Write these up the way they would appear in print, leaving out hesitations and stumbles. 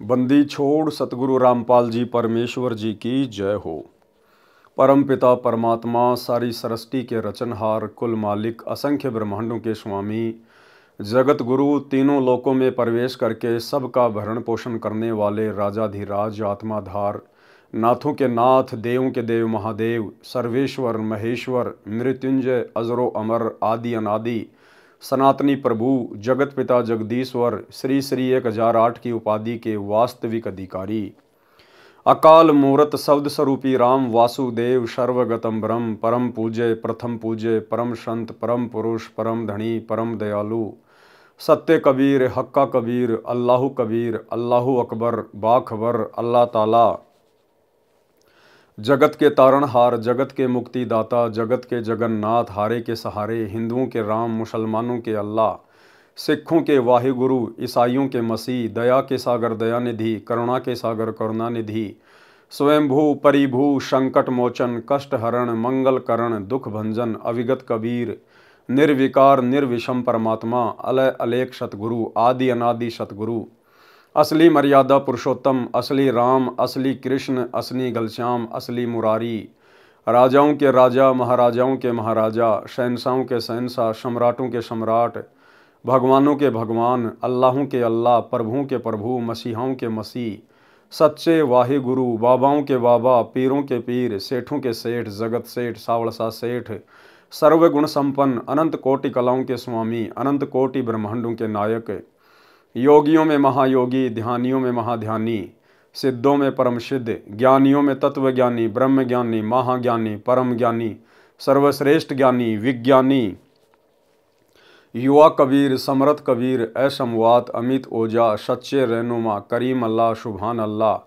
बंदी छोड़ सतगुरु रामपाल जी परमेश्वर जी की जय हो। परम पिता परमात्मा सारी सृष्टि के रचनहार, कुल मालिक, असंख्य ब्रह्मांडों के स्वामी, जगत गुरु, तीनों लोकों में प्रवेश करके सबका भरण पोषण करने वाले राजाधिराज, आत्माधार, नाथों के नाथ, देवों के देव महादेव, सर्वेश्वर महेश्वर, मृत्युंजय, अजरो अमर, आदि अनादि, सनातनी प्रभु, जगत पिता जगदीश्वर, श्री श्री 1008 की उपाधि के वास्तविक अधिकारी, अकाल मूरत शब्द स्वरूपी राम वासुदेव, सर्वगतम ब्रह्म, परम पूज्य, प्रथम पूज्य, परम संत, परम पुरुष, परम धनी, परम दयालु, सत्य कबीर, हक्का कबीर, अल्लाहु कबीर, अल्लाहु अकबर, बाखबर, अल्लाह ताला, जगत के तारणहार, जगत के मुक्तिदाता, जगत के जगन्नाथ, हारे के सहारे, हिंदुओं के राम, मुसलमानों के अल्लाह, सिखों के वाहिगुरु, ईसाइयों के मसीह, दया के सागर दयानिधि, करुणा के सागर करुणानिधि, स्वयंभू परिभू, संकट मोचन, कष्ट हरण, मंगल करण, दुख भंजन, अविगत कबीर, निर्विकार निर्विषम परमात्मा, अलय अलेख सतगुरु, आदि अनादि सतगुरु, असली मर्यादा पुरुषोत्तम, असली राम, असली कृष्ण, असली घनश्याम, असली मुरारी, राजाओं के राजा, महाराजाओं के महाराजा, शहंशाहों के शहंशाह, सम्राटों के सम्राट, भगवानों के भगवान, अल्लाहों के अल्लाह, प्रभुओं के प्रभु, मसीहाओं के मसीह, सच्चे वाहे गुरु, बाबाओं के बाबा, पीरों के पीर, सेठों के सेठ, जगत सेठ, सावड़सा सेठ, सर्वगुण संपन्न, अनंत कोटि कलाओं के स्वामी, अनंत कोटि ब्रह्मांडों के नायक, योगियों में महायोगी, ध्यानियों में महाध्यानी, सिद्धों में परम सिद्ध, ज्ञानियों में तत्वज्ञानी, ब्रह्म ज्ञानी, महाज्ञानी, परम ज्ञानी, सर्वश्रेष्ठ ज्ञानी, विज्ञानी, युवा कबीर, समरथ कबीर, असमवात, अमित ओजा, सच्चे रहनुमा, करीम अल्लाह, सुभान अल्लाह,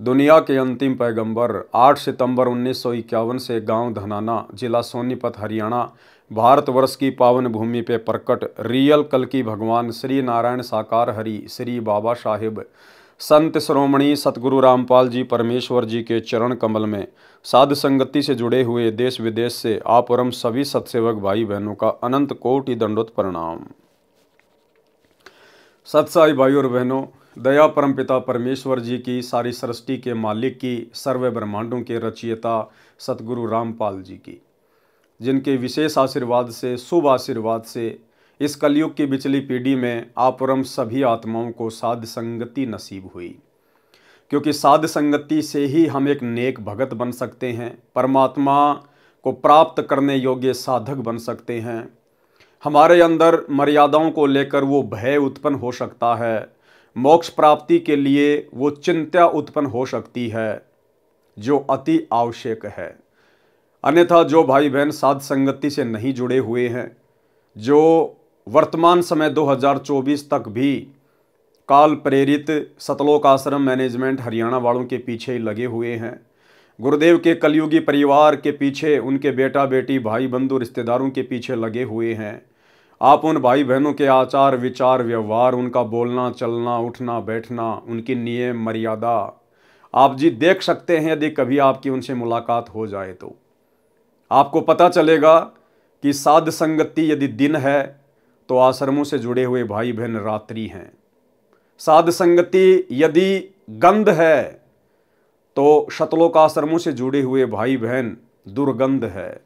दुनिया के अंतिम पैगंबर, 8 सितंबर 1951 से गांव धनाना, जिला सोनीपत, हरियाणा, भारतवर्ष की पावन भूमि पे प्रकट रियल कल की भगवान श्री नारायण साकार हरि श्री बाबा साहिब संत श्रोमणी सतगुरु रामपाल जी परमेश्वर जी के चरण कमल में साध संगति से जुड़े हुए देश विदेश से आप और हम सभी सत्सेवक भाई बहनों का अनंत कोटि दंडोत प्रणाम। सत्साई भाई और बहनों, दया परम पिता परमेश्वर जी की, सारी सृष्टि के मालिक की, सर्व ब्रह्मांडों के रचयिता सतगुरु रामपाल जी की, जिनके विशेष आशीर्वाद से, शुभ आशीर्वाद से इस कलयुग की बिचली पीढ़ी में आप और हम सभी आत्माओं को साध संगति नसीब हुई। क्योंकि साध संगति से ही हम एक नेक भगत बन सकते हैं, परमात्मा को प्राप्त करने योग्य साधक बन सकते हैं। हमारे अंदर मर्यादाओं को लेकर वो भय उत्पन्न हो सकता है, मोक्ष प्राप्ति के लिए वो चिंता उत्पन्न हो सकती है, जो अति आवश्यक है। अन्यथा जो भाई बहन साध संगति से नहीं जुड़े हुए हैं, जो वर्तमान समय 2024 तक भी काल प्रेरित सतलोक आश्रम मैनेजमेंट हरियाणा वालों के पीछे लगे हुए हैं, गुरुदेव के कलयुगी परिवार के पीछे, उनके बेटा बेटी, भाई बंधु, रिश्तेदारों के पीछे लगे हुए हैं, आप उन भाई बहनों के आचार विचार व्यवहार, उनका बोलना चलना, उठना बैठना, उनकी नियम मर्यादा आप जी देख सकते हैं। यदि कभी आपकी उनसे मुलाकात हो जाए तो आपको पता चलेगा कि साध संगति यदि दिन है तो आश्रमों से जुड़े हुए भाई बहन रात्रि हैं। साध संगति यदि गंध है तो शतलोक आश्रमों से जुड़े हुए भाई बहन दुर्गंध है।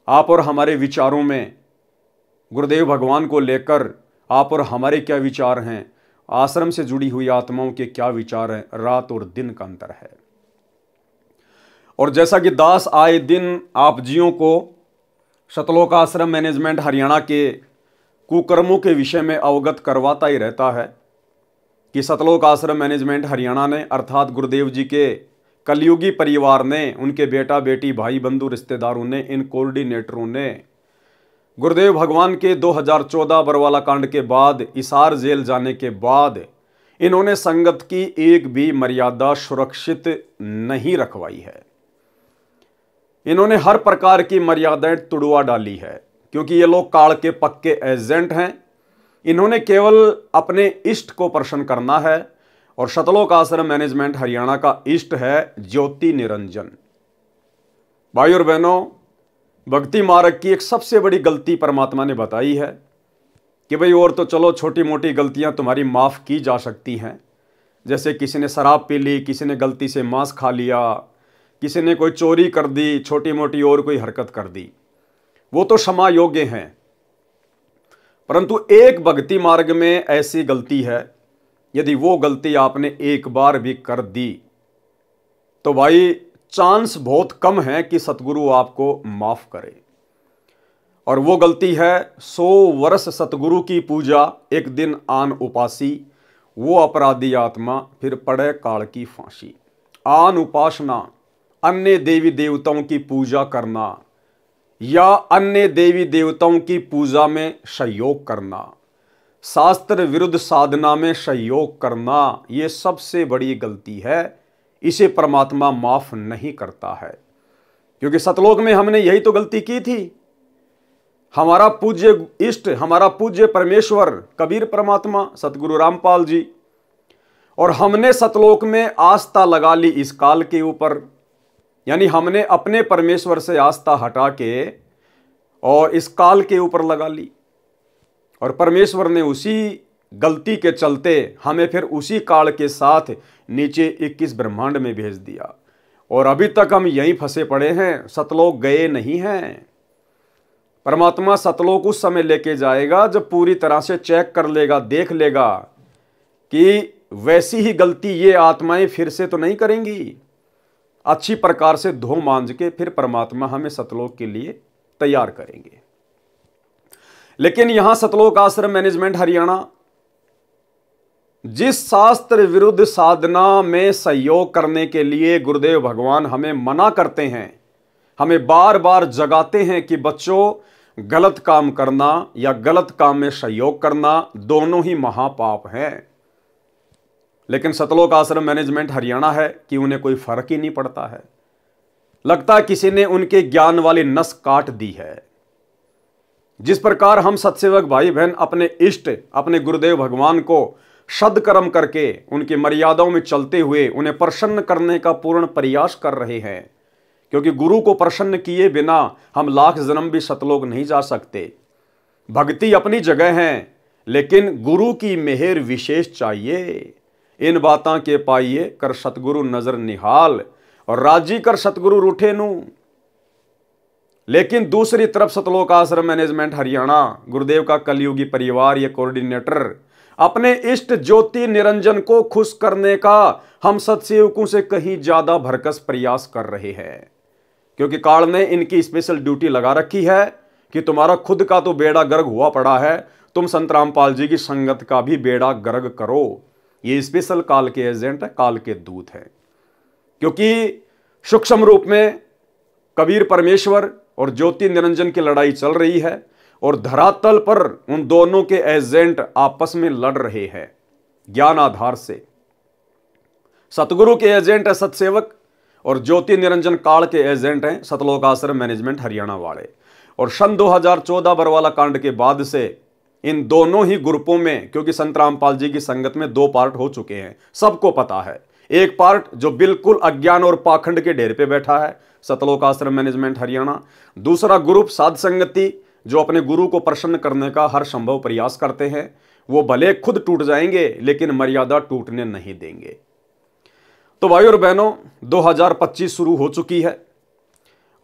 आप और हमारे विचारों में गुरुदेव भगवान को लेकर आप और हमारे क्या विचार हैं, आश्रम से जुड़ी हुई आत्माओं के क्या विचार हैं, रात और दिन का अंतर है। और जैसा कि दास आए दिन आप जियों को शतलोक आश्रम मैनेजमेंट हरियाणा के कुकर्मों के विषय में अवगत करवाता ही रहता है कि सतलोक आश्रम मैनेजमेंट हरियाणा ने, अर्थात गुरुदेव जी के कलयुगी परिवार ने, उनके बेटा बेटी, भाई बंधु, रिश्तेदारों ने, इन कोऑर्डिनेटरों ने गुरुदेव भगवान के 2014 बरवाला कांड के बाद, इसार जेल जाने के बाद इन्होंने संगत की एक भी मर्यादा सुरक्षित नहीं रखवाई है। इन्होंने हर प्रकार की मर्यादाएं तुड़वा डाली है, क्योंकि ये लोग काल के पक्के एजेंट हैं। इन्होंने केवल अपने इष्ट को प्रसन्न करना है, और शतलोक आश्रम मैनेजमेंट हरियाणा का इष्ट है ज्योति निरंजन। भाई और बहनों, भक्ति मार्ग की एक सबसे बड़ी गलती परमात्मा ने बताई है कि भाई और तो चलो छोटी मोटी गलतियां तुम्हारी माफ की जा सकती हैं, जैसे किसी ने शराब पी ली, किसी ने गलती से मांस खा लिया, किसी ने कोई चोरी कर दी, छोटी मोटी और कोई हरकत कर दी, वो तो क्षमा योग्य हैं। परंतु एक भक्ति मार्ग में ऐसी गलती है, यदि वो गलती आपने एक बार भी कर दी तो भाई चांस बहुत कम है कि सतगुरु आपको माफ करे। और वो गलती है 100 वर्ष सतगुरु की पूजा, एक दिन आन उपासी, वो अपराधी आत्मा फिर पड़े काल की फांसी। आन उपासना, अन्य देवी देवताओं की पूजा करना या अन्य देवी देवताओं की पूजा में सहयोग करना, शास्त्र विरुद्ध साधना में सहयोग करना, ये सबसे बड़ी गलती है। इसे परमात्मा माफ नहीं करता है, क्योंकि सतलोक में हमने यही तो गलती की थी। हमारा पूज्य इष्ट, हमारा पूज्य परमेश्वर कबीर परमात्मा सतगुरु रामपाल जी, और हमने सतलोक में आस्था लगा ली इस काल के ऊपर। यानी हमने अपने परमेश्वर से आस्था हटा के और इस काल के ऊपर लगा ली, और परमेश्वर ने उसी गलती के चलते हमें फिर उसी काल के साथ नीचे 21 ब्रह्मांड में भेज दिया। और अभी तक हम यहीं फंसे पड़े हैं, सतलोक गए नहीं हैं। परमात्मा सतलोक उस समय लेके जाएगा जब पूरी तरह से चेक कर लेगा, देख लेगा कि वैसी ही गलती ये आत्माएं फिर से तो नहीं करेंगी। अच्छी प्रकार से धो मांज के फिर परमात्मा हमें सतलोक के लिए तैयार करेंगे। लेकिन यहां सतलोक आश्रम मैनेजमेंट हरियाणा जिस शास्त्र विरुद्ध साधना में सहयोग करने के लिए गुरुदेव भगवान हमें मना करते हैं, हमें बार बार जगाते हैं कि बच्चों, गलत काम करना या गलत काम में सहयोग करना दोनों ही महापाप हैं। लेकिन सतलोक आश्रम मैनेजमेंट हरियाणा है कि उन्हें कोई फर्क ही नहीं पड़ता है। लगता है किसी ने उनके ज्ञान वाली नस काट दी है। जिस प्रकार हम सत्सेवक भाई बहन अपने इष्ट, अपने गुरुदेव भगवान को सद्कर्म करके उनकी मर्यादाओं में चलते हुए उन्हें प्रसन्न करने का पूर्ण प्रयास कर रहे हैं, क्योंकि गुरु को प्रसन्न किए बिना हम लाख जन्म भी सतलोक नहीं जा सकते। भक्ति अपनी जगह है, लेकिन गुरु की मेहर विशेष चाहिए। इन बातां के पाइए कर सतगुरु नजर निहाल, और राजी कर सतगुरु रूठे नू। लेकिन दूसरी तरफ सतलोक आश्रम मैनेजमेंट हरियाणा, गुरुदेव का कलयुगी परिवार, ये कोऑर्डिनेटर अपने इष्ट ज्योति निरंजन को खुश करने का हम सत्सेवकों से कहीं ज्यादा भरकस प्रयास कर रहे हैं, क्योंकि काल ने इनकी स्पेशल ड्यूटी लगा रखी है कि तुम्हारा खुद का तो बेड़ा गर्क हुआ पड़ा है, तुम संत रामपाल जी की संगत का भी बेड़ा गर्क करो। ये स्पेशल काल के एजेंट है, काल के दूत है, क्योंकि सूक्ष्म रूप में कबीर परमेश्वर और ज्योति निरंजन की लड़ाई चल रही है, और धरातल पर उन दोनों के एजेंट आपस में लड़ रहे हैं ज्ञान आधार से। सतगुरु के एजेंट है सतसेवक, और ज्योति निरंजन काल के एजेंट हैं सतलोक आश्रम मैनेजमेंट हरियाणा वाले। और सन 2014 बरवाला कांड के बाद से इन दोनों ही ग्रुपों में, क्योंकि संत रामपाल जी की संगत में 2 पार्ट हो चुके हैं, सबको पता है। एक पार्ट जो बिल्कुल अज्ञान और पाखंड के ढेर पे बैठा है, सतलोक आश्रम मैनेजमेंट हरियाणा। दूसरा ग्रुप साध संगति, जो अपने गुरु को प्रसन्न करने का हर संभव प्रयास करते हैं। वो भले खुद टूट जाएंगे, लेकिन मर्यादा टूटने नहीं देंगे। तो भाई और बहनों, 2025 शुरू हो चुकी है,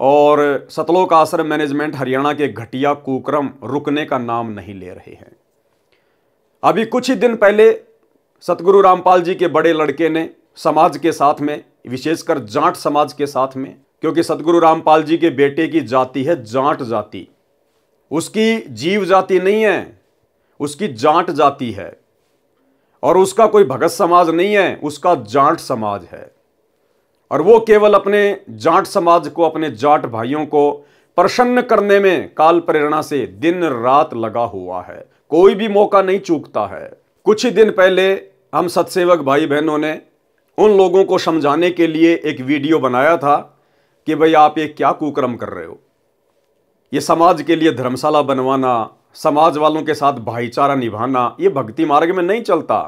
और सतलोक आश्रम मैनेजमेंट हरियाणा के घटिया कुक्रम रुकने का नाम नहीं ले रहे हैं। अभी कुछ ही दिन पहले सतगुरु रामपाल जी के बड़े लड़के ने समाज के साथ में, विशेषकर जाट समाज के साथ में, क्योंकि सतगुरु रामपाल जी के बेटे की जाति है जाट जाति, उसकी जीव जाति नहीं है, उसकी जाट जाति है, और उसका कोई भगत समाज नहीं है, उसका जाट समाज है। और वो केवल अपने जाट समाज को, अपने जाट भाइयों को प्रसन्न करने में काल प्रेरणा से दिन रात लगा हुआ है, कोई भी मौका नहीं चूकता है। कुछ ही दिन पहले हम सत्सेवक भाई बहनों ने उन लोगों को समझाने के लिए एक वीडियो बनाया था कि भाई आप ये क्या कुकर्म कर रहे हो। ये समाज के लिए धर्मशाला बनवाना, समाज वालों के साथ भाईचारा निभाना, ये भक्ति मार्ग में नहीं चलता।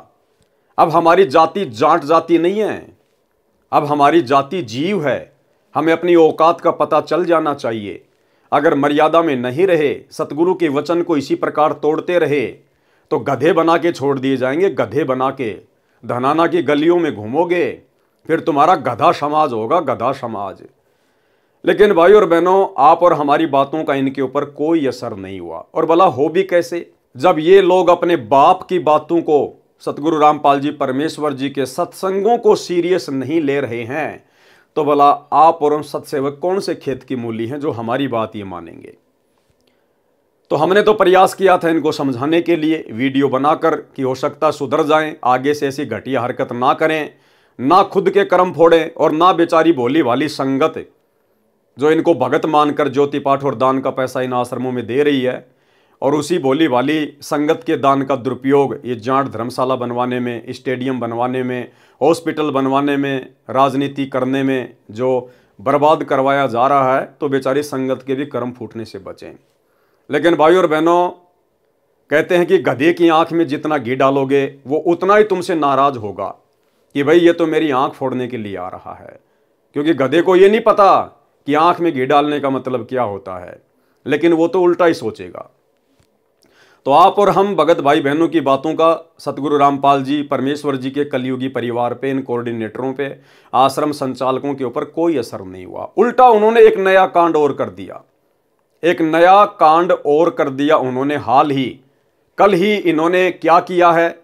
अब हमारी जाति जाट जाति नहीं है, अब हमारी जाति जीव है। हमें अपनी औकात का पता चल जाना चाहिए। अगर मर्यादा में नहीं रहे, सतगुरु के वचन को इसी प्रकार तोड़ते रहे, तो गधे बना के छोड़ दिए जाएंगे, गधे बना के। धनाना की गलियों में घूमोगे, फिर तुम्हारा गधा समाज होगा, गधा समाज। लेकिन भाई और बहनों, आप और हमारी बातों का इनके ऊपर कोई असर नहीं हुआ। और भला हो भी कैसे, जब ये लोग अपने बाप की बातों को, सतगुरु रामपाल जी परमेश्वर जी के सत्संगों को सीरियस नहीं ले रहे हैं, तो भला आप और हम सत्सेवक कौन से खेत की मूली हैं जो हमारी बात ये मानेंगे। तो हमने तो प्रयास किया था इनको समझाने के लिए, वीडियो बनाकर, कि हो सकता सुधर जाएं, आगे से ऐसी घटिया हरकत ना करें, ना खुद के कर्म फोड़ें और ना बेचारी भोली भाली संगत जो इनको भगत मानकर ज्योति पाठ और दान का पैसा इन आश्रमों में दे रही है, और उसी भोली भाली संगत के दान का दुरुपयोग ये जाट धर्मशाला बनवाने में, स्टेडियम बनवाने में, हॉस्पिटल बनवाने में, राजनीति करने में जो बर्बाद करवाया जा रहा है, तो बेचारी संगत के भी कर्म फूटने से बचें। लेकिन भाई और बहनों, कहते हैं कि गधे की आंख में जितना घी डालोगे वो उतना ही तुमसे नाराज होगा कि भाई ये तो मेरी आंख फोड़ने के लिए आ रहा है, क्योंकि गधे को ये नहीं पता कि आंख में घी डालने का मतलब क्या होता है, लेकिन वो तो उल्टा ही सोचेगा। तो आप और हम भगत भाई बहनों की बातों का सतगुरु रामपाल जी परमेश्वर जी के कलयुगी परिवार पे, इन कोऑर्डिनेटरों पे, आश्रम संचालकों के ऊपर कोई असर नहीं हुआ। उल्टा उन्होंने एक नया कांड और कर दिया, एक नया कांड और कर दिया उन्होंने। हाल ही कल ही इन्होंने क्या किया है,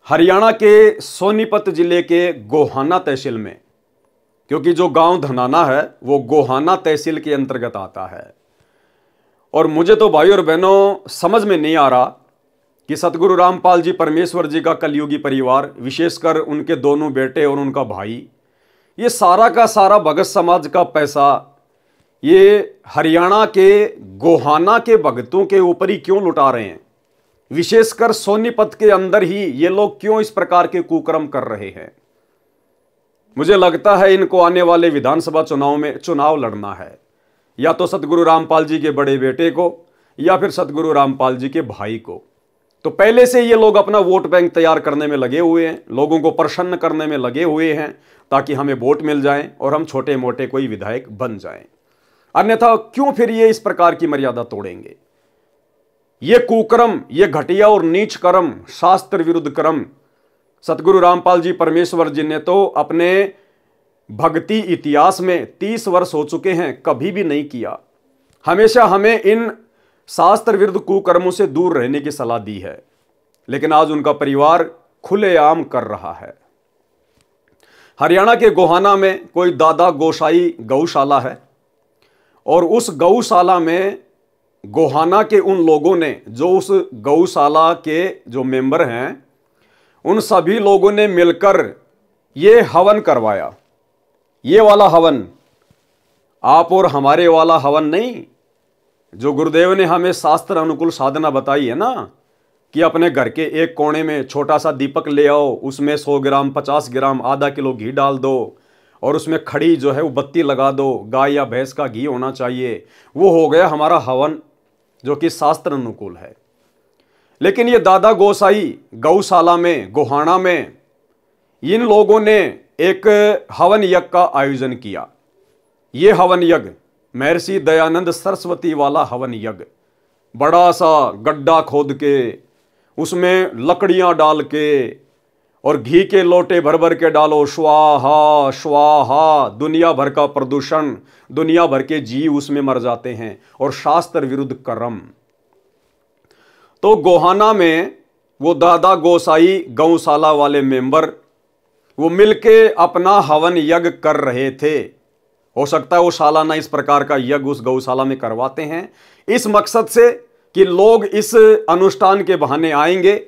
हरियाणा के सोनीपत जिले के गोहाना तहसील में, क्योंकि जो गांव धनाना है वो गोहाना तहसील के अंतर्गत आता है, और मुझे तो भाई और बहनों समझ में नहीं आ रहा कि सतगुरु रामपाल जी परमेश्वर जी का कलयुगी परिवार, विशेषकर उनके दोनों बेटे और उनका भाई, ये सारा का सारा भगत समाज का पैसा ये हरियाणा के गोहाना के भगतों के ऊपर ही क्यों लुटा रहे हैं। विशेषकर सोनीपत के अंदर ही ये लोग क्यों इस प्रकार के कुकर्म कर रहे हैं। मुझे लगता है इनको आने वाले विधानसभा चुनाव में चुनाव लड़ना है, या तो सतगुरु रामपाल जी के बड़े बेटे को या फिर सतगुरु रामपाल जी के भाई को। तो पहले से ये लोग अपना वोट बैंक तैयार करने में लगे हुए हैं, लोगों को प्रसन्न करने में लगे हुए हैं, ताकि हमें वोट मिल जाएं और हम छोटे मोटे कोई विधायक बन जाएं। अन्यथा क्यों फिर ये इस प्रकार की मर्यादा तोड़ेंगे। ये कुकर्म, ये घटिया और नीच कर्म, शास्त्र विरुद्ध कर्म सतगुरु रामपाल जी परमेश्वर जी ने तो अपने भक्ति इतिहास में 30 वर्ष हो चुके हैं कभी भी नहीं किया। हमेशा हमें इन शास्त्र विरुद्ध कुकर्मों से दूर रहने की सलाह दी है, लेकिन आज उनका परिवार खुलेआम कर रहा है। हरियाणा के गोहाना में कोई दादा गोसाई गौशाला है, और उस गौशाला में गोहाना के उन लोगों ने, जो उस गौशाला के जो मेंबर हैं, उन सभी लोगों ने मिलकर ये हवन करवाया। ये वाला हवन, आप और हमारे वाला हवन नहीं, जो गुरुदेव ने हमें शास्त्र अनुकूल साधना बताई है ना, कि अपने घर के एक कोने में छोटा सा दीपक ले आओ, उसमें 100 ग्राम, 50 ग्राम, आधा किलो घी डाल दो, और उसमें खड़ी जो है वो बत्ती लगा दो, गाय या भैंस का घी होना चाहिए। वो हो गया हमारा हवन, जो कि शास्त्र अनुकूल है। लेकिन ये दादा गोसाई गौशाला में, गोहाना में, इन लोगों ने एक हवन यज्ञ का आयोजन किया। ये हवन यज्ञ महर्षि दयानंद सरस्वती वाला हवन यज्ञ, बड़ा सा गड्ढा खोद के उसमें लकड़ियां डाल के और घी के लोटे भर भर के डालो, स्वाहा स्वाहा, दुनिया भर का प्रदूषण, दुनिया भर के जीव उसमें मर जाते हैं, और शास्त्र विरुद्ध कर्म। तो गोहाना में वो दादा गोसाई गौशाला वाले मेंबर वो मिलके अपना हवन यज्ञ कर रहे थे। हो सकता है वो सालाना इस प्रकार का यज्ञ उस गौशाला में करवाते हैं, इस मकसद से कि लोग इस अनुष्ठान के बहाने आएंगे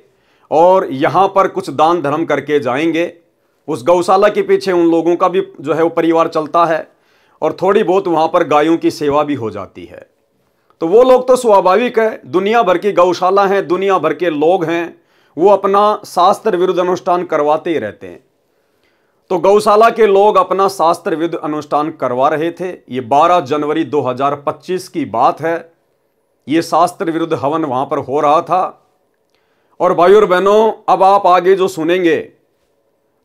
और यहां पर कुछ दान धर्म करके जाएंगे। उस गौशाला के पीछे उन लोगों का भी जो है वो परिवार चलता है, और थोड़ी बहुत वहां पर गायों की सेवा भी हो जाती है। तो वो लोग तो स्वाभाविक है, दुनिया भर की गौशाला है, दुनिया भर के लोग हैं, वो अपना शास्त्र विरुद्ध अनुष्ठान करवाते ही रहते हैं। तो गौशाला के लोग अपना शास्त्र विरुद्ध अनुष्ठान करवा रहे थे। ये 12 जनवरी 2025 की बात है। ये शास्त्र विरुद्ध हवन वहां पर हो रहा था। और भाई और बहनों, अब आप आगे जो सुनेंगे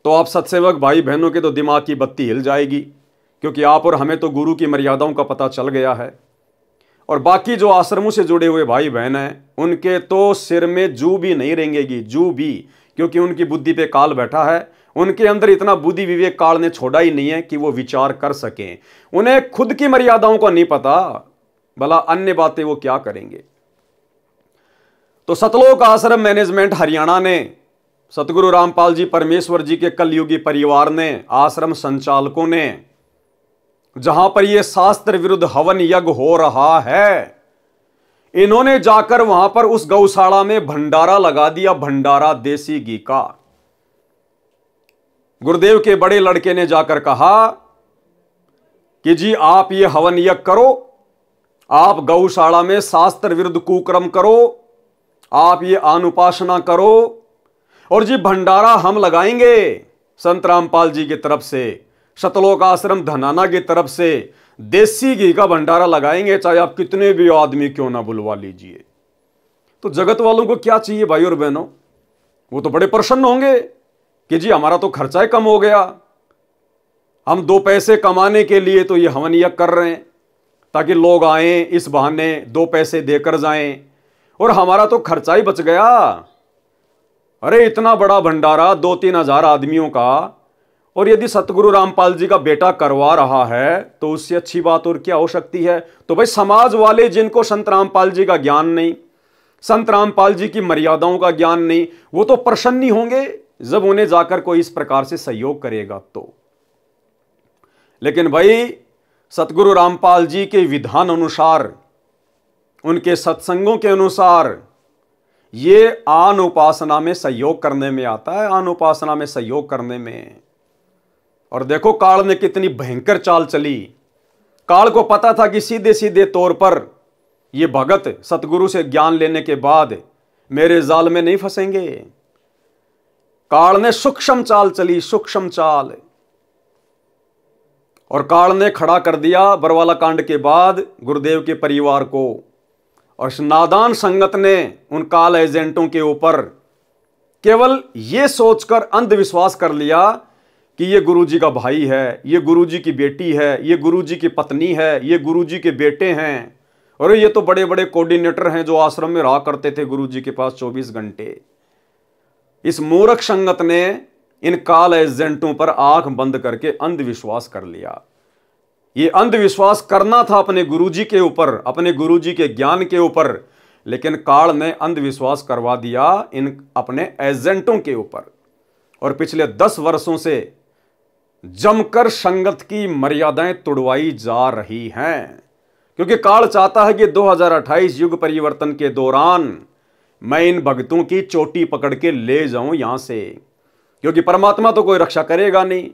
तो आप सत्सेवक भाई बहनों के तो दिमाग की बत्ती हिल जाएगी, क्योंकि आप और हमें तो गुरु की मर्यादाओं का पता चल गया है। और बाकी जो आश्रमों से जुड़े हुए भाई बहन हैं, उनके तो सिर में जू भी नहीं रेंगेगी, जू भी, क्योंकि उनकी बुद्धि पे काल बैठा है। उनके अंदर इतना बुद्धि विवेक काल ने छोड़ा ही नहीं है कि वो विचार कर सकें। उन्हें खुद की मर्यादाओं का नहीं पता, भला अन्य बातें वो क्या करेंगे। तो सतलोक आश्रम मैनेजमेंट हरियाणा ने, सतगुरु रामपाल जी परमेश्वर जी के कलयुगी परिवार ने, आश्रम संचालकों ने, जहां पर यह शास्त्र विरुद्ध हवन यज्ञ हो रहा है, इन्होंने जाकर वहां पर उस गौशाला में भंडारा लगा दिया, भंडारा देसी घी का। गुरुदेव के बड़े लड़के ने जाकर कहा कि जी आप ये हवन यज्ञ करो, आप गौशाला में शास्त्र विरुद्ध कुकर्म करो, आप ये अनुपासना करो, और जी भंडारा हम लगाएंगे संत रामपाल जी की तरफ से, सतलोक आश्रम धनाना की तरफ से देसी घी का भंडारा लगाएंगे, चाहे आप कितने भी आदमी क्यों ना बुलवा लीजिए। तो जगत वालों को क्या चाहिए भाई और बहनों, वो तो बड़े प्रसन्न होंगे कि जी हमारा तो खर्चा ही कम हो गया, हम 2 पैसे कमाने के लिए तो ये हवन यज्ञ कर रहे हैं ताकि लोग आए, इस बहाने 2 पैसे देकर जाएं, और हमारा तो खर्चा ही बच गया। अरे इतना बड़ा भंडारा 2-3 हजार आदमियों का, और यदि सतगुरु रामपाल जी का बेटा करवा रहा है तो उससे अच्छी बात और क्या हो सकती है। तो भाई समाज वाले जिनको संत रामपाल जी का ज्ञान नहीं, संत रामपाल जी की मर्यादाओं का ज्ञान नहीं, वो तो प्रसन्न ही होंगे जब उन्हें जाकर कोई इस प्रकार से सहयोग करेगा तो। लेकिन भाई सतगुरु रामपाल जी के विधान अनुसार, उनके सत्संगों के अनुसार ये आन उपासना में सहयोग करने में आता है, आन उपासना में सहयोग करने में। और देखो काल ने कितनी भयंकर चाल चली। काल को पता था कि सीधे सीधे तौर पर ये भगत सतगुरु से ज्ञान लेने के बाद मेरे जाल में नहीं फंसेंगे। काल ने सूक्ष्म चाल चली, सूक्ष्म चाल, और काल ने खड़ा कर दिया बरवाला कांड के बाद गुरुदेव के परिवार को। और इस नादान संगत ने उन काल एजेंटों के ऊपर केवल यह सोचकर अंधविश्वास कर लिया कि ये गुरुजी का भाई है, ये गुरुजी की बेटी है, ये गुरुजी की पत्नी है, ये गुरुजी के बेटे हैं, और ये तो बड़े बड़े कोऑर्डिनेटर हैं जो आश्रम में रहा करते थे गुरुजी के पास 24 घंटे। इस मूर्ख संगत ने इन काल एजेंटों पर आंख बंद करके अंधविश्वास कर लिया। ये अंधविश्वास करना था अपने गुरुजी के ऊपर, अपने गुरुजी के ज्ञान के ऊपर, लेकिन काल ने अंधविश्वास करवा दिया इन अपने एजेंटों के ऊपर। और पिछले 10 वर्षों से जमकर संगत की मर्यादाएं तोड़वाई जा रही हैं, क्योंकि काल चाहता है कि 2028 युग परिवर्तन के दौरान मैं इन भक्तों की चोटी पकड़ के ले जाऊं यहां से, क्योंकि परमात्मा तो कोई रक्षा करेगा नहीं।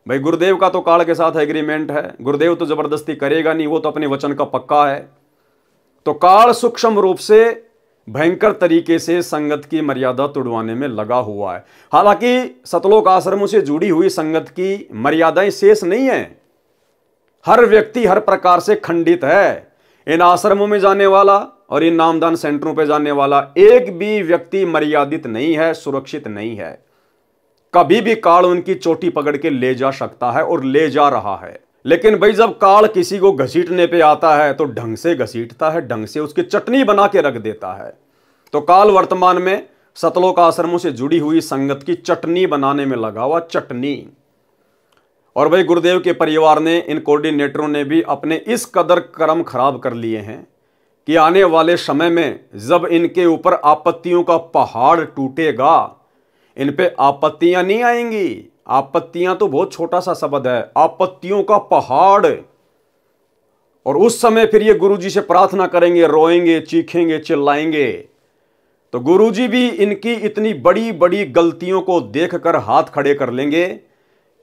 भाई गुरुदेव का तो काल के साथ एग्रीमेंट है, गुरुदेव तो जबरदस्ती करेगा नहीं, वो तो अपने वचन का पक्का है। तो काल सूक्ष्म रूप से भयंकर तरीके से संगत की मर्यादा तोड़वाने में लगा हुआ है। हालांकि सतलोक आश्रमों से जुड़ी हुई संगत की मर्यादाएं शेष नहीं है, हर व्यक्ति हर प्रकार से खंडित है। इन आश्रमों में जाने वाला और इन नामदान सेंटरों पे जाने वाला एक भी व्यक्ति मर्यादित नहीं है, सुरक्षित नहीं है। कभी भी काल उनकी चोटी पकड़ के ले जा सकता है और ले जा रहा है। लेकिन भाई जब काल किसी को घसीटने पे आता है तो ढंग से घसीटता है, ढंग से उसकी चटनी बना के रख देता है। तो काल वर्तमान में सतलोक आश्रमों से जुड़ी हुई संगत की चटनी बनाने में लगा हुआ, चटनी। और भाई गुरुदेव के परिवार ने, इन कोऑर्डिनेटरों ने भी अपने इस कदर कर्म खराब कर लिए हैं कि आने वाले समय में जब इनके ऊपर आपत्तियों का पहाड़ टूटेगा, इन पे आपत्तियां नहीं आएंगी। आपत्तियां तो बहुत छोटा सा शब्द है, आपत्तियों का पहाड़। और उस समय फिर ये गुरुजी से प्रार्थना करेंगे, रोएंगे, चीखेंगे, चिल्लाएंगे। तो गुरुजी भी इनकी इतनी बड़ी बड़ी गलतियों को देखकर हाथ खड़े कर लेंगे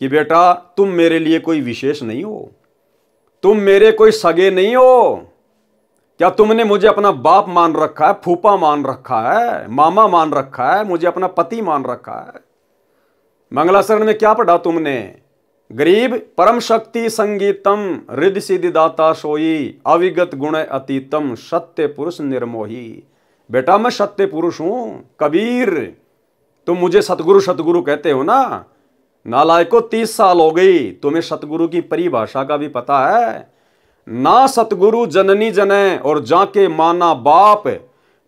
कि बेटा तुम मेरे लिए कोई विशेष नहीं हो, तुम मेरे कोई सगे नहीं हो। क्या तुमने मुझे अपना बाप मान रखा है, फूफा मान रखा है, मामा मान रखा है, मुझे अपना पति मान रखा है? मंगलाचरण में क्या पढ़ा तुमने? गरीब परम शक्ति संगीतम रिद्धि सिद्धि दाता सोई अविगत गुण अतीतम सत्य पुरुष निर्मोही। बेटा मैं सत्य पुरुष हूं। कबीर तुम मुझे सतगुरु सतगुरु कहते हो ना, नालायको 30 साल हो गई, तुम्हें सतगुरु की परिभाषा का भी पता है? ना सतगुरु जननी जने और जाके माना बाप,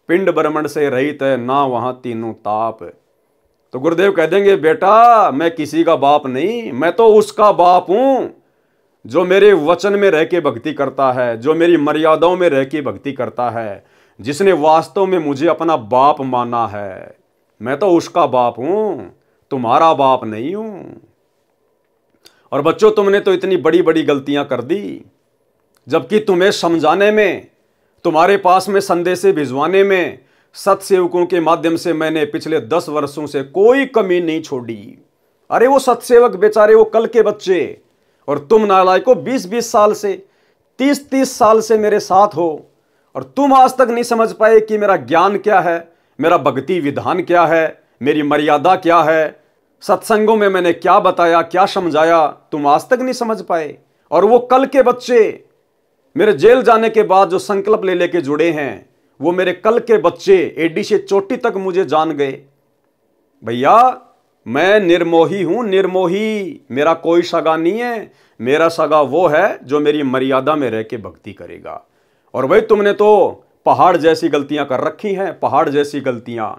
पिंड ब्रह्मंड से रहित है ना वहां तीनों ताप। तो गुरुदेव कह देंगे, बेटा मैं किसी का बाप नहीं, मैं तो उसका बाप हूं जो मेरे वचन में रह के भक्ति करता है, जो मेरी मर्यादाओं में रह के भक्ति करता है, जिसने वास्तव में मुझे अपना बाप माना है। मैं तो उसका बाप हूं, तुम्हारा बाप नहीं हूं। और बच्चों, तुमने तो इतनी बड़ी बड़ी गलतियां कर दी, जबकि तुम्हें समझाने में, तुम्हारे पास में संदेशे भिजवाने में सत्सेवकों के माध्यम से मैंने पिछले 10 वर्षों से कोई कमी नहीं छोड़ी। अरे वो सत्सेवक बेचारे, वो कल के बच्चे, और तुम नालायकों 20-20 साल से, 30-30 साल से मेरे साथ हो, और तुम आज तक नहीं समझ पाए कि मेरा ज्ञान क्या है, मेरा भक्ति विधान क्या है, मेरी मर्यादा क्या है, सत्संगों में मैंने क्या बताया, क्या समझाया, तुम आज तक नहीं समझ पाए। और वो कल के बच्चे, मेरे जेल जाने के बाद जो संकल्प ले लेके जुड़े हैं, वो मेरे कल के बच्चे एडी से चोटी तक मुझे जान गए। भैया मैं निर्मोही हूं, निर्मोही, मेरा कोई सगा नहीं है। मेरा सगा वो है जो मेरी मर्यादा में रह के भक्ति करेगा। और भाई तुमने तो पहाड़ जैसी गलतियां कर रखी हैं, पहाड़ जैसी गलतियां।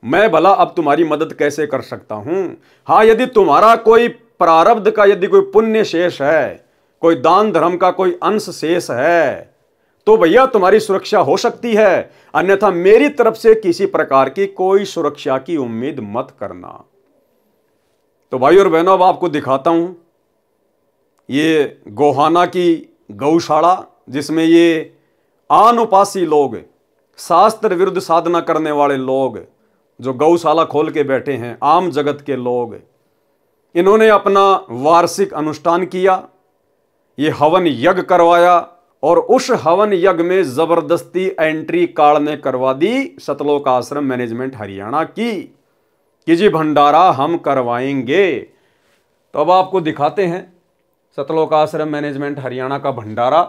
मैं भला अब तुम्हारी मदद कैसे कर सकता हूं? हाँ, यदि तुम्हारा कोई प्रारब्ध का, यदि कोई पुण्य शेष है, कोई दान धर्म का कोई अंश शेष है, तो भैया तुम्हारी सुरक्षा हो सकती है, अन्यथा मेरी तरफ से किसी प्रकार की कोई सुरक्षा की उम्मीद मत करना। तो भाई और बहनों, अब आपको दिखाता हूं ये गोहाना की गौशाला, जिसमें ये आनुपासी लोग, शास्त्र विरुद्ध साधना करने वाले लोग जो गौशाला खोल के बैठे हैं, आम जगत के लोग, इन्होंने अपना वार्षिक अनुष्ठान किया, ये हवन यज्ञ करवाया, और उस हवन यज्ञ में जबरदस्ती एंट्री कार्ड ने करवा दी सतलोक आश्रम मैनेजमेंट हरियाणा की कि जी भंडारा हम करवाएंगे। तो अब आपको दिखाते हैं सतलोक आश्रम मैनेजमेंट हरियाणा का भंडारा।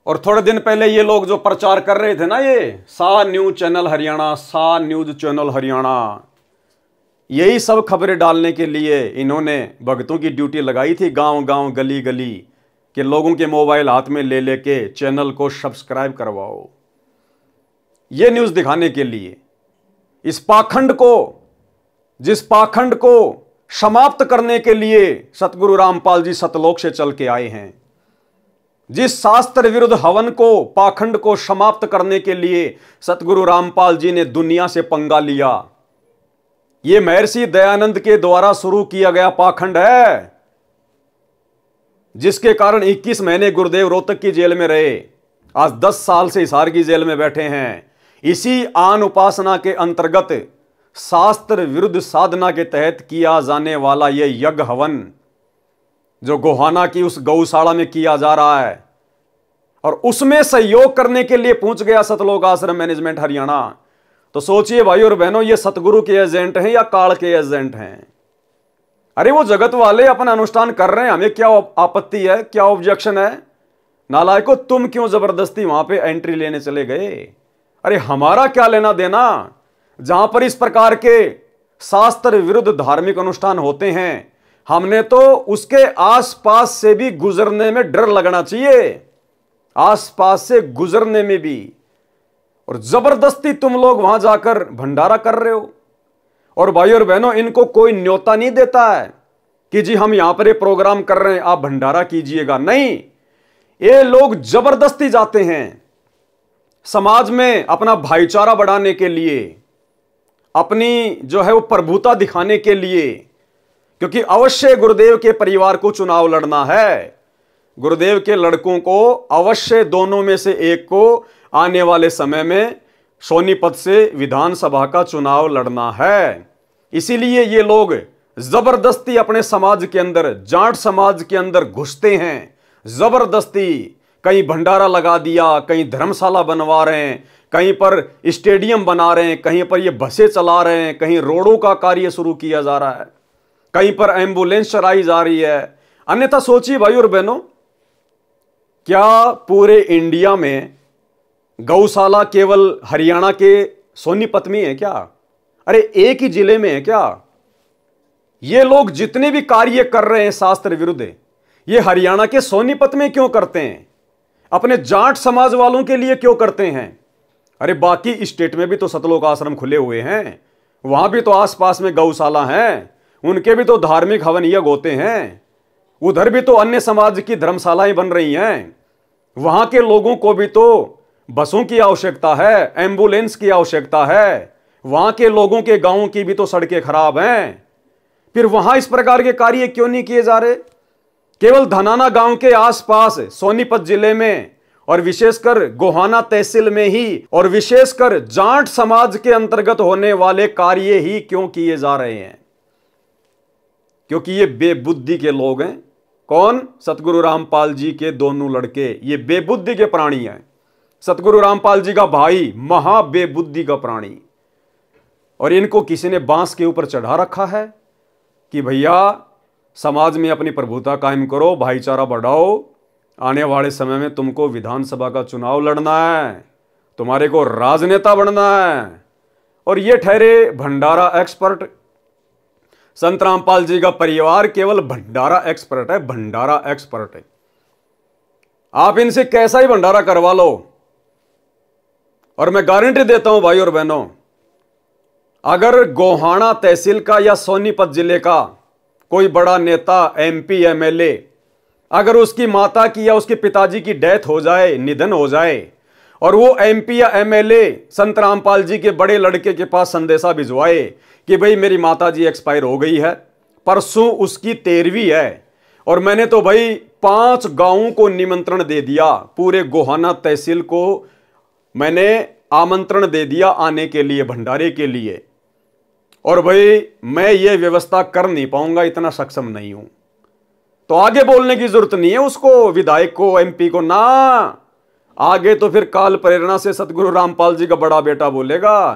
और थोड़े दिन पहले ये लोग जो प्रचार कर रहे थे ना, ये सा न्यूज चैनल हरियाणा, सा न्यूज चैनल हरियाणा, यही सब खबरें डालने के लिए इन्होंने भक्तों की ड्यूटी लगाई थी, गांव गांव गली गली, कि लोगों के मोबाइल हाथ में ले लेके चैनल को सब्सक्राइब करवाओ। ये न्यूज दिखाने के लिए, इस पाखंड को, जिस पाखंड को समाप्त करने के लिए सतगुरु रामपाल जी सतलोक से चल के आए हैं, जिस शास्त्र विरुद्ध हवन को, पाखंड को समाप्त करने के लिए सतगुरु रामपाल जी ने दुनिया से पंगा लिया, यह महर्षि दयानंद के द्वारा शुरू किया गया पाखंड है, जिसके कारण 21 महीने गुरुदेव रोहतक की जेल में रहे, आज 10 साल से हिसार की जेल में बैठे हैं। इसी आन उपासना के अंतर्गत शास्त्र विरुद्ध साधना के तहत किया जाने वाला यह यज्ञ हवन जो गोहाना की उस गौशाला में किया जा रहा है, और उसमें सहयोग करने के लिए पहुंच गया सतलोक आश्रम मैनेजमेंट हरियाणा। तो सोचिए भाई और बहनों, ये सतगुरु के एजेंट हैं या काल के एजेंट हैं? अरे वो जगत वाले अपना अनुष्ठान कर रहे हैं, हमें क्या आपत्ति है, क्या ऑब्जेक्शन है? नालायकों, तुम क्यों जबरदस्ती वहां पे एंट्री लेने चले गए? अरे हमारा क्या लेना देना? जहां पर इस प्रकार के शास्त्र विरुद्ध धार्मिक अनुष्ठान होते हैं, हमने तो उसके आसपास से भी गुजरने में डर लगना चाहिए, आसपास से गुजरने में भी। और जबरदस्ती तुम लोग वहां जाकर भंडारा कर रहे हो। और भाई और बहनों, इनको कोई न्योता नहीं देता है कि जी हम यहां पर ये प्रोग्राम कर रहे हैं, आप भंडारा कीजिएगा। नहीं, ये लोग जबरदस्ती जाते हैं समाज में अपना भाईचारा बढ़ाने के लिए, अपनी जो है वो प्रभुता दिखाने के लिए, क्योंकि अवश्य गुरुदेव के परिवार को चुनाव लड़ना है, गुरुदेव के लड़कों को अवश्य दोनों में से एक को आने वाले समय में सोनीपत से विधानसभा का चुनाव लड़ना है। इसीलिए ये लोग जबरदस्ती अपने समाज के अंदर, जाट समाज के अंदर घुसते हैं, जबरदस्ती कहीं भंडारा लगा दिया, कहीं धर्मशाला बनवा रहे हैं, कहीं पर स्टेडियम बना रहे हैं, कहीं पर ये बसें चला रहे हैं, कहीं रोडों का कार्य शुरू किया जा रहा है, कहीं पर एम्बुलेंस चलाई जा रही है। अन्यथा सोचिए भाई और बहनों, क्या पूरे इंडिया में गौशाला केवल हरियाणा के सोनीपत में है क्या? अरे एक ही जिले में है क्या? ये लोग जितने भी कार्य कर रहे हैं शास्त्र विरुद्ध, ये हरियाणा के सोनीपत में क्यों करते हैं? अपने जाट समाज वालों के लिए क्यों करते हैं? अरे बाकी स्टेट में भी तो सतलोक आश्रम खुले हुए हैं, वहां भी तो आसपास में गौशाला हैं, उनके भी तो धार्मिक हवन यज्ञ होते हैं। उधर भी तो अन्य समाज की धर्मशालाएं बन रही हैं। वहां के लोगों को भी तो बसों की आवश्यकता है, एम्बुलेंस की आवश्यकता है। वहां के लोगों के गांवों की भी तो सड़कें खराब हैं। फिर वहां इस प्रकार के कार्य क्यों नहीं किए जा रहे? केवल धनाना गांव के आसपास सोनीपत जिले में और विशेषकर गोहाना तहसील में ही और विशेषकर जाट समाज के अंतर्गत होने वाले कार्य ही क्यों किए जा रहे हैं? क्योंकि ये बेबुद्धि के लोग हैं। कौन? सतगुरु रामपाल जी के दोनों लड़के, ये बेबुद्धि के प्राणी हैं। सतगुरु रामपाल जी का भाई महा बेबुद्धि का प्राणी, और इनको किसी ने बांस के ऊपर चढ़ा रखा है कि भैया समाज में अपनी प्रभुता कायम करो, भाईचारा बढ़ाओ। आने वाले समय में तुमको विधानसभा का चुनाव लड़ना है, तुम्हारे को राजनेता बनना है। और ये ठहरे भंडारा एक्सपर्ट। संत रामपाल जी का परिवार केवल भंडारा एक्सपर्ट है, भंडारा एक्सपर्ट है। आप इनसे कैसा ही भंडारा करवा लो, और मैं गारंटी देता हूं भाई और बहनों, अगर गोहाना तहसील का या सोनीपत जिले का कोई बड़ा नेता, एमपी, एमएलए, अगर उसकी माता की या उसके पिताजी की डेथ हो जाए, निधन हो जाए, और वो एमपी या एमएलए संत रामपाल जी के बड़े लड़के के पास संदेशा भिजवाए कि भाई मेरी माता जी एक्सपायर हो गई है, परसों उसकी 13वीं है, और मैंने तो भाई 5 गांवों को निमंत्रण दे दिया, पूरे गोहाना तहसील को मैंने आमंत्रण दे दिया आने के लिए, भंडारे के लिए, और भाई मैं ये व्यवस्था कर नहीं पाऊंगा, इतना सक्षम नहीं हूं, तो आगे बोलने की जरूरत नहीं है उसको, विधायक को, एमपी को ना। आगे तो फिर काल प्रेरणा से सतगुरु रामपाल जी का बड़ा बेटा बोलेगा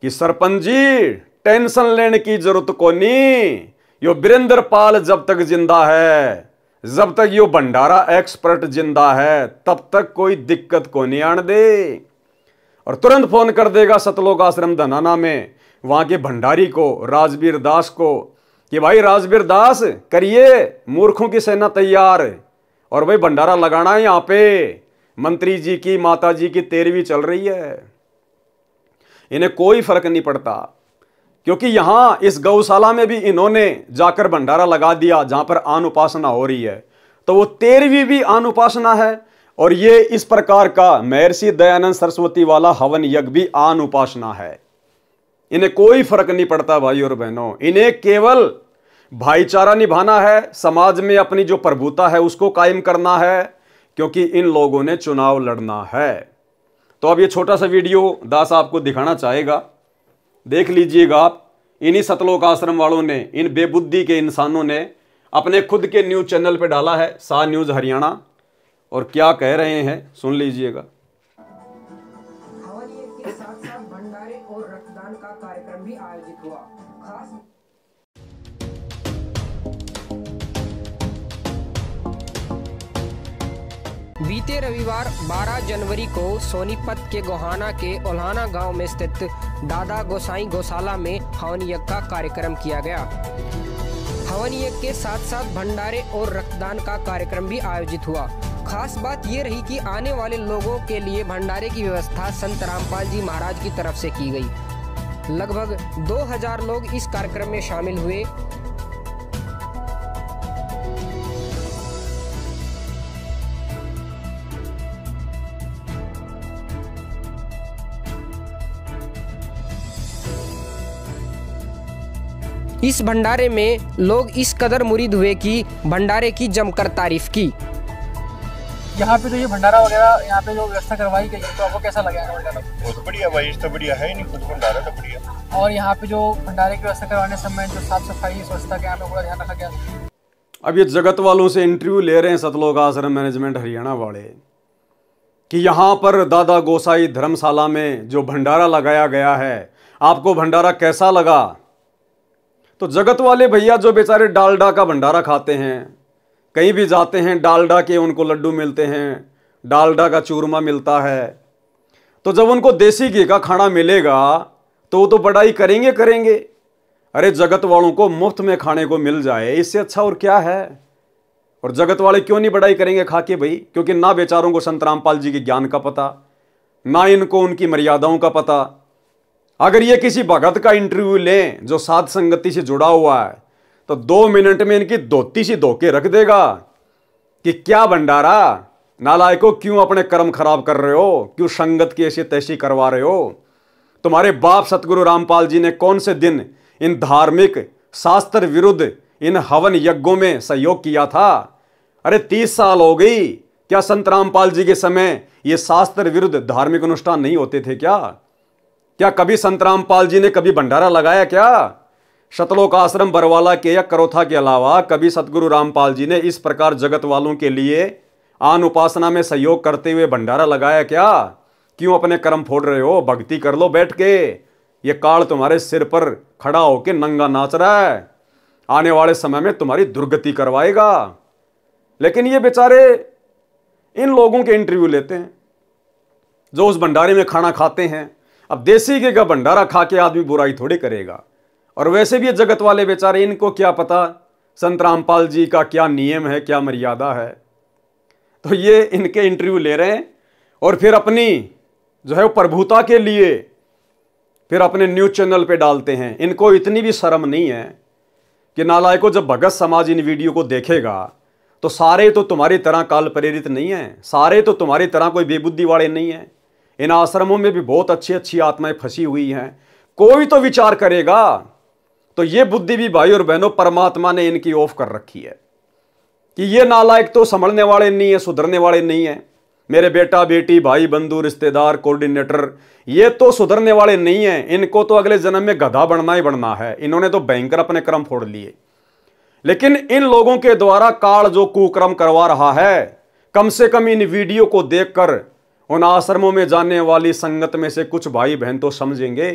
कि सरपंच जी टेंशन लेने की जरूरत को नहीं, यो वीरेंद्र पाल जब तक जिंदा है, जब तक यो भंडारा एक्सपर्ट जिंदा है, तब तक कोई दिक्कत को नहीं आने दे। और तुरंत फोन कर देगा सतलोक आश्रम धनाना में वहां के भंडारी को, राजवीर दास को, कि भाई राजवीर दास करिए, मूर्खों की सेना तैयार, और भाई भंडारा लगाना है। यहां पे मंत्री जी की माता जी की 13वीं चल रही है, इन्हें कोई फर्क नहीं पड़ता, क्योंकि यहां इस गौशाला में भी इन्होंने जाकर भंडारा लगा दिया जहां पर आन उपासना हो रही है, तो वो 13वीं भी आन उपासना है, और ये इस प्रकार का महर्षि दयानंद सरस्वती वाला हवन यज्ञ भी आन उपासना है। इन्हें कोई फर्क नहीं पड़ता भाई और बहनों, इन्हें केवल भाईचारा निभाना है, समाज में अपनी जो प्रभुता है उसको कायम करना है, क्योंकि इन लोगों ने चुनाव लड़ना है। तो अब ये छोटा सा वीडियो दास आपको दिखाना चाहेगा, देख लीजिएगा आप। इन्हीं सतलोक आश्रम वालों ने, इन बेबुद्धि के इंसानों ने अपने खुद के न्यूज चैनल पे डाला है, सा न्यूज हरियाणा, और क्या कह रहे हैं सुन लीजिएगा। हवन यज्ञ के साथ साथ भंडारे और रक्तदान का कार्यक्रम भी आयोजित हुआ। खास बीते रविवार 12 जनवरी को सोनीपत के गोहाना के ओल्हाना गांव में स्थित दादा गोसाई गौशाला में हवन यज्ञ का कार्यक्रम किया गया। हवन यज्ञ के साथ साथ भंडारे और रक्तदान का कार्यक्रम भी आयोजित हुआ। खास बात ये रही कि आने वाले लोगों के लिए भंडारे की व्यवस्था संत रामपाल जी महाराज की तरफ से की गई। लगभग 2000 लोग इस कार्यक्रम में शामिल हुए। इस भंडारे में लोग इस कदर मुरीद हुए कि भंडारे की जमकर तारीफ की। यहाँ पे तो ये भंडारा वगैरह यहाँ पे जो व्यवस्था करवाई गई है, तो आपको कैसा लगा भंडारा? बहुत बढ़िया भाई, तो बढ़िया है नहीं, खुद भंडारा तो बढ़िया। और यहाँ पे जो भंडारे की व्यवस्था करवाने समय जो साफ सफाई स्वच्छता के यहाँ पे पूरा ध्यान रखा गया। अब ये जगत वालों से इंटरव्यू ले रहे हैं सतलोक आश्रम मैनेजमेंट हरियाणा वाले कि यहाँ पर दादा गोसाई धर्मशाला में जो भंडारा लगाया गया है, आपको भंडारा कैसा लगा? तो जगत वाले भैया जो बेचारे डालडा का भंडारा खाते हैं, कहीं भी जाते हैं डालडा के उनको लड्डू मिलते हैं, डालडा का चूरमा मिलता है, तो जब उनको देसी घी का खाना मिलेगा तो वो तो बड़ाई करेंगे करेंगे। अरे जगत वालों को मुफ्त में खाने को मिल जाए, इससे अच्छा और क्या है? और जगत वाले क्यों नहीं बड़ाई करेंगे खा के भाई? क्योंकि ना बेचारों को संत रामपाल जी के ज्ञान का पता, ना इनको उनकी मर्यादाओं का पता। अगर ये किसी भगत का इंटरव्यू लें जो साध संगति से जुड़ा हुआ है तो 2 मिनट में इनकी धोती सी धो के रख देगा कि क्या भंडारा, नालायकों क्यों अपने कर्म खराब कर रहे हो, क्यों संगत की ऐसी तैसी करवा रहे हो। तुम्हारे बाप सतगुरु रामपाल जी ने कौन से दिन इन धार्मिक शास्त्र विरुद्ध इन हवन यज्ञों में सहयोग किया था। अरे 30 साल हो गई, क्या संत रामपाल जी के समय ये शास्त्र विरुद्ध धार्मिक अनुष्ठान नहीं होते थे क्या कभी संत रामपाल जी ने कभी भंडारा लगाया क्या। शतलोक आश्रम बरवाला के या करोथा के अलावा कभी सतगुरु रामपाल जी ने इस प्रकार जगत वालों के लिए आन उपासना में सहयोग करते हुए भंडारा लगाया क्या। क्यों अपने कर्म फोड़ रहे हो, भक्ति कर लो बैठ के। ये काल तुम्हारे सिर पर खड़ा होकर नंगा नाच रहा है, आने वाले समय में तुम्हारी दुर्गति करवाएगा। लेकिन ये बेचारे इन लोगों के इंटरव्यू लेते हैं जो उस भंडारे में खाना खाते हैं। अब देसी घी का भंडारा खा के आदमी बुराई थोड़ी करेगा। और वैसे भी ये जगत वाले बेचारे, इनको क्या पता संत रामपाल जी का क्या नियम है, क्या मर्यादा है। तो ये इनके इंटरव्यू ले रहे हैं और फिर अपनी जो है वो प्रभुता के लिए फिर अपने न्यूज़ चैनल पे डालते हैं। इनको इतनी भी शर्म नहीं है कि नालायकों, जब भगत समाज इन वीडियो को देखेगा तो सारे तो तुम्हारी तरह काल प्रेरित नहीं है, सारे तो तुम्हारी तरह कोई बेबुद्धि वाले नहीं हैं। इन आश्रमों में भी बहुत अच्छी अच्छी आत्माएं फंसी हुई हैं। कोई तो विचार करेगा। तो ये बुद्धि भी भाई और बहनों परमात्मा ने इनकी ऑफ कर रखी है कि ये नालायक तो संभलने वाले नहीं है, सुधरने वाले नहीं है। मेरे बेटा बेटी भाई बंधु रिश्तेदार कोऑर्डिनेटर, ये तो सुधरने वाले नहीं है। इनको तो अगले जन्म में गधा बनना ही बनना है। इन्होंने तो भयंकर अपने कर्म फोड़ लिए। लेकिन इन लोगों के द्वारा काल जो कुकर्म करवा रहा है, कम से कम इन वीडियो को देखकर उन आश्रमों में जाने वाली संगत में से कुछ भाई बहन तो समझेंगे।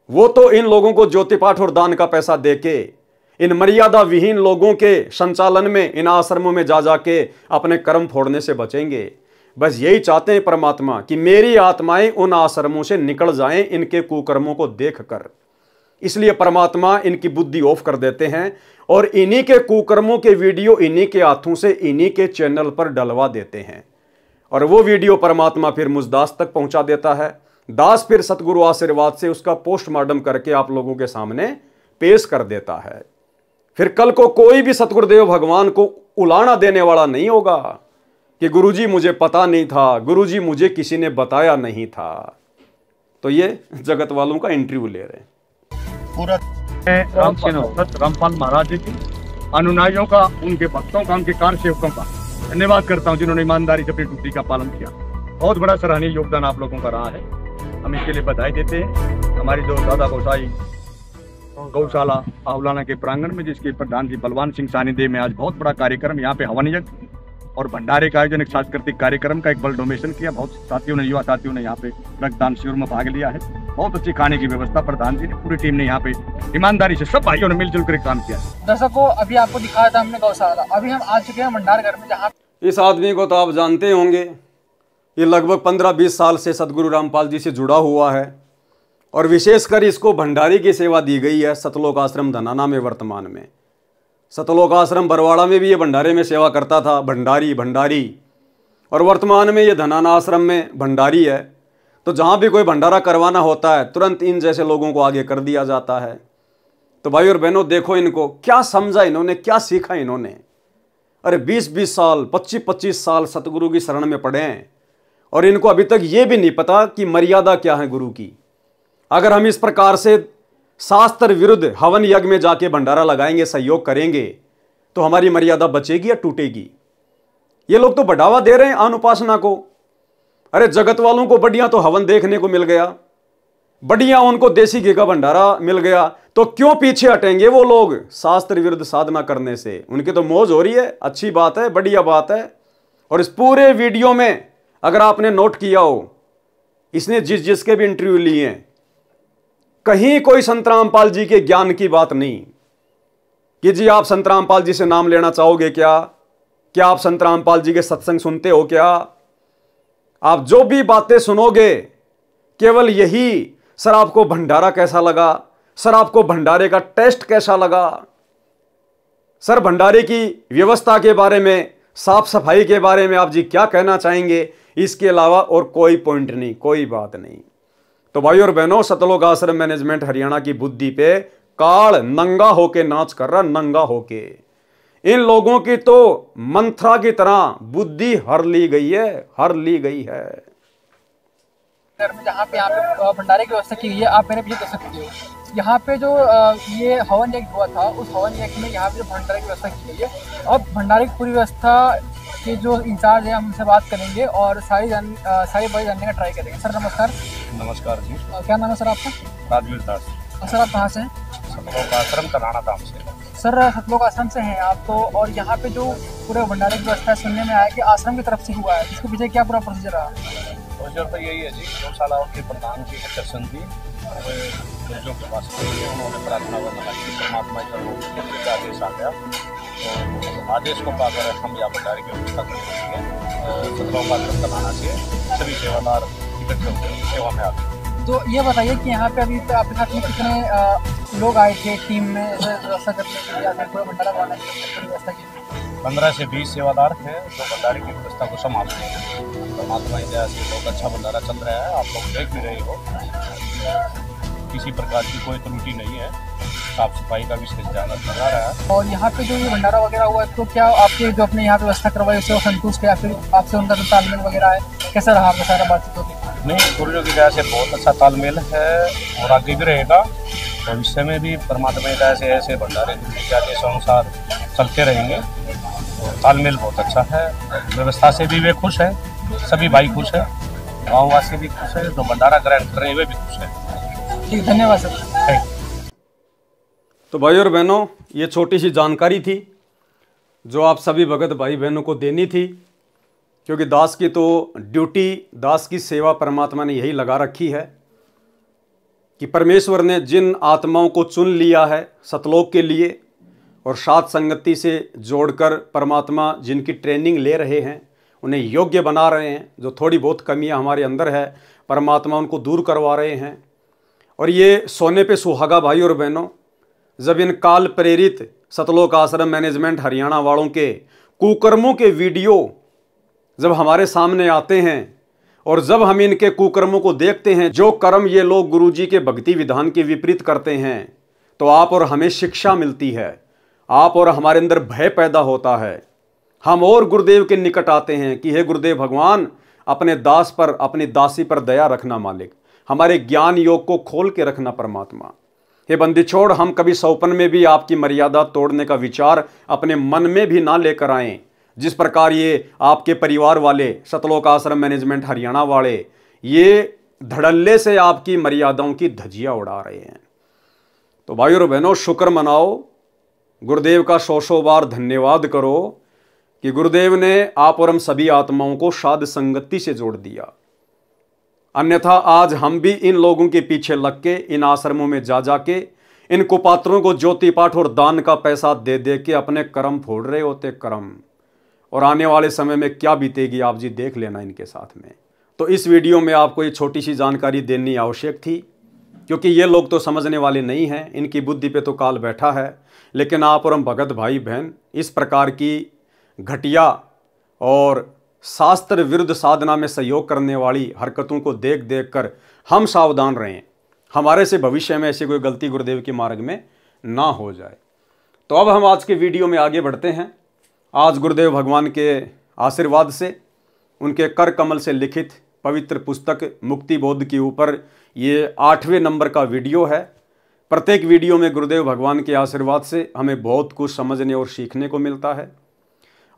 वो तो इन लोगों को ज्योति पाठ और दान का पैसा देके इन मर्यादा विहीन लोगों के संचालन में इन आश्रमों में जा जाके अपने कर्म फोड़ने से बचेंगे। बस यही चाहते हैं परमात्मा कि मेरी आत्माएं उन आश्रमों से निकल जाएं इनके कुकर्मों को देखकर। इसलिए परमात्मा इनकी बुद्धि ऑफ कर देते हैं और इन्हीं के कुकर्मों के वीडियो इन्हीं के हाथों से इन्हीं के चैनल पर डलवा देते हैं। और वो वीडियो परमात्मा फिर मुझ दास तक पहुंचा देता है। दास फिर सतगुरु आशीर्वाद से उसका पोस्टमार्टम करके आप लोगों के सामने पेश कर देता है। फिर कल को कोई भी सतगुरुदेव भगवान को उलाना देने वाला नहीं होगा कि गुरुजी मुझे पता नहीं था, गुरुजी मुझे किसी ने बताया नहीं था। तो ये जगत वालों का इंटरव्यू ले रहे हैं। पूरा रामपाल महाराज जी की अनुयायियों का, उनके भक्तों का, उनके कार सेवकों का धन्यवाद करता हूं जिन्होंने ईमानदारी से अपनी ड्यूटी का पालन किया। बहुत बड़ा सराहनीय योगदान आप लोगों का रहा है, हम इसके लिए बधाई देते हैं। हमारी जो दादा गोसाई गौशाला आउलाना के प्रांगण में, जिसके प्रधान जी बलवान सिंह सानिध्य में आज बहुत बड़ा कार्यक्रम, यहाँ पे हवन यज्ञ और भंडारे का आयोजन, एक सांस्कृतिक कार्यक्रम का एक बल डोनेशन किया। बहुत साथियों ने, युवा साथियों ने यहाँ पे रक्तदान शिविर में भाग लिया है। बहुत अच्छी खाने की व्यवस्था प्रधान जी ने, पूरी टीम ने यहाँ पे ईमानदारी से सब भाइयों ने मिलजुल कर काम किया। दर्शकों, अभी आपको दिखाया था हमने गौशाला, अभी हम आ चुके हैं भंडार घर में, जहाँ इस आदमी को तो आप जानते होंगे। ये लगभग 15-20 साल से सतगुरु रामपाल जी से जुड़ा हुआ है और विशेषकर इसको भंडारी की सेवा दी गई है सतलोक आश्रम धनाना में। वर्तमान में सतलोक आश्रम बरवाड़ा में भी ये भंडारे में सेवा करता था, भंडारी, और वर्तमान में ये धनाना आश्रम में भंडारी है। तो जहाँ भी कोई भंडारा करवाना होता है तुरंत इन जैसे लोगों को आगे कर दिया जाता है। तो भाई और बहनों, देखो इनको क्या समझा इन्होंने, क्या सीखा इन्होंने। अरे 20-20 साल, 25-25 साल सतगुरु की शरण में पड़े हैं और इनको अभी तक ये भी नहीं पता कि मर्यादा क्या है गुरु की। अगर हम इस प्रकार से शास्त्र विरुद्ध हवन यज्ञ में जाके भंडारा लगाएंगे, सहयोग करेंगे, तो हमारी मर्यादा बचेगी या टूटेगी। ये लोग तो बढ़ावा दे रहे हैं अनुपासना को। अरे जगत वालों को बढ़िया तो हवन देखने को मिल गया, बढ़िया उनको देसी घी का भंडारा मिल गया, तो क्यों पीछे हटेंगे वो लोग शास्त्र विरुद्ध साधना करने से। उनकी तो मौज हो रही है, अच्छी बात है, बढ़िया बात है। और इस पूरे वीडियो में अगर आपने नोट किया हो, इसने जिसके भी इंटरव्यू लिए हैं, कहीं कोई संत रामपाल जी के ज्ञान की बात नहीं कि जी आप संत रामपाल जी से नाम लेना चाहोगे क्या आप संत रामपाल जी के सत्संग सुनते हो क्या। आप जो भी बातें सुनोगे केवल यही, सर आपको भंडारा कैसा लगा, सर आपको भंडारे का टेस्ट कैसा लगा, सर भंडारे की व्यवस्था के बारे में, साफ सफाई के बारे में आप जी क्या कहना चाहेंगे। इसके अलावा और कोई पॉइंट नहीं, कोई बात नहीं। तो भाई और बहनों, सतलोक आश्रम मैनेजमेंट हरियाणा की बुद्धि पे काल नंगा होके नाच कर रहा, नंगा होके। इन लोगों की तो मंत्रा की तरह बुद्धि हर ली गई है, हर ली गई है। घर में जहाँ पे यहाँ पे भंडारे की व्यवस्था की गई है, आप मेरे पीछे देख सकते हो। यहाँ पे जो ये हवन यज्ञ हुआ था, उस हवन यज्ञ में यहाँ पे जो भंडारे की व्यवस्था की गई है, और भंडारे की पूरी व्यवस्था के जो इंचार्ज है हम उनसे बात करेंगे और सारी बातें जानने का ट्राई करेंगे। सर नमस्कार। नमस्कार जी। क्या नाम है सर आपका? राजवीर दास। सर आप कहाँ से हैं? सतलोक आश्रम कराना धाम से। सर सतलोक आश्रम से हैं आप तो, और यहाँ पे जो पूरे भंडारे की व्यवस्था है, सुनने में आया कि आश्रम की तरफ से हुआ है, इसके पीछे क्या पूरा प्रोसीजर रहा? प्रोसीजर तो यही है जी, गौशाला के प्रधान जी के दर्शन थी, गुरुजों के पास उन्होंने प्रार्थना वंदना की, परमात्मा का आदेश आ गया, तो आदेश को पाकर हम यहाँ भंडारे की व्यवस्था करेंगे। सतलोक आश्रम कराना से सभी सेवादार इकट्ठे होकर सेवा में आते हैं। तो ये बताइए कि यहाँ पे अभी आपके साथ में कितने लोग आए थे टीम में ऐसे व्यवस्था करने के लिए, या फिर पूरा भंडारा बनाने के लिए पूरी व्यवस्था की? 15 से 20 सेवादार हैं जो भंडारे की व्यवस्था को संभालते हैं। परमात्मा की दया से बहुत अच्छा भंडारा चल रहा है, आप लोग देख भी रहे हो, किसी प्रकार की कोई त्रुटि नहीं है, साफ सफाई का विशेष ध्यान रखा जा रहा है। और यहाँ पे जो ये भंडारा वगैरह हुआ है, तो क्या आपके जो अपने यहाँ पे व्यवस्था करवाई उससे वो संतुष्ट है, या फिर आपसे उनका जो तालमेल वगैरह है, कैसा रहा आपका सारा बातचीत होगी? नहीं, गुरुजों की दया से बहुत अच्छा तालमेल है और आगे भी रहेगा। भविष्य में भी परमात्मा की दया से ऐसे भंडारे के अनुसार चलते रहेंगे। और तालमेल बहुत अच्छा है, व्यवस्था से भी वे खुश हैं, सभी भाई खुश हैं, गाँव वासी भी खुश है, जो भंडारा ग्रहण कर रहे हैं वे भी खुश हैं। ठीक, धन्यवाद सर। तो भाई और बहनों, ये छोटी सी जानकारी थी जो आप सभी भगत भाई बहनों को देनी थी, क्योंकि दास की तो ड्यूटी, दास की सेवा परमात्मा ने यही लगा रखी है कि परमेश्वर ने जिन आत्माओं को चुन लिया है सतलोक के लिए और साथ संगति से जोड़कर परमात्मा जिनकी ट्रेनिंग ले रहे हैं, उन्हें योग्य बना रहे हैं। जो थोड़ी बहुत कमियां हमारे अंदर है, परमात्मा उनको दूर करवा रहे हैं। और ये सोने पे सुहागा भाई और बहनों, जब इन काल प्रेरित सतलोक आश्रम मैनेजमेंट हरियाणा वालों के कुकर्मों के वीडियो जब हमारे सामने आते हैं और जब हम इनके कुकर्मों को देखते हैं, जो कर्म ये लोग गुरुजी के भक्ति विधान के विपरीत करते हैं, तो आप और हमें शिक्षा मिलती है, आप और हमारे अंदर भय पैदा होता है। हम और गुरुदेव के निकट आते हैं कि हे गुरुदेव भगवान, अपने दास पर, अपनी दासी पर दया रखना मालिक, हमारे ज्ञान योग को खोल के रखना परमात्मा। हे बंदी छोड़, हम कभी सौपन में भी आपकी मर्यादा तोड़ने का विचार अपने मन में भी ना लेकर आएं। जिस प्रकार ये आपके परिवार वाले सतलोक आश्रम मैनेजमेंट हरियाणा वाले ये धड़ल्ले से आपकी मर्यादाओं की धज्जियां उड़ा रहे हैं। तो भाइयों और बहनों, शुक्र मनाओ, गुरुदेव का सौ बार धन्यवाद करो कि गुरुदेव ने आप और हम सभी आत्माओं को साध संगति से जोड़ दिया। अन्यथा आज हम भी इन लोगों के पीछे लग के इन आश्रमों में जा जाके इन कुपात्रों को ज्योति पाठ और दान का पैसा दे दे के अपने कर्म फोड़ रहे होते, कर्म। और आने वाले समय में क्या बीतेगी आप जी देख लेना इनके साथ में। तो इस वीडियो में आपको ये छोटी सी जानकारी देनी आवश्यक थी, क्योंकि ये लोग तो समझने वाले नहीं हैं, इनकी बुद्धि पे तो काल बैठा है। लेकिन आप और हम भगत भाई बहन इस प्रकार की घटिया और शास्त्र विरुद्ध साधना में सहयोग करने वाली हरकतों को देख देख कर हम सावधान रहें, हमारे से भविष्य में ऐसी कोई गलती गुरुदेव के मार्ग में ना हो जाए। तो अब हम आज के वीडियो में आगे बढ़ते हैं। आज गुरुदेव भगवान के आशीर्वाद से उनके कर कमल से लिखित पवित्र पुस्तक मुक्ति बोध के ऊपर ये 8वें नंबर का वीडियो है। प्रत्येक वीडियो में गुरुदेव भगवान के आशीर्वाद से हमें बहुत कुछ समझने और सीखने को मिलता है।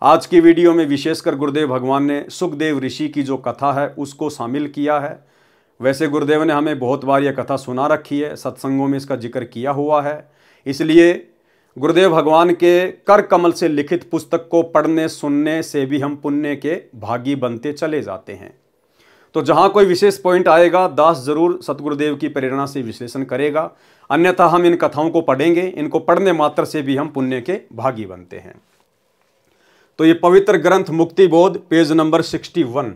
आज की वीडियो में विशेषकर गुरुदेव भगवान ने सुखदेव ऋषि की जो कथा है उसको शामिल किया है। वैसे गुरुदेव ने हमें बहुत बार यह कथा सुना रखी है, सत्संगों में इसका जिक्र किया हुआ है। इसलिए गुरुदेव भगवान के कर कमल से लिखित पुस्तक को पढ़ने सुनने से भी हम पुण्य के भागी बनते चले जाते हैं। तो जहाँ कोई विशेष पॉइंट आएगा दास जरूर सतगुरुदेव की प्रेरणा से विश्लेषण करेगा, अन्यथा हम इन कथाओं को पढ़ेंगे, इनको पढ़ने मात्र से भी हम पुण्य के भागी बनते हैं। तो ये पवित्र ग्रंथ मुक्ति बोध पेज नंबर 61।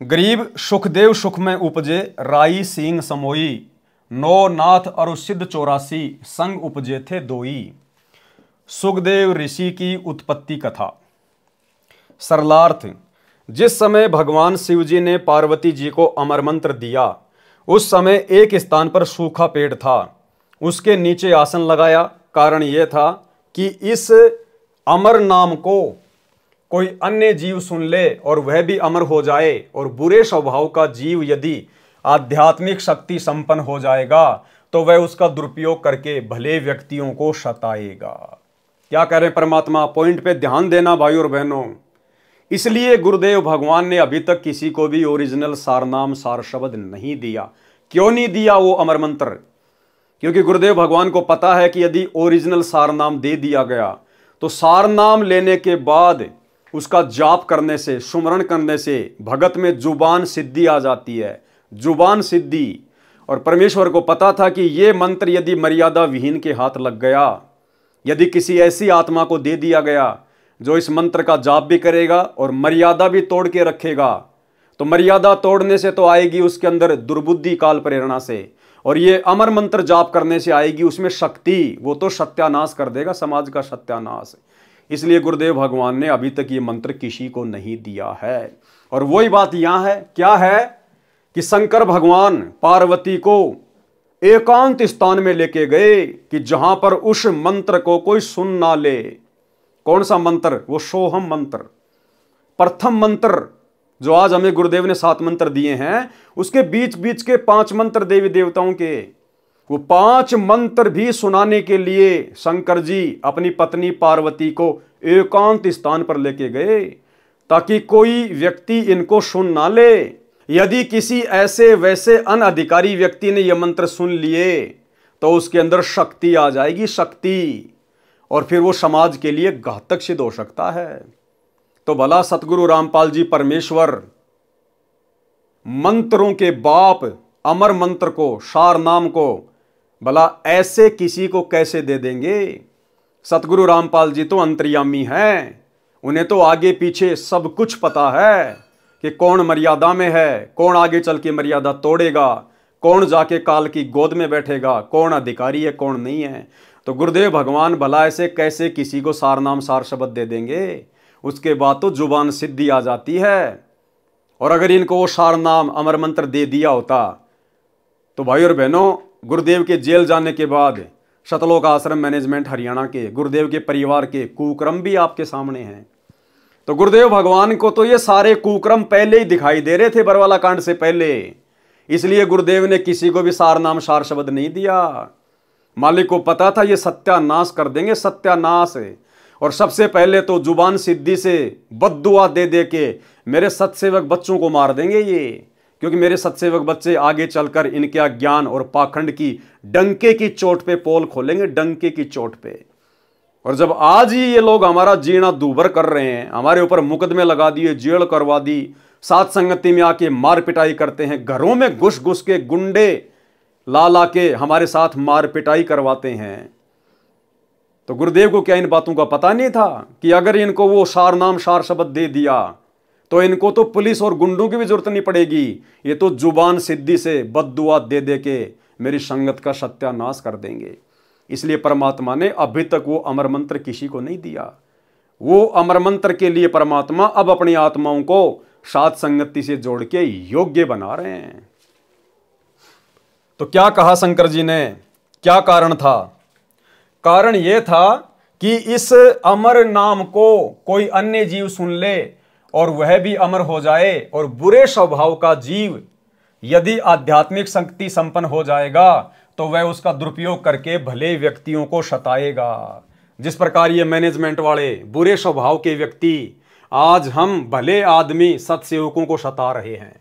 गरीब सुखदेव सुख में उपजे राई सींग समोई, नो नाथ और सिद्ध 84 संग उपजे थे दोई। सुखदेव ऋषि की उत्पत्ति कथा। सरलार्थ, जिस समय भगवान शिव जी ने पार्वती जी को अमर मंत्र दिया उस समय एक स्थान पर सूखा पेड़ था, उसके नीचे आसन लगाया। कारण यह था कि इस अमर नाम को कोई अन्य जीव सुन ले और वह भी अमर हो जाए, और बुरे स्वभाव का जीव यदि आध्यात्मिक शक्ति संपन्न हो जाएगा तो वह उसका दुरुपयोग करके भले व्यक्तियों को सताएगा। क्या कह रहे हैं परमात्मा? पॉइंट पे ध्यान देना भाई और बहनों। इसलिए गुरुदेव भगवान ने अभी तक किसी को भी ओरिजिनल सारनाम सार शब्द नहीं दिया। क्यों नहीं दिया वो अमर मंत्र? क्योंकि गुरुदेव भगवान को पता है कि यदि ओरिजिनल सारनाम दे दिया गया तो सारनाम लेने के बाद उसका जाप करने से, सुमरण करने से भगत में जुबान सिद्धि आ जाती है, जुबान सिद्धि। और परमेश्वर को पता था कि ये मंत्र यदि मर्यादा विहीन के हाथ लग गया, यदि किसी ऐसी आत्मा को दे दिया गया जो इस मंत्र का जाप भी करेगा और मर्यादा भी तोड़ के रखेगा, तो मर्यादा तोड़ने से तो आएगी उसके अंदर दुर्बुद्धि काल प्रेरणा से, और ये अमर मंत्र जाप करने से आएगी उसमें शक्ति। वो तो सत्यानाश कर देगा, समाज का सत्यानाश। इसलिए गुरुदेव भगवान ने अभी तक ये मंत्र किसी को नहीं दिया है। और वही बात यहां है, क्या है कि शंकर भगवान पार्वती को एकांत स्थान में लेके गए कि जहां पर उस मंत्र को कोई सुन ना ले। कौन सा मंत्र? वो सोहम मंत्र, प्रथम मंत्र जो आज हमें गुरुदेव ने 7 मंत्र दिए हैं, उसके बीच बीच के 5 मंत्र देवी देवताओं के, वो 5 मंत्र भी सुनाने के लिए शंकर जी अपनी पत्नी पार्वती को एकांत स्थान पर लेके गए ताकि कोई व्यक्ति इनको सुन ना ले। यदि किसी ऐसे वैसे अनधिकारी व्यक्ति ने यह मंत्र सुन लिए तो उसके अंदर शक्ति आ जाएगी, शक्ति, और फिर वो समाज के लिए घातक सिद्ध हो सकता है। तो भला सतगुरु रामपाल जी परमेश्वर मंत्रों के बाप अमर मंत्र को, सार नाम को, भला ऐसे किसी को कैसे दे देंगे? सतगुरु रामपाल जी तो अंतर्यामी हैं, उन्हें तो आगे पीछे सब कुछ पता है कि कौन मर्यादा में है, कौन आगे चल के मर्यादा तोड़ेगा, कौन जाके काल की गोद में बैठेगा, कौन अधिकारी है कौन नहीं है। तो गुरुदेव भगवान भला ऐसे कैसे किसी को सार नाम सार शब्द दे देंगे? उसके बाद तो जुबान सिद्धि आ जाती है। और अगर इनको वो सार नाम अमर मंत्र दे दिया होता तो भाई और बहनों, गुरुदेव के जेल जाने के बाद शतलोक आश्रम मैनेजमेंट हरियाणा के गुरुदेव के परिवार के कुक्रम भी आपके सामने हैं। तो गुरुदेव भगवान को तो ये सारे कुक्रम पहले ही दिखाई दे रहे थे बरवाला कांड से पहले, इसलिए गुरुदेव ने किसी को भी सार नाम सार शब्द नहीं दिया। मालिक को पता था ये सत्यानाश कर देंगे, सत्यानाश। और सबसे पहले तो जुबान सिद्धि से बद्दुआ दे दे के मेरे सत्सेवक बच्चों को मार देंगे ये, क्योंकि मेरे सत्सेवक बच्चे आगे चलकर इनके अज्ञान और पाखंड की डंके की चोट पे पोल खोलेंगे, डंके की चोट पे। और जब आज ही ये लोग हमारा जीना दूभर कर रहे हैं, हमारे ऊपर मुकदमे लगा दिए, जेल करवा दी, साथ संगति में आके मार पिटाई करते हैं, घरों में घुस घुस के गुंडे ला ला के हमारे साथ मार पिटाई करवाते हैं, तो गुरुदेव को क्या इन बातों का पता नहीं था कि अगर इनको वो सार नाम सार शब्द दे दिया तो इनको तो पुलिस और गुंडों की भी जरूरत नहीं पड़ेगी, ये तो जुबान सिद्धि से बद्दुआ दे दे के मेरी संगत का सत्यानाश कर देंगे। इसलिए परमात्मा ने अभी तक वो अमर मंत्र किसी को नहीं दिया। वो अमर मंत्र के लिए परमात्मा अब अपनी आत्माओं को साथ संगति से जोड़ के योग्य बना रहे हैं। तो क्या कहा शंकर जी ने, क्या कारण था? कारण यह था कि इस अमर नाम को कोई अन्य जीव सुन ले और वह भी अमर हो जाए, और बुरे स्वभाव का जीव यदि आध्यात्मिक शक्ति संपन्न हो जाएगा तो वह उसका दुरुपयोग करके भले व्यक्तियों को सताएगा। जिस प्रकार ये मैनेजमेंट वाले बुरे स्वभाव के व्यक्ति आज हम भले आदमी सत्सेवकों को सता रहे हैं,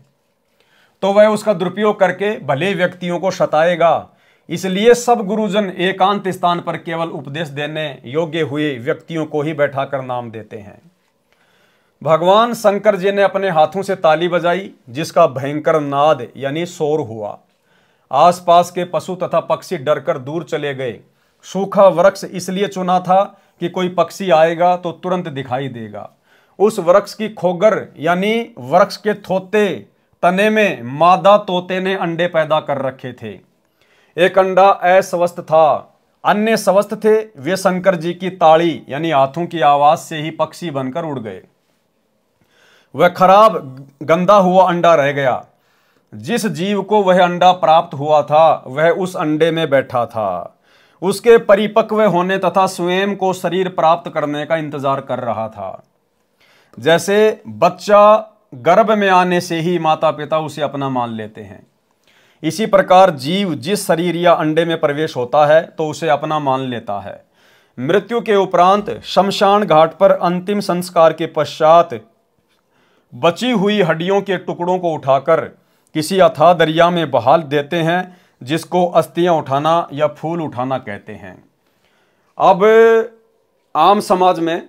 तो वह उसका दुरुपयोग करके भले व्यक्तियों को सताएगा। इसलिए सब गुरुजन एकांत स्थान पर केवल उपदेश देने योग्य हुए व्यक्तियों को ही बैठाकर नाम देते हैं। भगवान शंकर जी ने अपने हाथों से ताली बजाई, जिसका भयंकर नाद यानी शोर हुआ। आसपास के पशु तथा पक्षी डरकर दूर चले गए। सूखा वृक्ष इसलिए चुना था कि कोई पक्षी आएगा तो तुरंत दिखाई देगा। उस वृक्ष की खोगर यानी वृक्ष के थोते तने में मादा तोते ने अंडे पैदा कर रखे थे। एक अंडा अस्वस्थ था, अन्य स्वस्थ थे। वे शंकर जी की ताड़ी यानी हाथों की आवाज से ही पक्षी बनकर उड़ गए। वह खराब गंदा हुआ अंडा रह गया। जिस जीव को वह अंडा प्राप्त हुआ था वह उस अंडे में बैठा था, उसके परिपक्व होने तथा स्वयं को शरीर प्राप्त करने का इंतजार कर रहा था। जैसे बच्चा गर्भ में आने से ही माता पिता उसे अपना मान लेते हैं, इसी प्रकार जीव जिस शरीर या अंडे में प्रवेश होता है तो उसे अपना मान लेता है। मृत्यु के उपरांत शमशान घाट पर अंतिम संस्कार के पश्चात बची हुई हड्डियों के टुकड़ों को उठाकर किसी अथाह दरिया में बहा देते हैं, जिसको अस्थियां उठाना या फूल उठाना कहते हैं। अब आम समाज में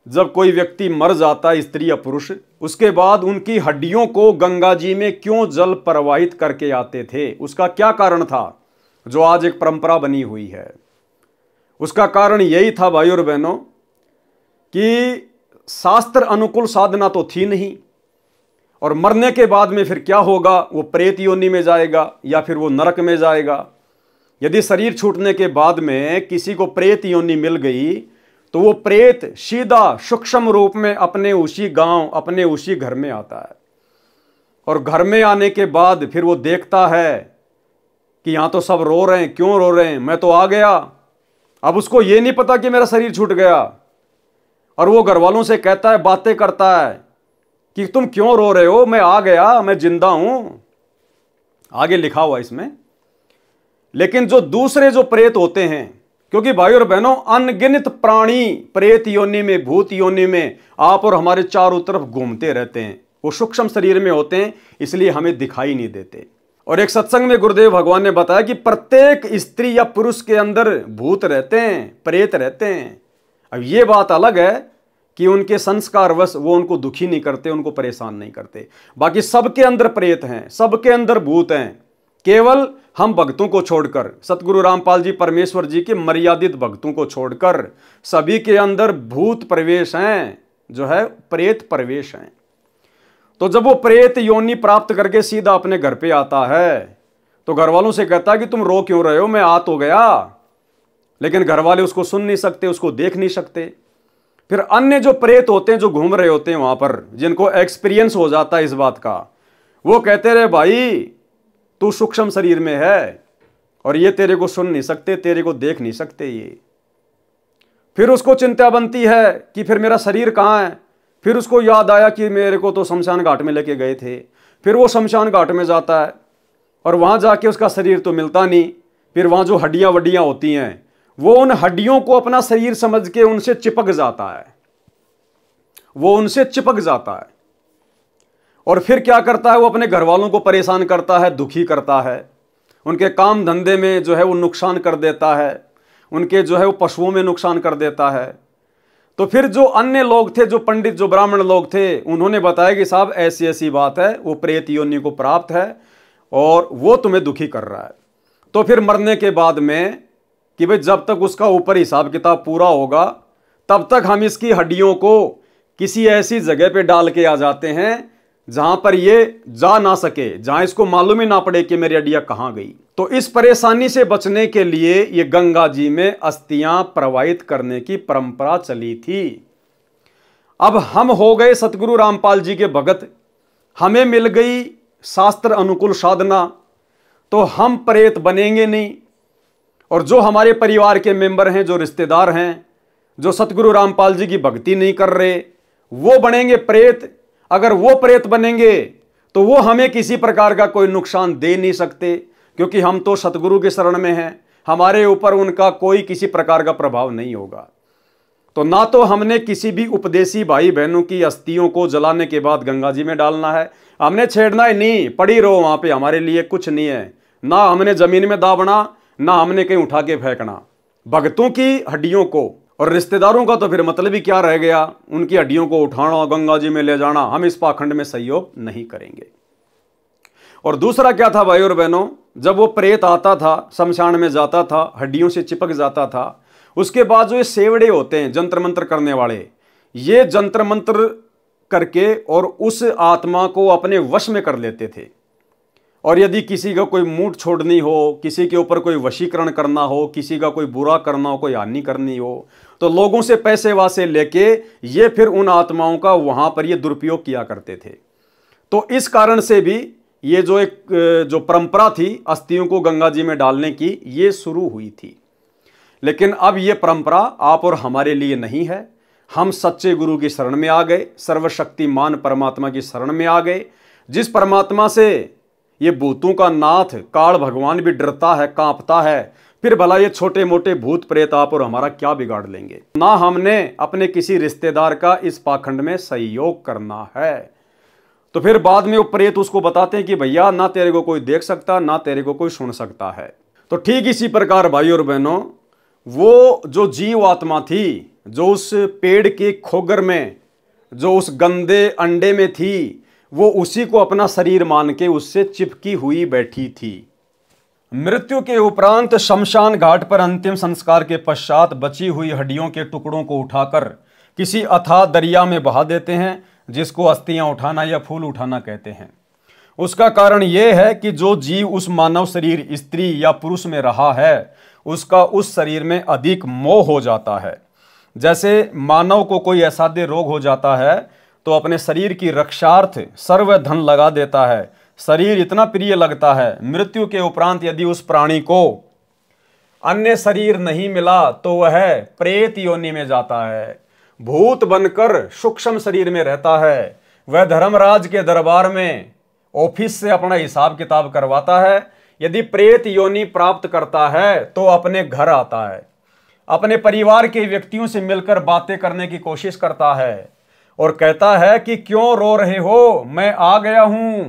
जब कोई व्यक्ति मर जाता है, स्त्री या पुरुष, उसके बाद उनकी हड्डियों को गंगा जी में क्यों जल प्रवाहित करके आते थे, उसका क्या कारण था, जो आज एक परंपरा बनी हुई है। उसका कारण यही था भाइयों और बहनों कि शास्त्र अनुकूल साधना तो थी नहीं, और मरने के बाद में फिर क्या होगा, वो प्रेत योनि में जाएगा या फिर वो नरक में जाएगा। यदि शरीर छूटने के बाद में किसी को प्रेत योनि मिल गई तो वो प्रेत सीधा सूक्ष्म रूप में अपने उसी गांव, अपने उसी घर में आता है, और घर में आने के बाद फिर वो देखता है कि यहां तो सब रो रहे हैं, क्यों रो रहे हैं, मैं तो आ गया। अब उसको ये नहीं पता कि मेरा शरीर छूट गया, और वो घर वालों से कहता है, बातें करता है कि तुम क्यों रो रहे हो, मैं आ गया, मैं जिंदा हूं, आगे लिखा हुआ इसमें। लेकिन जो दूसरे जो प्रेत होते हैं, क्योंकि भाई और बहनों अनगिनत प्राणी प्रेत योनि में, भूत योनि में आप और हमारे चारों तरफ घूमते रहते हैं, वो सूक्ष्म शरीर में होते हैं, इसलिए हमें दिखाई नहीं देते। और एक सत्संग में गुरुदेव भगवान ने बताया कि प्रत्येक स्त्री या पुरुष के अंदर भूत रहते हैं, प्रेत रहते हैं। अब ये बात अलग है कि उनके संस्कारवश वो उनको दुखी नहीं करते, उनको परेशान नहीं करते। बाकी सबके अंदर प्रेत हैं, सबके अंदर भूत हैं, केवल हम भक्तों को छोड़कर, सतगुरु रामपाल जी परमेश्वर जी के मर्यादित भक्तों को छोड़कर सभी के अंदर भूत प्रवेश हैं, जो है प्रेत प्रवेश हैं। तो जब वो प्रेत योनि प्राप्त करके सीधा अपने घर पे आता है तो घर वालों से कहता है कि तुम रो क्यों रहे हो, मैं आ तो गया। लेकिन घर वाले उसको सुन नहीं सकते, उसको देख नहीं सकते। फिर अन्य जो प्रेत होते हैं, जो घूम रहे होते हैं वहां पर, जिनको एक्सपीरियंस हो जाता है इस बात का, वो कहते रहे भाई तू सूक्ष्म शरीर में है और ये तेरे को सुन नहीं सकते, तेरे को देख नहीं सकते। ये फिर उसको चिंता बनती है कि फिर मेरा शरीर कहाँ है। फिर उसको याद आया कि मेरे को तो शमशान घाट में लेके गए थे। फिर वो शमशान घाट में जाता है और वहां जाके उसका शरीर तो मिलता नहीं। फिर वहां जो हड्डियां वड्डियां होती हैं, वो उन हड्डियों को अपना शरीर समझ के उनसे चिपक जाता है, वो उनसे चिपक जाता है। और फिर क्या करता है, वो अपने घर वालों को परेशान करता है, दुखी करता है, उनके काम धंधे में जो है वो नुकसान कर देता है, उनके जो है वो पशुओं में नुकसान कर देता है। तो फिर जो अन्य लोग थे, जो पंडित, जो ब्राह्मण लोग थे, उन्होंने बताया कि साहब ऐसी ऐसी बात है, वो प्रेत योनि को प्राप्त है और वो तुम्हें दुखी कर रहा है। तो फिर मरने के बाद में कि भाई जब तक उसका ऊपर हिसाब किताब पूरा होगा तब तक हम इसकी हड्डियों को किसी ऐसी जगह पे डाल के आ जाते हैं जहां पर ये जा ना सके, जहां इसको मालूम ही ना पड़े कि मेरी हड्डियां कहां गई। तो इस परेशानी से बचने के लिए ये गंगा जी में अस्थियां प्रवाहित करने की परंपरा चली थी। अब हम हो गए सतगुरु रामपाल जी के भगत, हमें मिल गई शास्त्र अनुकूल साधना, तो हम प्रेत बनेंगे नहीं। और जो हमारे परिवार के मेंबर हैं, जो रिश्तेदार हैं, जो सतगुरु रामपाल जी की भक्ति नहीं कर रहे, वो बनेंगे प्रेत। अगर वो प्रेत बनेंगे तो वो हमें किसी प्रकार का कोई नुकसान दे नहीं सकते, क्योंकि हम तो सतगुरु के शरण में हैं, हमारे ऊपर उनका कोई किसी प्रकार का प्रभाव नहीं होगा। तो ना तो हमने किसी भी उपदेशी भाई बहनों की अस्थियों को जलाने के बाद गंगा जी में डालना है, हमने छेड़ना ही नहीं, पड़ी रहो वहां पे, हमारे लिए कुछ नहीं है। ना हमने जमीन में दाबना, ना हमने कहीं उठा के फेंकना। भक्तों की हड्डियों को और रिश्तेदारों का तो फिर मतलब ही क्या रह गया, उनकी हड्डियों को उठाना, गंगा जी में ले जाना, हम इस पाखंड में सहयोग नहीं करेंगे। और दूसरा क्या था भाई और बहनों, जब वो प्रेत आता था, शमशान में जाता था, हड्डियों से चिपक जाता था, उसके बाद जो ये सेवड़े होते हैं जंत्र मंत्र करने वाले, ये जंत्र मंत्र करके और उस आत्मा को अपने वश में कर लेते थे। और यदि किसी का कोई मूठ छोड़नी हो, किसी के ऊपर कोई वशीकरण करना हो, किसी का कोई बुरा करना हो, कोई हानि करनी हो, तो लोगों से पैसे वासे लेके ये फिर उन आत्माओं का वहां पर ये दुरुपयोग किया करते थे। तो इस कारण से भी ये जो एक जो परंपरा थी अस्थियों को गंगा जी में डालने की, ये शुरू हुई थी। लेकिन अब ये परंपरा आप और हमारे लिए नहीं है। हम सच्चे गुरु की शरण में आ गए, सर्वशक्तिमान परमात्मा की शरण में आ गए, जिस परमात्मा से ये भूतों का नाथ काल भगवान भी डरता है, कांपता है। फिर भला ये छोटे मोटे भूत प्रेत आप और हमारा क्या बिगाड़ लेंगे। ना हमने अपने किसी रिश्तेदार का इस पाखंड में सहयोग करना है। तो फिर बाद में वो प्रेत उसको बताते हैं कि भैया ना तेरे को कोई देख सकता, ना तेरे को कोई सुन सकता है। तो ठीक इसी प्रकार भाई और बहनों, वो जो जीव आत्मा थी, जो उस पेड़ के खोगर में, जो उस गंदे अंडे में थी, वो उसी को अपना शरीर मान के उससे चिपकी हुई बैठी थी। मृत्यु के उपरांत शमशान घाट पर अंतिम संस्कार के पश्चात बची हुई हड्डियों के टुकड़ों को उठाकर किसी अथाह दरिया में बहा देते हैं, जिसको अस्थियां उठाना या फूल उठाना कहते हैं। उसका कारण यह है कि जो जीव उस मानव शरीर स्त्री या पुरुष में रहा है, उसका उस शरीर में अधिक मोह हो जाता है। जैसे मानव को कोई असाध्य रोग हो जाता है तो अपने शरीर की रक्षार्थ सर्व धन लगा देता है, शरीर इतना प्रिय लगता है। मृत्यु के उपरांत यदि उस प्राणी को अन्य शरीर नहीं मिला तो वह प्रेत योनि में जाता है, भूत बनकर सूक्ष्म शरीर में रहता है। वह धर्मराज के दरबार में ऑफिस से अपना हिसाब किताब करवाता है। यदि प्रेत योनि प्राप्त करता है तो अपने घर आता है, अपने परिवार के व्यक्तियों से मिलकर बातें करने की कोशिश करता है और कहता है कि क्यों रो रहे हो, मैं आ गया हूं।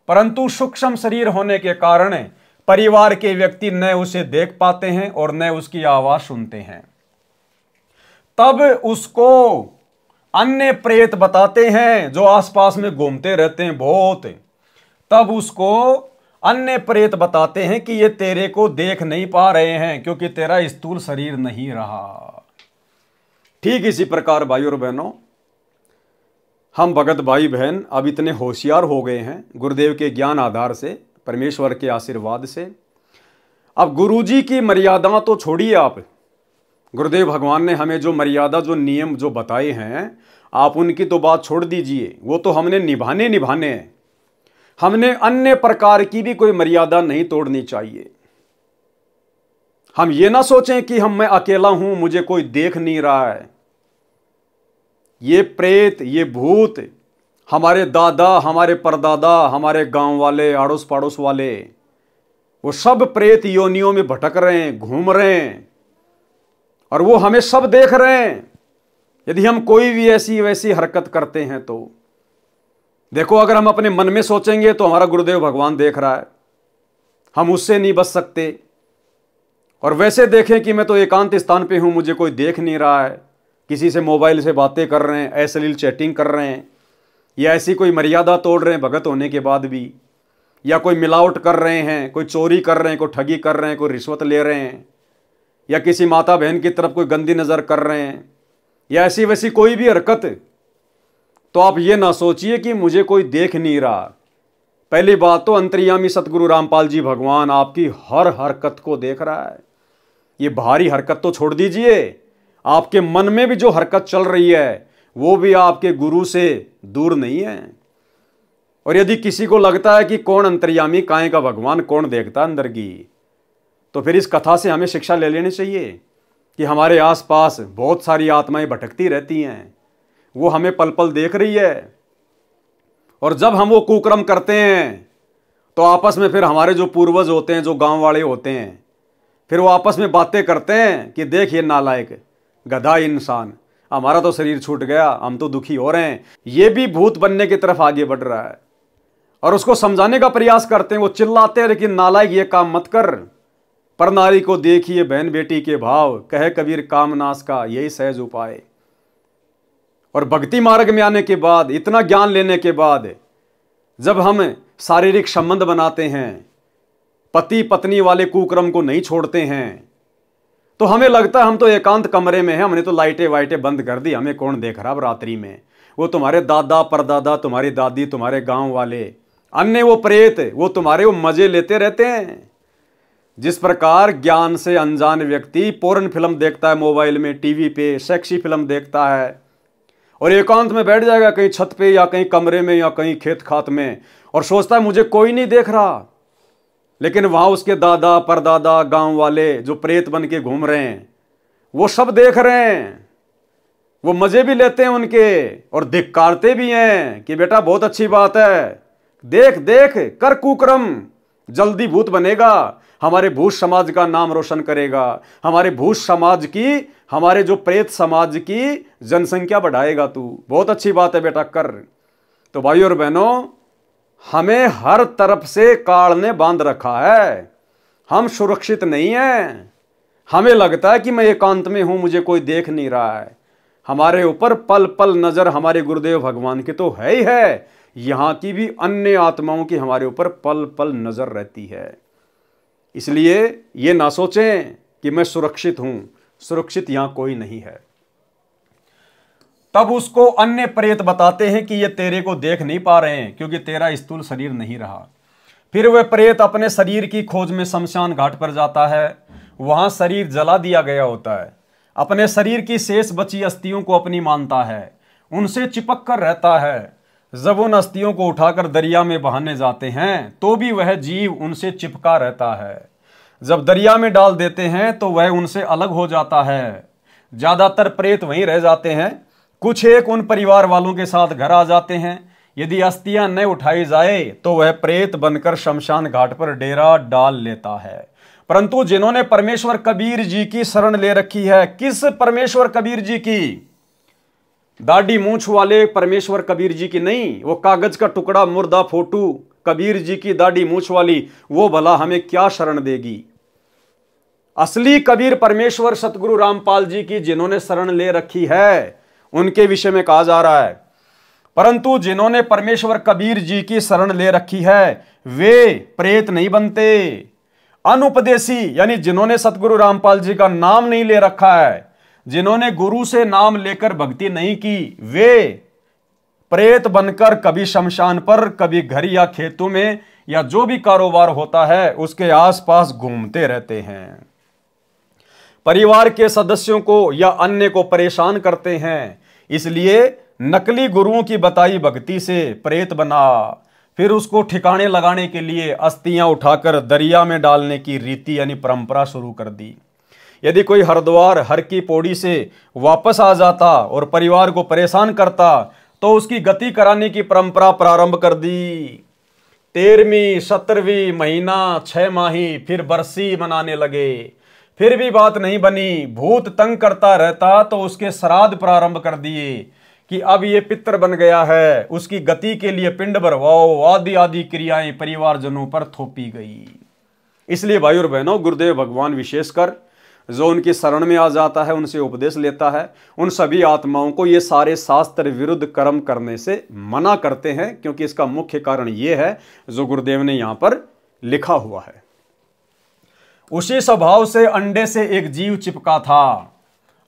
परंतु सूक्ष्म शरीर होने के कारण परिवार के व्यक्ति न उसे देख पाते हैं और न उसकी आवाज सुनते हैं। तब उसको अन्य प्रेत बताते हैं जो आसपास में घूमते रहते हैं बहुत। तब उसको अन्य प्रेत बताते हैं कि ये तेरे को देख नहीं पा रहे हैं क्योंकि तेरा स्थूल शरीर नहीं रहा। ठीक इसी प्रकार भाई और बहनों, हम भगत भाई बहन अब इतने होशियार हो गए हैं गुरुदेव के ज्ञान आधार से, परमेश्वर के आशीर्वाद से। अब गुरुजी की मर्यादा तो छोड़िए आप, गुरुदेव भगवान ने हमें जो मर्यादा, जो नियम जो बताए हैं, आप उनकी तो बात छोड़ दीजिए, वो तो हमने निभाने हैं। हमने अन्य प्रकार की भी कोई मर्यादा नहीं तोड़नी चाहिए। हम ये ना सोचें कि मैं अकेला हूं, मुझे कोई देख नहीं रहा है। ये प्रेत, ये भूत, हमारे दादा, हमारे परदादा, हमारे गांव वाले, आड़ोस पड़ोस वाले, वो सब प्रेत योनियों में भटक रहे हैं, घूम रहे हैं और वो हमें सब देख रहे हैं। यदि हम कोई भी ऐसी वैसी हरकत करते हैं तो देखो, अगर हम अपने मन में सोचेंगे तो हमारा गुरुदेव भगवान देख रहा है, हम उससे नहीं बच सकते। और वैसे देखें कि मैं तो एकांत स्थान पे हूं, मुझे कोई देख नहीं रहा है, किसी से मोबाइल से बातें कर रहे हैं, अश्लील चैटिंग कर रहे हैं, या ऐसी कोई मर्यादा तोड़ रहे हैं भगत होने के बाद भी, या कोई मिलावट कर रहे हैं, कोई चोरी कर रहे हैं, कोई ठगी कर रहे हैं, कोई रिश्वत ले रहे हैं, या किसी माता बहन की तरफ कोई गंदी नज़र कर रहे हैं, या ऐसी वैसी कोई भी हरकत, तो आप ये ना सोचिए कि मुझे कोई देख नहीं रहा। पहली बात तो अंतर्यामी सतगुरु रामपाल जी भगवान आपकी हर हरकत को देख रहा है। ये बाहरी हरकत तो छोड़ दीजिए, आपके मन में भी जो हरकत चल रही है वो भी आपके गुरु से दूर नहीं है। और यदि किसी को लगता है कि कौन अंतर्यामी, काहे का भगवान, कौन देखता अंदर की, तो फिर इस कथा से हमें शिक्षा ले लेनी चाहिए कि हमारे आसपास बहुत सारी आत्माएं भटकती रहती हैं, वो हमें पल पल देख रही है। और जब हम वो कुकर्म करते हैं तो आपस में फिर हमारे जो पूर्वज होते हैं, जो गांव वाले होते हैं, फिर वो आपस में बातें करते हैं कि देख ये नालायक गधा इंसान, हमारा तो शरीर छूट गया, हम तो दुखी हो रहे हैं। ये भी भूत बनने की तरफ आगे बढ़ रहा है और उसको समझाने का प्रयास करते हैं। वो चिल्लाते हैं लेकिन नालायक ये काम मत कर, पर नारी को देखिए बहन बेटी के भाव, कहे कबीर कामनाश का यही सहज उपाय। और भक्ति मार्ग में आने के बाद, इतना ज्ञान लेने के बाद, जब हम शारीरिक संबंध बनाते हैं, पति पत्नी वाले कुक्रम को नहीं छोड़ते हैं, तो हमें लगता है हम तो एकांत कमरे में हैं, हमने तो लाइटें वाइटें बंद कर दी, हमें कौन देख रहा अब रात्रि में। वो तुम्हारे दादा परदादा, तुम्हारी दादी, तुम्हारे गांव वाले, अन्य वो प्रेत, वो तुम्हारे वो मजे लेते रहते हैं। जिस प्रकार ज्ञान से अनजान व्यक्ति पोर्न फिल्म देखता है मोबाइल में, टीवी पे सेक्सी फिल्म देखता है, और एकांत में बैठ जाएगा कहीं छत पे या कहीं कमरे में या कहीं खेत खात में, और सोचता है मुझे कोई नहीं देख रहा। लेकिन वहां उसके दादा परदादा गांव वाले जो प्रेत बन के घूम रहे हैं वो सब देख रहे हैं, वो मजे भी लेते हैं उनके और धिक्कारते भी हैं कि बेटा बहुत अच्छी बात है, देख देख कर कुकर्म, जल्दी भूत बनेगा, हमारे भूत समाज का नाम रोशन करेगा, हमारे भूत समाज की, हमारे जो प्रेत समाज की जनसंख्या बढ़ाएगा तू, बहुत अच्छी बात है बेटा कर। तो भाइयों और बहनों, हमें हर तरफ से काल ने बांध रखा है, हम सुरक्षित नहीं हैं। हमें लगता है कि मैं एकांत में हूं, मुझे कोई देख नहीं रहा है। हमारे ऊपर पल पल नजर हमारे गुरुदेव भगवान की तो है ही है, यहां की भी अन्य आत्माओं की हमारे ऊपर पल पल नजर रहती है। इसलिए ये ना सोचें कि मैं सुरक्षित हूं, सुरक्षित यहां कोई नहीं है। तब उसको अन्य प्रेत बताते हैं कि ये तेरे को देख नहीं पा रहे हैं क्योंकि तेरा स्थूल शरीर नहीं रहा। फिर वह प्रेत अपने शरीर की खोज में शमशान घाट पर जाता है, वहां शरीर जला दिया गया होता है, अपने शरीर की शेष बची अस्थियों को अपनी मानता है, उनसे चिपक कर रहता है। जब उन अस्थियों को उठाकर दरिया में बहाने जाते हैं तो भी वह जीव उनसे चिपका रहता है। जब दरिया में डाल देते हैं तो वह उनसे अलग हो जाता है। ज्यादातर प्रेत वहीं रह जाते हैं, कुछ एक उन परिवार वालों के साथ घर आ जाते हैं। यदि अस्थियां न उठाई जाए तो वह प्रेत बनकर शमशान घाट पर डेरा डाल लेता है। परंतु जिन्होंने परमेश्वर कबीर जी की शरण ले रखी है, किस परमेश्वर कबीर जी की? दाढ़ी मूंछ वाले परमेश्वर कबीर जी की नहीं, वो कागज का टुकड़ा मुर्दा फोटू कबीर जी की दाढ़ी मूंछ वाली, वो भला हमें क्या शरण देगी? असली कबीर परमेश्वर सतगुरु रामपाल जी की जिन्होंने शरण ले रखी है, उनके विषय में कहा जा रहा है। परंतु जिन्होंने परमेश्वर कबीर जी की शरण ले रखी है वे प्रेत नहीं बनते। अनुपदेशी यानी जिन्होंने सतगुरु रामपाल जी का नाम नहीं ले रखा है, जिन्होंने गुरु से नाम लेकर भक्ति नहीं की, वे प्रेत बनकर कभी शमशान पर, कभी घर या खेतों में या जो भी कारोबार होता है उसके आसपास घूमते रहते हैं, परिवार के सदस्यों को या अन्य को परेशान करते हैं। इसलिए नकली गुरुओं की बताई भक्ति से प्रेत बना, फिर उसको ठिकाने लगाने के लिए अस्थियां उठाकर दरिया में डालने की रीति यानी परंपरा शुरू कर दी। यदि कोई हरिद्वार हर की पौड़ी से वापस आ जाता और परिवार को परेशान करता तो उसकी गति कराने की परंपरा प्रारंभ कर दी। 13वीं 17वीं महीना 6 माही फिर बरसी मनाने लगे, फिर भी बात नहीं बनी, भूत तंग करता रहता तो उसके श्राद्ध प्रारंभ कर दिए कि अब ये पितर बन गया है, उसकी गति के लिए पिंड भरवाओ, आदि आदि क्रियाएं परिवारजनों पर थोपी गई। इसलिए भाई और बहनों, गुरुदेव भगवान विशेषकर जो उनकी शरण में आ जाता है, उनसे उपदेश लेता है, उन सभी आत्माओं को ये सारे शास्त्र विरुद्ध कर्म करने से मना करते हैं, क्योंकि इसका मुख्य कारण ये है जो गुरुदेव ने यहां पर लिखा हुआ है। उसी स्वभाव से अंडे से एक जीव चिपका था।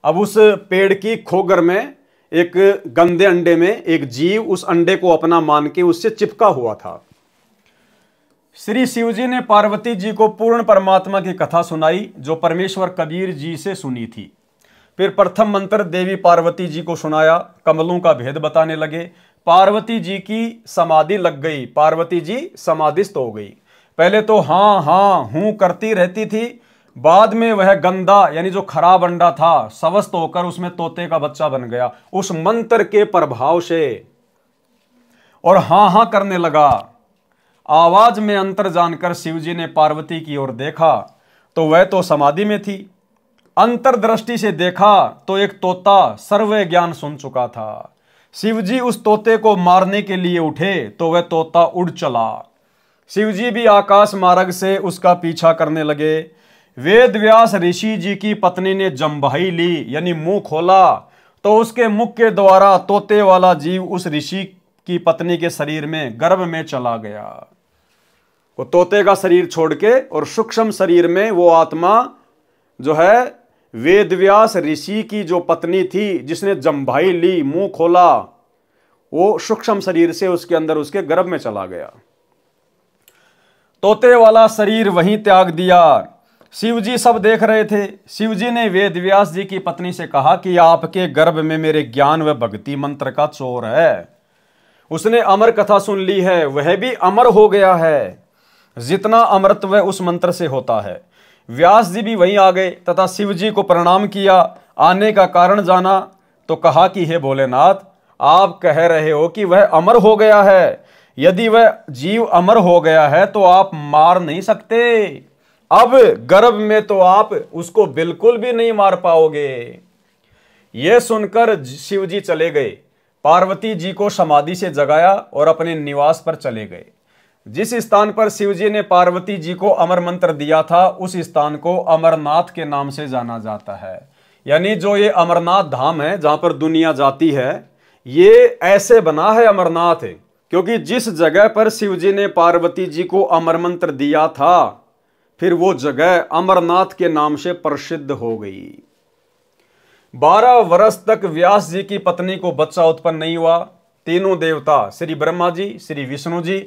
अब उस पेड़ की खोगर में एक गंदे अंडे में एक जीव उस अंडे को अपना मान के उससे चिपका हुआ था। श्री शिव जी ने पार्वती जी को पूर्ण परमात्मा की कथा सुनाई जो परमेश्वर कबीर जी से सुनी थी। फिर प्रथम मंत्र देवी पार्वती जी को सुनाया, कमलों का भेद बताने लगे। पार्वती जी की समाधि लग गई, पार्वती जी समाधिस्थ हो गई। पहले तो हाँ हाँ हूं करती रहती थी, बाद में वह गंदा यानी जो खराब अंडा था स्वस्थ होकर उसमें तोते का बच्चा बन गया उस मंत्र के प्रभाव से, और हाँ हाँ करने लगा। आवाज में अंतर जानकर शिवजी ने पार्वती की ओर देखा तो वह तो समाधि में थी। अंतर्दृष्टि से देखा तो एक तोता सर्व ज्ञान सुन चुका था। शिवजी उस तोते को मारने के लिए उठे तो वह तोता उड़ चला। शिवजी भी आकाश मार्ग से उसका पीछा करने लगे। वेद व्यास ऋषि जी की पत्नी ने जम्भाई ली यानी मुंह खोला तो उसके मुख के द्वारा तोते वाला जीव उस ऋषि की पत्नी के शरीर में गर्भ में चला गया। वो तोते का शरीर छोड़ के और सूक्ष्म शरीर में वो आत्मा जो है वेद व्यास ऋषि की जो पत्नी थी जिसने जम्भाई ली मुंह खोला, वो सूक्ष्म शरीर से उसके अंदर उसके गर्भ में चला गया। तोते वाला शरीर वहीं त्याग दिया। शिव जी सब देख रहे थे। शिव जी ने वेद व्यास जी की पत्नी से कहा कि आपके गर्भ में मेरे ज्ञान व भक्ति मंत्र का चोर है। उसने अमर कथा सुन ली है, वह भी अमर हो गया है, जितना अमरत्व उस मंत्र से होता है। व्यास जी भी वहीं आ गए तथा शिव जी को प्रणाम किया। आने का कारण जाना तो कहा कि हे भोलेनाथ, आप कह रहे हो कि वह अमर हो गया है। यदि वह जीव अमर हो गया है तो आप मार नहीं सकते। अब गर्भ में तो आप उसको बिल्कुल भी नहीं मार पाओगे। यह सुनकर शिव जी चले गए, पार्वती जी को समाधि से जगाया और अपने निवास पर चले गए। जिस स्थान पर शिव जी ने पार्वती जी को अमर मंत्र दिया था, उस स्थान को अमरनाथ के नाम से जाना जाता है। यानी जो ये अमरनाथ धाम है जहां पर दुनिया जाती है, ये ऐसे बना है अमरनाथ, क्योंकि जिस जगह पर शिव जी ने पार्वती जी को अमर मंत्र दिया था, फिर वो जगह अमरनाथ के नाम से प्रसिद्ध हो गई। 12 वर्ष तक व्यास जी की पत्नी को बच्चा उत्पन्न नहीं हुआ। तीनों देवता श्री ब्रह्मा जी, श्री विष्णु जी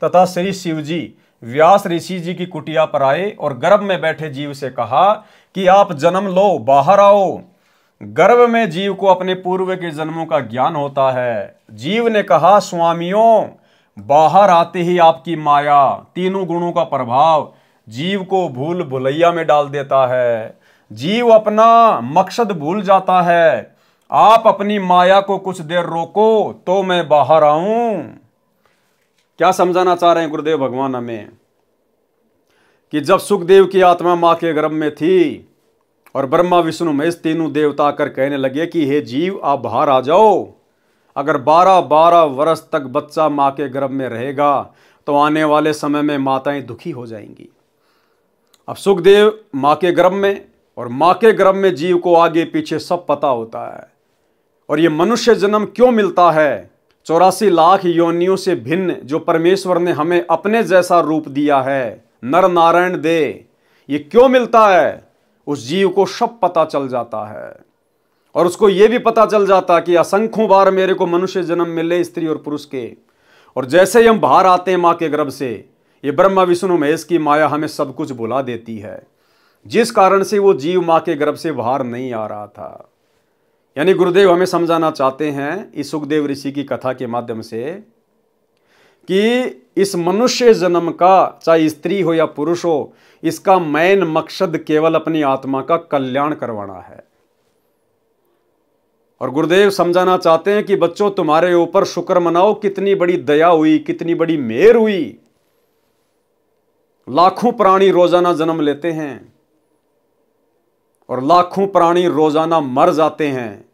तथा श्री शिव जी व्यास ऋषि जी की कुटिया पर आए और गर्भ में बैठे जीव से कहा कि आप जन्म लो, बाहर आओ। गर्भ में जीव को अपने पूर्व के जन्मों का ज्ञान होता है। जीव ने कहा, स्वामियों, बाहर आते ही आपकी माया, तीनों गुणों का प्रभाव जीव को भूल भुलैया में डाल देता है। जीव अपना मकसद भूल जाता है। आप अपनी माया को कुछ देर रोको तो मैं बाहर आऊं। क्या समझाना चाह रहे हैं गुरुदेव भगवान हमें? कि जब सुखदेव की आत्मा मां के गर्भ में थी और ब्रह्मा विष्णु महेश तीनों देवता आकर कहने लगे कि हे जीव, आप बाहर आ जाओ। अगर 12 वर्ष तक बच्चा मां के गर्भ में रहेगा तो आने वाले समय में माताएं दुखी हो जाएंगी। अब सुखदेव मां के गर्भ में, और मां के गर्भ में जीव को आगे पीछे सब पता होता है। और ये मनुष्य जन्म क्यों मिलता है? 84 लाख योनियों से भिन्न जो परमेश्वर ने हमें अपने जैसा रूप दिया है, नर नारायण दे, ये क्यों मिलता है? उस जीव को सब पता चल जाता है। और उसको ये भी पता चल जाता कि असंख्यों बार मेरे को मनुष्य जन्म मिले, स्त्री और पुरुष के। और जैसे ही हम बाहर आते हैं मां के गर्भ से, ये ब्रह्मा विष्णु महेश की माया हमें सब कुछ भुला देती है, जिस कारण से वो जीव मां के गर्भ से बाहर नहीं आ रहा था। यानी गुरुदेव हमें समझाना चाहते हैं इस सुखदेव ऋषि की कथा के माध्यम से कि इस मनुष्य जन्म का, चाहे स्त्री हो या पुरुष हो, इसका मेन मकसद केवल अपनी आत्मा का कल्याण करवाना है। और गुरुदेव समझाना चाहते हैं कि बच्चों, तुम्हारे ऊपर शुक्र मनाओ, कितनी बड़ी दया हुई, कितनी बड़ी मेहर हुई। लाखों प्राणी रोजाना जन्म लेते हैं और लाखों प्राणी रोजाना मर जाते हैं।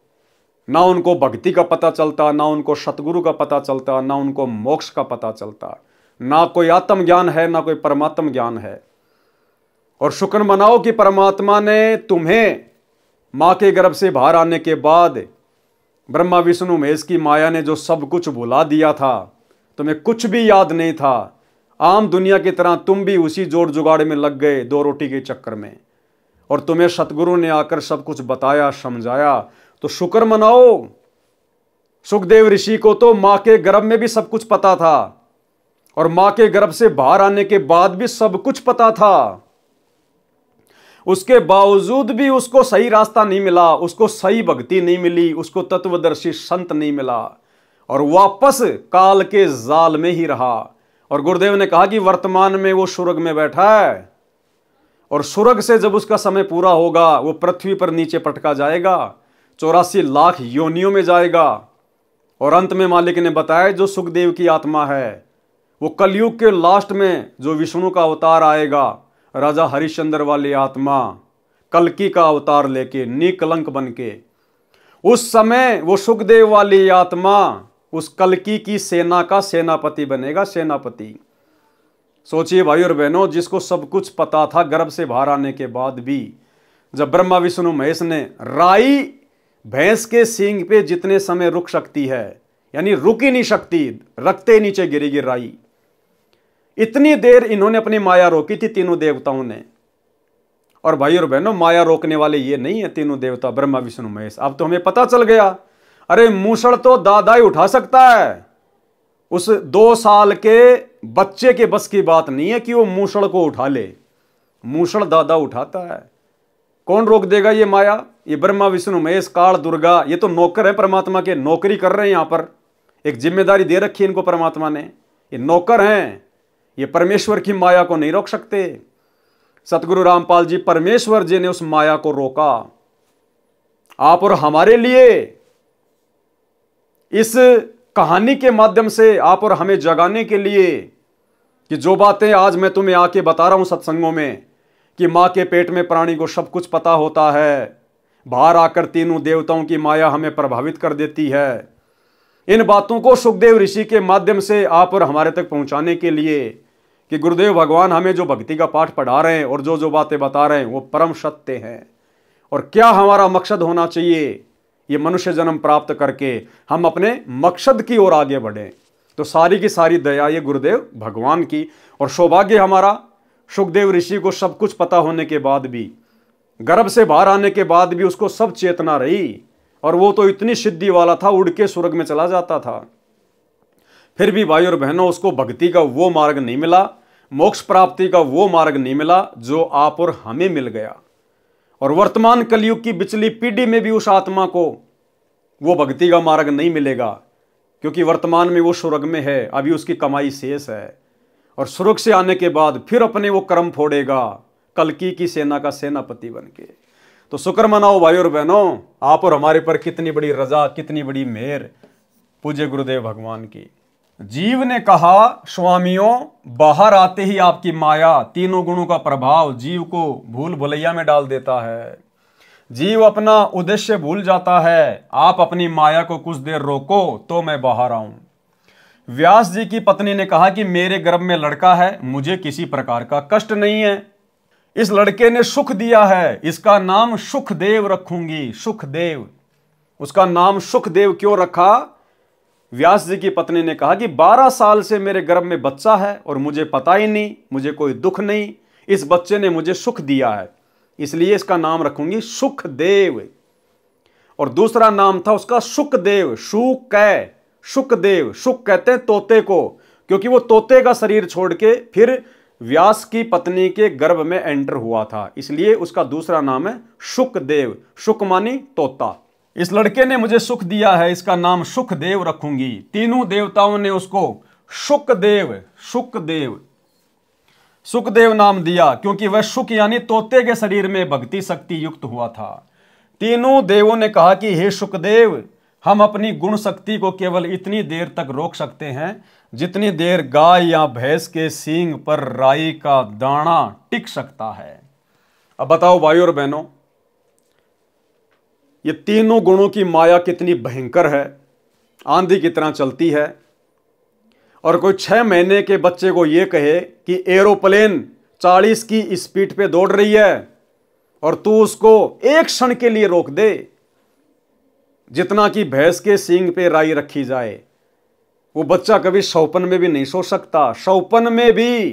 ना उनको भक्ति का पता चलता, ना उनको सतगुरु का पता चलता, ना उनको मोक्ष का पता चलता, ना कोई आत्मज्ञान है, ना कोई परमात्म ज्ञान है। और शुक्र मनाओ कि परमात्मा ने तुम्हें मां के गर्भ से बाहर आने के बाद ब्रह्मा विष्णु महेश की माया ने जो सब कुछ भुला दिया था, तुम्हें कुछ भी याद नहीं था। आम दुनिया की तरह तुम भी उसी जोड़ जुगाड़ में लग गए 2 रोटी के चक्कर में, और तुम्हें सतगुरु ने आकर सब कुछ बताया, समझाया। तो शुक्र मनाओ। सुखदेव ऋषि को तो मां के गर्भ में भी सब कुछ पता था और मां के गर्भ से बाहर आने के बाद भी सब कुछ पता था। उसके बावजूद भी उसको सही रास्ता नहीं मिला, उसको सही भक्ति नहीं मिली, उसको तत्वदर्शी संत नहीं मिला और वापस काल के जाल में ही रहा। और गुरुदेव ने कहा कि वर्तमान में वो स्वर्ग में बैठा है और स्वर्ग से जब उसका समय पूरा होगा, वो पृथ्वी पर नीचे पटका जाएगा, 84 लाख योनियों में जाएगा। और अंत में मालिक ने बताया जो सुखदेव की आत्मा है, वो कलयुग के लास्ट में जो विष्णु का अवतार आएगा, राजा हरिश्चंद्र वाली आत्मा, कल्कि का अवतार लेके, निकलंक बन के, उस समय वो सुखदेव वाली आत्मा उस कल्कि की सेना का सेनापति बनेगा, सेनापति। सोचिए भाई और बहनों, जिसको सब कुछ पता था गर्भ से बाहर आने के बाद भी, जब ब्रह्मा विष्णु महेश ने राई भैंस के सींग पे जितने समय रुक सकती है, यानी रुक ही नहीं सकती, रखते नीचे गिरेगी राई, इतनी देर इन्होंने अपनी माया रोकी थी तीनों देवताओं ने। और भाई और बहनों, माया रोकने वाले ये नहीं है तीनों देवता ब्रह्मा विष्णु महेश। अब तो हमें पता चल गया, अरे मूसड़ तो दादा ही उठा सकता है, उस 2 साल के बच्चे के बस की बात नहीं है कि वो मूसड़ को उठा ले। मूषण दादा उठाता है। कौन रोक देगा ये माया? ये ब्रह्मा विष्णु महेश काल दुर्गा, ये तो नौकर है परमात्मा के, नौकरी कर रहे हैं। यहाँ पर एक जिम्मेदारी दे रखी है इनको परमात्मा ने, ये नौकर हैं, ये परमेश्वर की माया को नहीं रोक सकते। सतगुरु रामपाल जी परमेश्वर जी ने उस माया को रोका। आप और हमारे लिए इस कहानी के माध्यम से आप और हमें जगाने के लिए कि जो बातें आज मैं तुम्हें आके बता रहा हूं सत्संगों में, कि मां के पेट में प्राणी को सब कुछ पता होता है, बाहर आकर तीनों देवताओं की माया हमें प्रभावित कर देती है। इन बातों को सुखदेव ऋषि के माध्यम से आप और हमारे तक पहुंचाने के लिए कि गुरुदेव भगवान हमें जो भक्ति का पाठ पढ़ा रहे हैं और जो जो बातें बता रहे हैं वो परम सत्य हैं। और क्या हमारा मकसद होना चाहिए, ये मनुष्य जन्म प्राप्त करके हम अपने मकसद की ओर आगे बढ़ें। तो सारी की सारी दया ये गुरुदेव भगवान की, और सौभाग्य हमारा सुखदेव ऋषि को सब कुछ पता होने के बाद भी, गर्भ से बाहर आने के बाद भी उसको सब चेतना रही, और वो तो इतनी सिद्धि वाला था, उड़ के स्वर्ग में चला जाता था। फिर भी भाई और बहनों उसको भक्ति का वो मार्ग नहीं मिला, मोक्ष प्राप्ति का वो मार्ग नहीं मिला जो आप और हमें मिल गया। और वर्तमान कलयुग की पिछली पीढ़ी में भी उस आत्मा को वो भक्ति का मार्ग नहीं मिलेगा, क्योंकि वर्तमान में वो स्वर्ग में है, अभी उसकी कमाई शेष है। और स्वर्ग से आने के बाद फिर अपने वो कर्म फोड़ेगा कल्कि की सेना का सेनापति बन के। तो शुक्र मनाओ भाई और बहनों, आप और हमारे पर कितनी बड़ी रजा, कितनी बड़ी मेहर पूज्य गुरुदेव भगवान की। जीव ने कहा, स्वामियों बाहर आते ही आपकी माया, तीनों गुणों का प्रभाव जीव को भूल भुलैया में डाल देता है। जीव अपना उद्देश्य भूल जाता है। आप अपनी माया को कुछ देर रोको तो मैं बाहर आऊं। व्यास जी की पत्नी ने कहा कि मेरे गर्भ में लड़का है, मुझे किसी प्रकार का कष्ट नहीं है। इस लड़के ने सुख दिया है, इसका नाम सुखदेव रखूंगी। सुखदेव, उसका नाम सुखदेव क्यों रखा? व्यास जी की पत्नी ने कहा कि 12 साल से मेरे गर्भ में बच्चा है और मुझे पता ही नहीं, मुझे कोई दुख नहीं, इस बच्चे ने मुझे सुख दिया है, इसलिए इसका नाम रखूंगी सुखदेव। और दूसरा नाम था उसका सुखदेव, सुखदेव, सुख कहते हैं तोते को, क्योंकि वो तोते का शरीर छोड़ के फिर व्यास की पत्नी के गर्भ में एंटर हुआ था, इसलिए उसका दूसरा नाम है सुखदेव। सुख मानी तोता। इस लड़के ने मुझे सुख दिया है, इसका नाम सुखदेव रखूंगी। तीनों देवताओं ने उसको सुखदेव नाम दिया, क्योंकि वह सुख यानी तोते के शरीर में भक्ति शक्ति युक्त हुआ था। तीनों देवों ने कहा कि हे सुखदेव, हम अपनी गुण शक्ति को केवल इतनी देर तक रोक सकते हैं जितनी देर गाय या भैंस के सींग पर राई का दाना टिक सकता है। अब बताओ भाई और बहनों, ये तीनों गुणों की माया कितनी भयंकर है, आंधी की तरह चलती है। और कोई 6 महीने के बच्चे को यह कहे कि एरोप्लेन 40 की स्पीड पे दौड़ रही है और तू उसको एक क्षण के लिए रोक दे, जितना कि भैंस के सींग पे राई रखी जाए, वो बच्चा कभी सौपन में भी नहीं सोच सकता, सौपन में भी,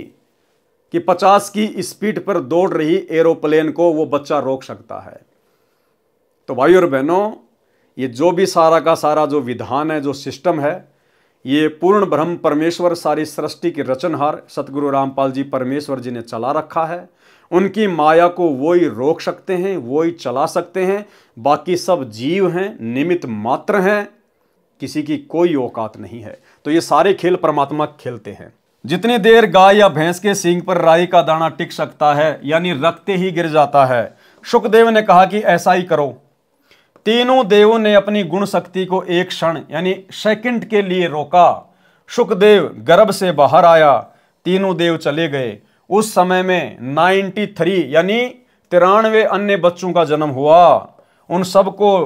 कि 50 की स्पीड पर दौड़ रही एरोप्लेन को वो बच्चा रोक सकता है। तो भाई और बहनों, ये जो भी सारा का सारा जो विधान है, जो सिस्टम है, ये पूर्ण ब्रह्म परमेश्वर सारी सृष्टि के रचनहार सतगुरु रामपाल जी परमेश्वर जी ने चला रखा है। उनकी माया को वो ही रोक सकते हैं, वो ही चला सकते हैं, बाकी सब जीव हैं, निमित्त मात्र हैं, किसी की कोई औकात नहीं है। तो ये सारे खेल परमात्मा खेलते हैं। जितनी देर गाय या भैंस के सींग पर राई का दाना टिक सकता है, यानी रखते ही गिर जाता है। सुखदेव ने कहा कि ऐसा ही करो। तीनों देवों ने अपनी गुण शक्ति को एक क्षण यानी सेकंड के लिए रोका। सुखदेव गर्भ से बाहर आया, तीनों देव चले गए। उस समय में 93 यानी 93 अन्य बच्चों का जन्म हुआ। उन सबको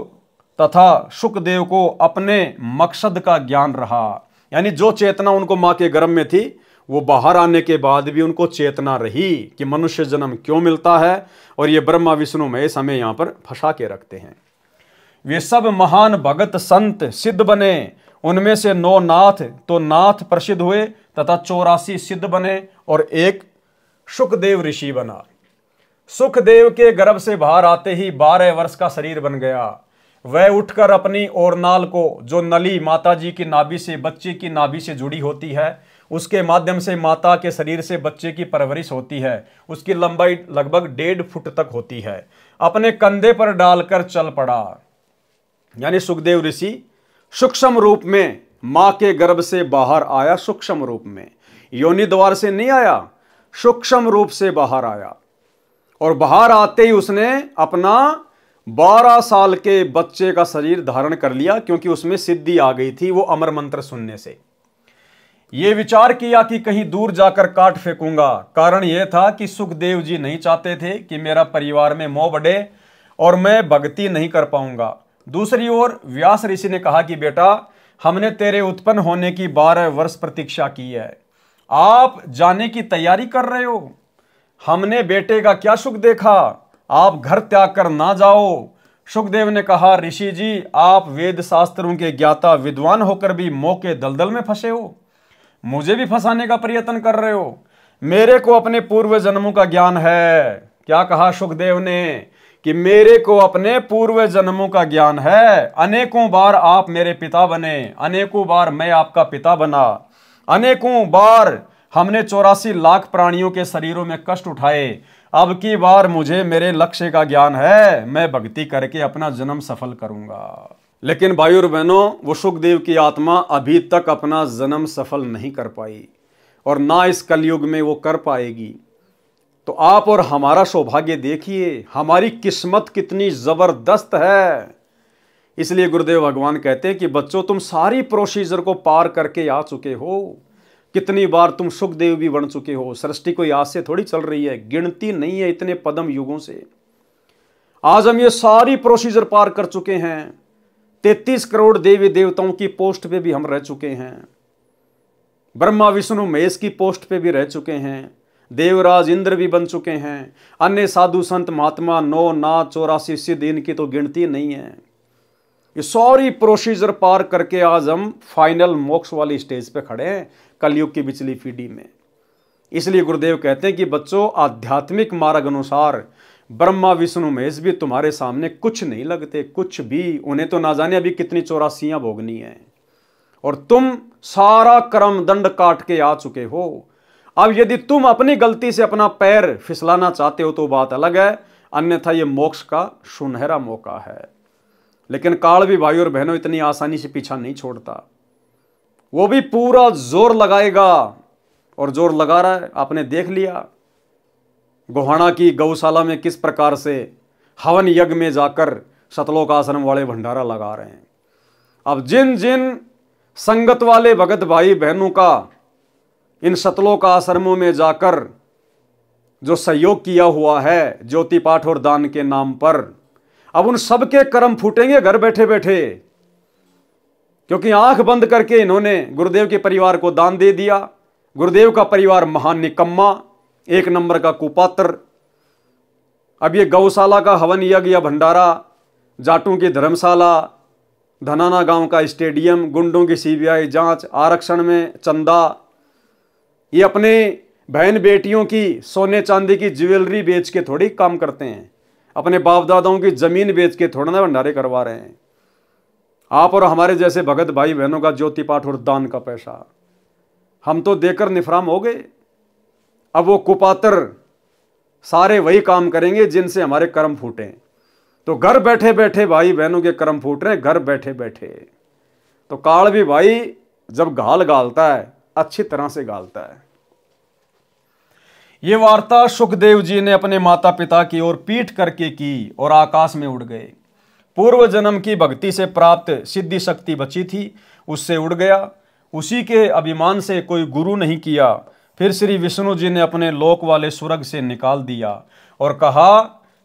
तथा सुखदेव को अपने मकसद का ज्ञान रहा, यानी जो चेतना उनको मां के गर्भ में थी वो बाहर आने के बाद भी उनको चेतना रही कि मनुष्य जन्म क्यों मिलता है, और ये ब्रह्मा विष्णु महेश हमें यहां पर फंसा के रखते हैं। वे सब महान भगत संत सिद्ध बने, उनमें से 9 नाथ तो नाथ प्रसिद्ध हुए तथा 84 सिद्ध बने और एक सुखदेव ऋषि बना। सुखदेव के गर्भ से बाहर आते ही 12 वर्ष का शरीर बन गया। वह उठकर अपनी ओरनाल को, जो नली माता जी की नाभि से, बच्चे की नाभि से जुड़ी होती है, उसके माध्यम से माता के शरीर से बच्चे की परवरिश होती है। उसकी लंबाई लगभग 1.5 फुट तक होती है। अपने कंधे पर डालकर चल पड़ा। यानी सुखदेव ऋषि सूक्ष्म रूप में मां के गर्भ से बाहर आया। सूक्ष्म रूप में, योनि द्वार से नहीं आया, सूक्ष्म रूप से बाहर आया। और बाहर आते ही उसने अपना 12 साल के बच्चे का शरीर धारण कर लिया, क्योंकि उसमें सिद्धि आ गई थी वो अमर मंत्र सुनने से। ये विचार किया कि कहीं दूर जाकर काट फेंकूंगा। कारण यह था कि सुखदेव जी नहीं चाहते थे कि मेरा परिवार में मोह बढ़े और मैं भक्ति नहीं कर पाऊंगा। दूसरी ओर व्यास ऋषि ने कहा कि बेटा, हमने तेरे उत्पन्न होने की 12 वर्ष प्रतीक्षा की है, आप जाने की तैयारी कर रहे हो। हमने बेटे का क्या सुख देखा, आप घर त्याग कर ना जाओ। सुखदेव ने कहा, ऋषि जी, आप वेद शास्त्रों के ज्ञाता विद्वान होकर भी मोह के दलदल में फंसे हो, मुझे भी फंसाने का प्रयत्न कर रहे हो। मेरे को अपने पूर्व जन्मों का ज्ञान है। क्या कहा सुखदेव ने कि मेरे को अपने पूर्व जन्मों का ज्ञान है। अनेकों बार आप मेरे पिता बने, अनेकों बार मैं आपका पिता बना, अनेकों बार हमने 84 लाख प्राणियों के शरीरों में कष्ट उठाए। अब की बार मुझे मेरे लक्ष्य का ज्ञान है, मैं भक्ति करके अपना जन्म सफल करूंगा। लेकिन भाइयों और बहनों, वो सुखदेव की आत्मा अभी तक अपना जन्म सफल नहीं कर पाई और ना इस कलयुग में वो कर पाएगी। तो आप और हमारा सौभाग्य देखिए, हमारी किस्मत कितनी जबरदस्त है। इसलिए गुरुदेव भगवान कहते हैं कि बच्चों, तुम सारी प्रोसीजर को पार करके आ चुके हो। कितनी बार तुम सुखदेव भी बन चुके हो। सृष्टि कोई आज से थोड़ी चल रही है, गिनती नहीं है इतने पदम युगों से। आज हम ये सारी प्रोसीजर पार कर चुके हैं। 33 करोड़ देवी देवताओं की पोस्ट पे भी हम रह चुके हैं। ब्रह्मा विष्णु महेश की पोस्ट पे भी रह चुके हैं। देवराज इंद्र भी बन चुके हैं। अन्य साधु संत महात्मा 9 नाथ 84 सिद्ध, इनकी तो गिनती नहीं है। ये सारी प्रोसीजर पार करके आज हम फाइनल मोक्ष वाली स्टेज पे खड़े हैं, कलयुग की बिचली पीढ़ी में। इसलिए गुरुदेव कहते हैं कि बच्चों, आध्यात्मिक मार्ग अनुसार ब्रह्मा विष्णु महेश भी तुम्हारे सामने कुछ नहीं लगते, कुछ भी। उन्हें तो ना जाने अभी कितनी 84 भोगनी है, और तुम सारा कर्म दंड काट के आ चुके हो। अब यदि तुम अपनी गलती से अपना पैर फिसलाना चाहते हो तो बात अलग है, अन्यथा ये मोक्ष का सुनहरा मौका है। लेकिन काल भी भाइयों और बहनों इतनी आसानी से पीछा नहीं छोड़ता। वो भी पूरा जोर लगाएगा, और जोर लगा रहा है। आपने देख लिया गोहाना की गौशाला में किस प्रकार से हवन यज्ञ में जाकर सतलोक आश्रम वाले भंडारा लगा रहे हैं। अब जिन जिन संगत वाले भगत भाई बहनों का इन सतलोक आश्रमों में जाकर जो सहयोग किया हुआ है ज्योति पाठ और दान के नाम पर, अब उन सबके कर्म फूटेंगे घर बैठे बैठे, क्योंकि आंख बंद करके इन्होंने गुरुदेव के परिवार को दान दे दिया। गुरुदेव का परिवार महान निकम्मा, एक नंबर का कुपात्र। अब ये गौशाला का हवन यज्ञ या भंडारा, जाटों की धर्मशाला, धनाना गांव का स्टेडियम, गुंडों की सीबीआई जांच, आरक्षण में चंदा, ये अपने बहन बेटियों की सोने चांदी की ज्वेलरी बेच के थोड़ी काम करते हैं, अपने बाप दादाओं की जमीन बेच के थोड़ा ना भंडारे करवा रहे हैं। आप और हमारे जैसे भगत भाई बहनों का ज्योति पाठ और दान का पैसा हम तो देकर निफराम हो गए। अब वो कुपात्र सारे वही काम करेंगे जिनसे हमारे कर्म फूटे। तो घर बैठे बैठे भाई बहनों के कर्म फूट रहे हैं, घर बैठे बैठे। तो काल भी भाई जब गाल गालता है अच्छी तरह से गालता है। ये वार्ता सुखदेव जी ने अपने माता पिता की ओर पीठ करके की और आकाश में उड़ गए। पूर्व जन्म की भक्ति से प्राप्त सिद्धि शक्ति बची थी, उससे उड़ गया। उसी के अभिमान से कोई गुरु नहीं किया। फिर श्री विष्णु जी ने अपने लोक वाले स्वर्ग से निकाल दिया और कहा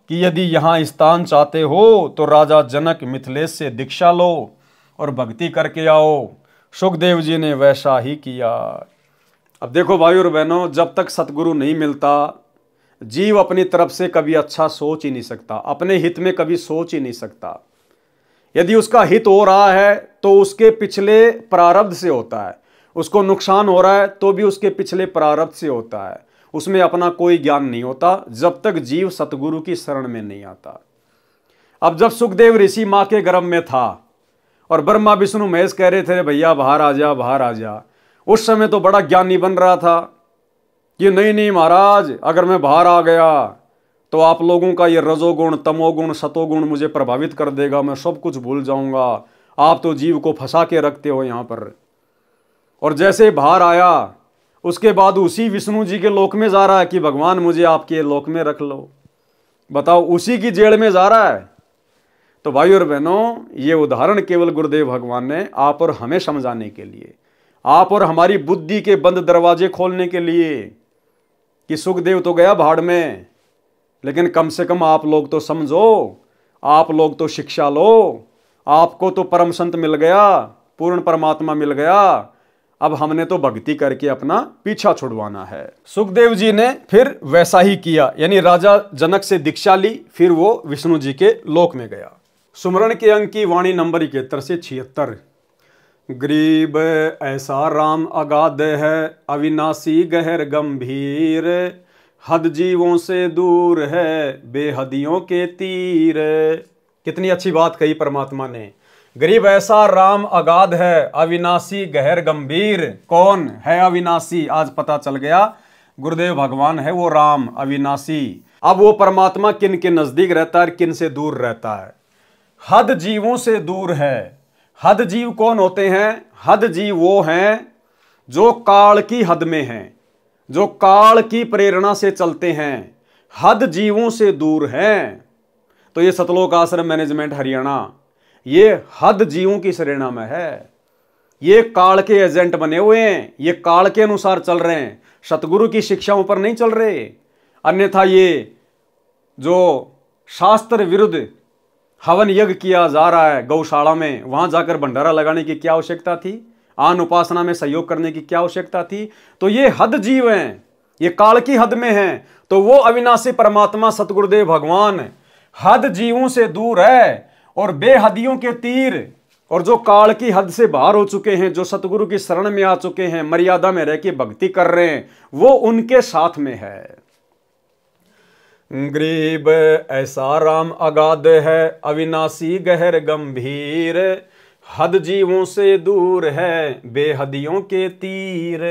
कि यदि यहाँ स्थान चाहते हो तो राजा जनक मिथिलेश से दीक्षा लो और भक्ति करके आओ। सुखदेव जी ने वैसा ही किया। अब देखो भाइयों और बहनों, जब तक सतगुरु नहीं मिलता जीव अपनी तरफ से कभी अच्छा सोच ही नहीं सकता, अपने हित में कभी सोच ही नहीं सकता। यदि उसका हित हो रहा है तो उसके पिछले प्रारब्ध से होता है, उसको नुकसान हो रहा है तो भी उसके पिछले प्रारब्ध से होता है। उसमें अपना कोई ज्ञान नहीं होता जब तक जीव सतगुरु की शरण में नहीं आता। अब जब सुखदेव ऋषि माँ के गर्भ में था और ब्रह्मा विष्णु महेश कह रहे थे भैया बाहर आ जा बाहर आ जा, उस समय तो बड़ा ज्ञानी बन रहा था कि नहीं नहीं महाराज, अगर मैं बाहर आ गया तो आप लोगों का ये रजोगुण, तमोगुण, सतोगुण मुझे प्रभावित कर देगा, मैं सब कुछ भूल जाऊंगा। आप तो जीव को फंसा के रखते हो यहाँ पर। और जैसे बाहर आया उसके बाद उसी विष्णु जी के लोक में जा रहा है कि भगवान मुझे आपके लोक में रख लो। बताओ, उसी की जेल में जा रहा है। तो भाई और बहनों, ये उदाहरण केवल गुरुदेव भगवान ने आप और हमें समझाने के लिए, आप और हमारी बुद्धि के बंद दरवाजे खोलने के लिए, कि सुखदेव तो गया भाड़ में, लेकिन कम से कम आप लोग तो समझो, आप लोग तो शिक्षा लो। आपको तो परम संत मिल गया, पूर्ण परमात्मा मिल गया, अब हमने तो भक्ति करके अपना पीछा छुड़वाना है। सुखदेव जी ने फिर वैसा ही किया, यानी राजा जनक से दीक्षा ली, फिर वो विष्णु जी के लोक में गया। सुमरण के अंक की वाणी नंबर 71 से 76। गरीब ऐसा राम अगाध है, अविनाशी गहर गंभीर, हद जीवों से दूर है, बेहदियों के तीर। कितनी अच्छी बात कही परमात्मा ने। गरीब ऐसा राम अगाध है, अविनाशी गहर गंभीर। कौन है अविनाशी? आज पता चल गया, गुरुदेव भगवान है वो राम अविनाशी। अब वो परमात्मा किन के नजदीक रहता है, किन से दूर रहता है? हद जीवों से दूर है। हद जीव कौन होते हैं? हद जीव वो हैं जो काल की हद में हैं, जो काल की प्रेरणा से चलते हैं, हद जीवों से दूर हैं। तो ये सतलोक आश्रम मैनेजमेंट हरियाणा, ये हद जीवों की श्रेणी में है। ये काल के एजेंट बने हुए हैं, ये काल के अनुसार चल रहे हैं, सतगुरु की शिक्षाओं पर नहीं चल रहे। अन्यथा ये जो शास्त्र विरुद्ध हवन यज्ञ किया जा रहा है गौशाला में, वहां जाकर भंडारा लगाने की क्या आवश्यकता थी? आन उपासना में सहयोग करने की क्या आवश्यकता थी? तो ये हद जीव हैं, ये काल की हद में हैं। तो वो अविनाशी परमात्मा सतगुरुदेव भगवान हद जीवों से दूर है और बेहदियों के तीर, और जो काल की हद से बाहर हो चुके हैं, जो सतगुरु की शरण में आ चुके हैं, मर्यादा में रह के भक्ति कर रहे हैं, वो उनके साथ में है। गरीब ऐसा राम अगाध है, अविनाशी गहर गंभीर, हद जीवों से दूर है, बेहदियों के तीर।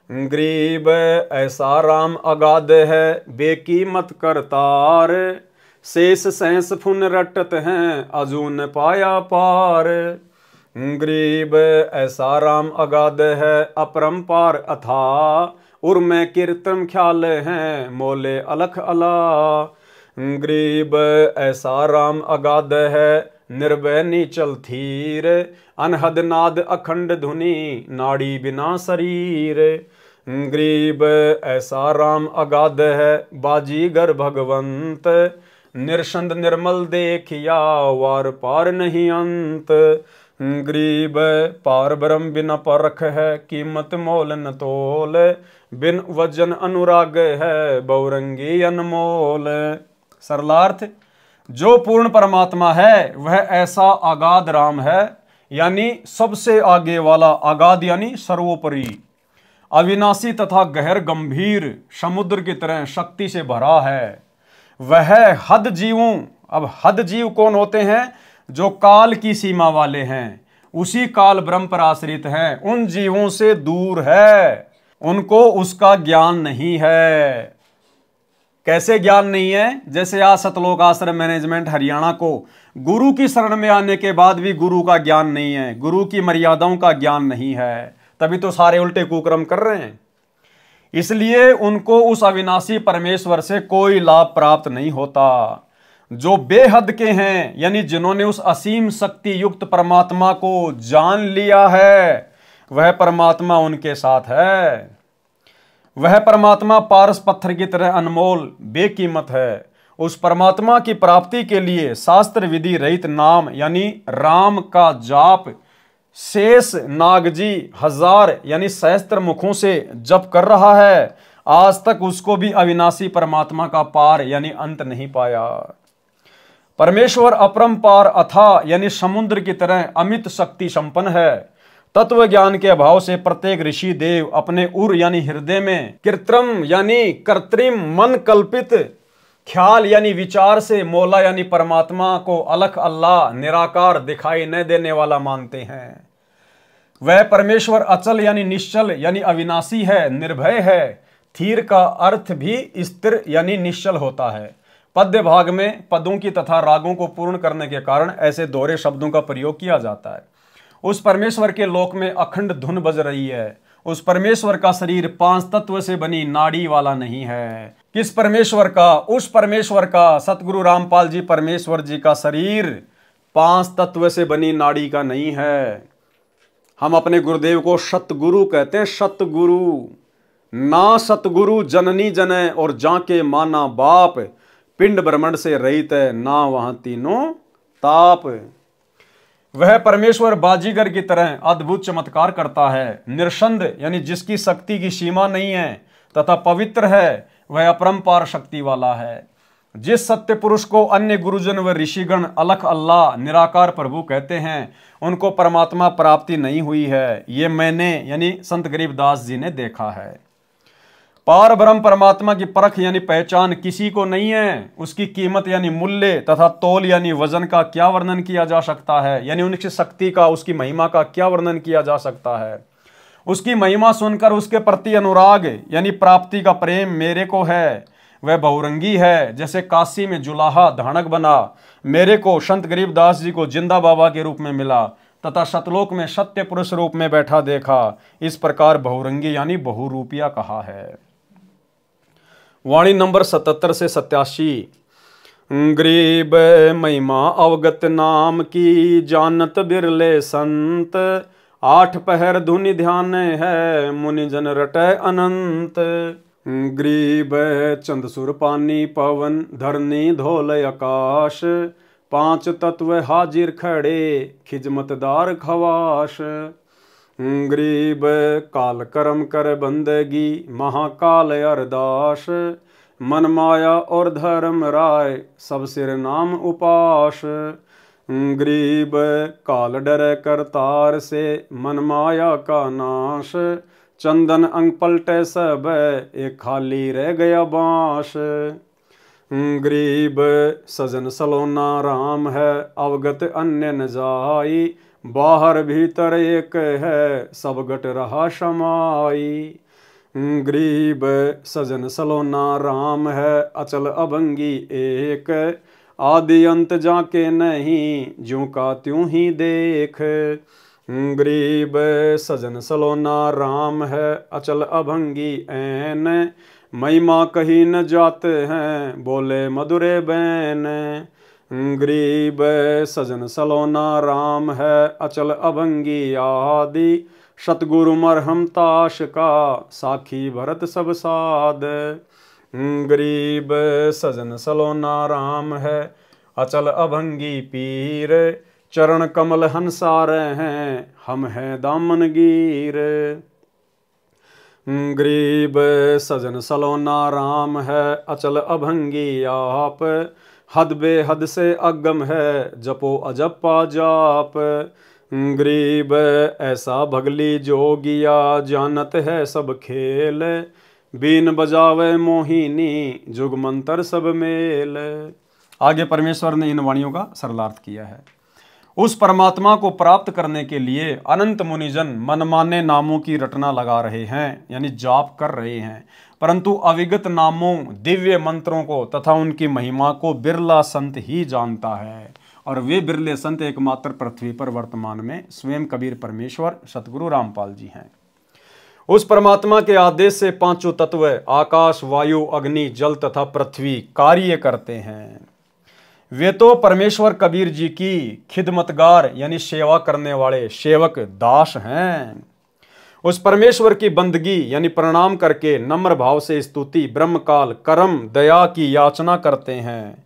गरीब ऐसा राम अगाध है, बेकीमत करतार, शेष सैंस फुन रटत हैं, अजून पाया पार। गरीब ऐसा राम अगाध है, अपरंपार अथा, उर्मे कीर्तन ख्याल हैं, मोले अलख अला। गरीब ऐसा राम अगाध है, निर्भय नीचल थीर, अनहद नाद अखंड धुनि, नाड़ी बिना शरीर। गरीब ऐसा राम अगाध है, बाजीगर भगवंत, निरसंद निर्मल देखिया, वार पार नहीं अंत। गरीब पार ब्रह्म बिना परख है, कीमत मोल न तोल, बिन वजन अनुराग है, बहुरंगी अनमोल। सरलार्थ, जो पूर्ण परमात्मा है वह ऐसा अगाध राम है, यानी सबसे आगे वाला, अगाध यानी सर्वोपरि, अविनाशी तथा गहर गंभीर, समुद्र की तरह शक्ति से भरा है। वह हद जीवों, अब हद जीव कौन होते हैं? जो काल की सीमा वाले हैं, उसी काल ब्रह्म पर आश्रित हैं, उन जीवों से दूर है, उनको उसका ज्ञान नहीं है। कैसे ज्ञान नहीं है? जैसे आज सतलोक आश्रम मैनेजमेंट हरियाणा को गुरु की शरण में आने के बाद भी गुरु का ज्ञान नहीं है, गुरु की मर्यादाओं का ज्ञान नहीं है, तभी तो सारे उल्टे कुकर्म कर रहे हैं। इसलिए उनको उस अविनाशी परमेश्वर से कोई लाभ प्राप्त नहीं होता। जो बेहद के हैं, यानी जिन्होंने उस असीम शक्ति युक्त परमात्मा को जान लिया है, वह परमात्मा उनके साथ है। वह परमात्मा पारस पत्थर की तरह अनमोल बेकीमत है। उस परमात्मा की प्राप्ति के लिए शास्त्र विधि रहित नाम यानी राम का जाप शेष नागजी 1000 यानी सहस्त्र मुखों से जप कर रहा है, आज तक उसको भी अविनाशी परमात्मा का पार यानी अंत नहीं पाया। परमेश्वर अपरंपार अथा यानी समुद्र की तरह अमित शक्ति संपन्न है। तत्व ज्ञान के अभाव से प्रत्येक ऋषि देव अपने उर यानी हृदय में कृत्रिम यानी कृत्रिम मन कल्पित ख्याल यानी विचार से मौला यानी परमात्मा को अलख अल्लाह निराकार दिखाई न देने वाला मानते हैं। वह परमेश्वर अचल यानी निश्चल यानी अविनाशी है, निर्भय है। थीर का अर्थ भी स्थिर यानी निश्चल होता है। पद्य भाग में पदों की तथा रागों को पूर्ण करने के कारण ऐसे दोहरे शब्दों का प्रयोग किया जाता है। उस परमेश्वर के लोक में अखंड धुन बज रही है। उस परमेश्वर का शरीर 5 तत्व से बनी नाड़ी वाला नहीं है। किस परमेश्वर का? उस परमेश्वर का, सतगुरु रामपाल जी परमेश्वर जी का शरीर 5 तत्व से बनी नाड़ी का नहीं है। हम अपने गुरुदेव को सतगुरु कहते हैं, सतगुरु। ना सतगुरु जननी जने और जाके माना बाप, पिंड ब्रह्मंड से रहित है ना वहां तीनों ताप। वह परमेश्वर बाजीगर की तरह अद्भुत चमत्कार करता है। निरसंद यानी जिसकी शक्ति की सीमा नहीं है तथा पवित्र है, वह अपरंपार शक्ति वाला है। जिस सत्य पुरुष को अन्य गुरुजन व ऋषिगण अलख अल्लाह निराकार प्रभु कहते हैं, उनको परमात्मा प्राप्ति नहीं हुई है। ये मैंने यानी संत गरीबदास जी ने देखा है। पार ब्रह्म परमात्मा की परख यानी पहचान किसी को नहीं है। उसकी कीमत यानी मूल्य तथा तोल यानी वजन का क्या वर्णन किया जा सकता है, यानी उनकी शक्ति का, उसकी महिमा का क्या वर्णन किया जा सकता है। उसकी महिमा सुनकर उसके प्रति अनुराग यानी प्राप्ति का प्रेम मेरे को है। वह बहुरंगी है, जैसे काशी में जुलाहा धानक बना, मेरे को संत गरीबदास जी को जिंदा बाबा के रूप में मिला तथा सतलोक में सत्य पुरुष रूप में बैठा देखा। इस प्रकार बहुरंगी यानी बहुरूपिया कहा है। वाणी नंबर 77 से 87। गरीब महिमा अवगत नाम की, जानत बिरले संत, 8 पहर धुनि ध्यान है, मुनि जन रटे अनंत। गरीब चंद सुर पानी पवन, धरनी धोल आकाश, 5 तत्व हाजिर खड़े, खिजमतदार खवाश। गरीब काल कर्म कर बंदगी, महाकाल अरदास, मन माया और धर्म राय, सब सिर नाम उपास। गरीब काल डर करतार से, मन माया का नाश, चंदन अंग पलटे सब, एक खाली रह गया बांस। गरीब सजन सलोना राम है, अवगत अन्य न जाई, बाहर भीतर एक है, सब गट रहा समाई। गरीब सजन सलोना राम है, अचल अभंगी एक, आदि अंत जाके नहीं, ज्यों का त्यों ही देख। गरीब सजन सलोना राम है, अचल अभंगी ऐन, महिमा कहीं न जाते हैं, बोले मधुरे बैन। गरीब सजन सलोना राम है, अचल अभंगी आदि, सतगुरु मरहम ताश का, साखी भरत सब साध। गरीब सजन सलोना राम है, अचल अभंगी पीर, चरण कमल हंसार हैं, हम हैं दामनगीर। गरीब सजन सलोना राम है, अचल अभंगी आप, हद बेहद से अगम है, जपो अजपा जाप। गरीब ऐसा भगली जोगिया, जानत है सब खेल, बीन बजावे मोहिनी, जुग मंत्र सब मेल। आगे परमेश्वर ने इन वाणियों का सरलार्थ किया है। उस परमात्मा को प्राप्त करने के लिए अनंत मुनिजन मनमाने नामों की रटना लगा रहे हैं, यानी जाप कर रहे हैं, परंतु अविगत नामों, दिव्य मंत्रों को तथा उनकी महिमा को बिरला संत ही जानता है। और वे बिरले संत एकमात्र पृथ्वी पर वर्तमान में स्वयं कबीर परमेश्वर सतगुरु रामपाल जी हैं। उस परमात्मा के आदेश से 5 तत्व आकाश, वायु, अग्नि, जल तथा पृथ्वी कार्य करते हैं। वे तो परमेश्वर कबीर जी की खिदमतगार यानी सेवा करने वाले सेवक दास हैं। उस परमेश्वर की बंदगी यानी प्रणाम करके नम्र भाव से स्तुति, ब्रह्मकाल, कर्म, दया की याचना करते हैं।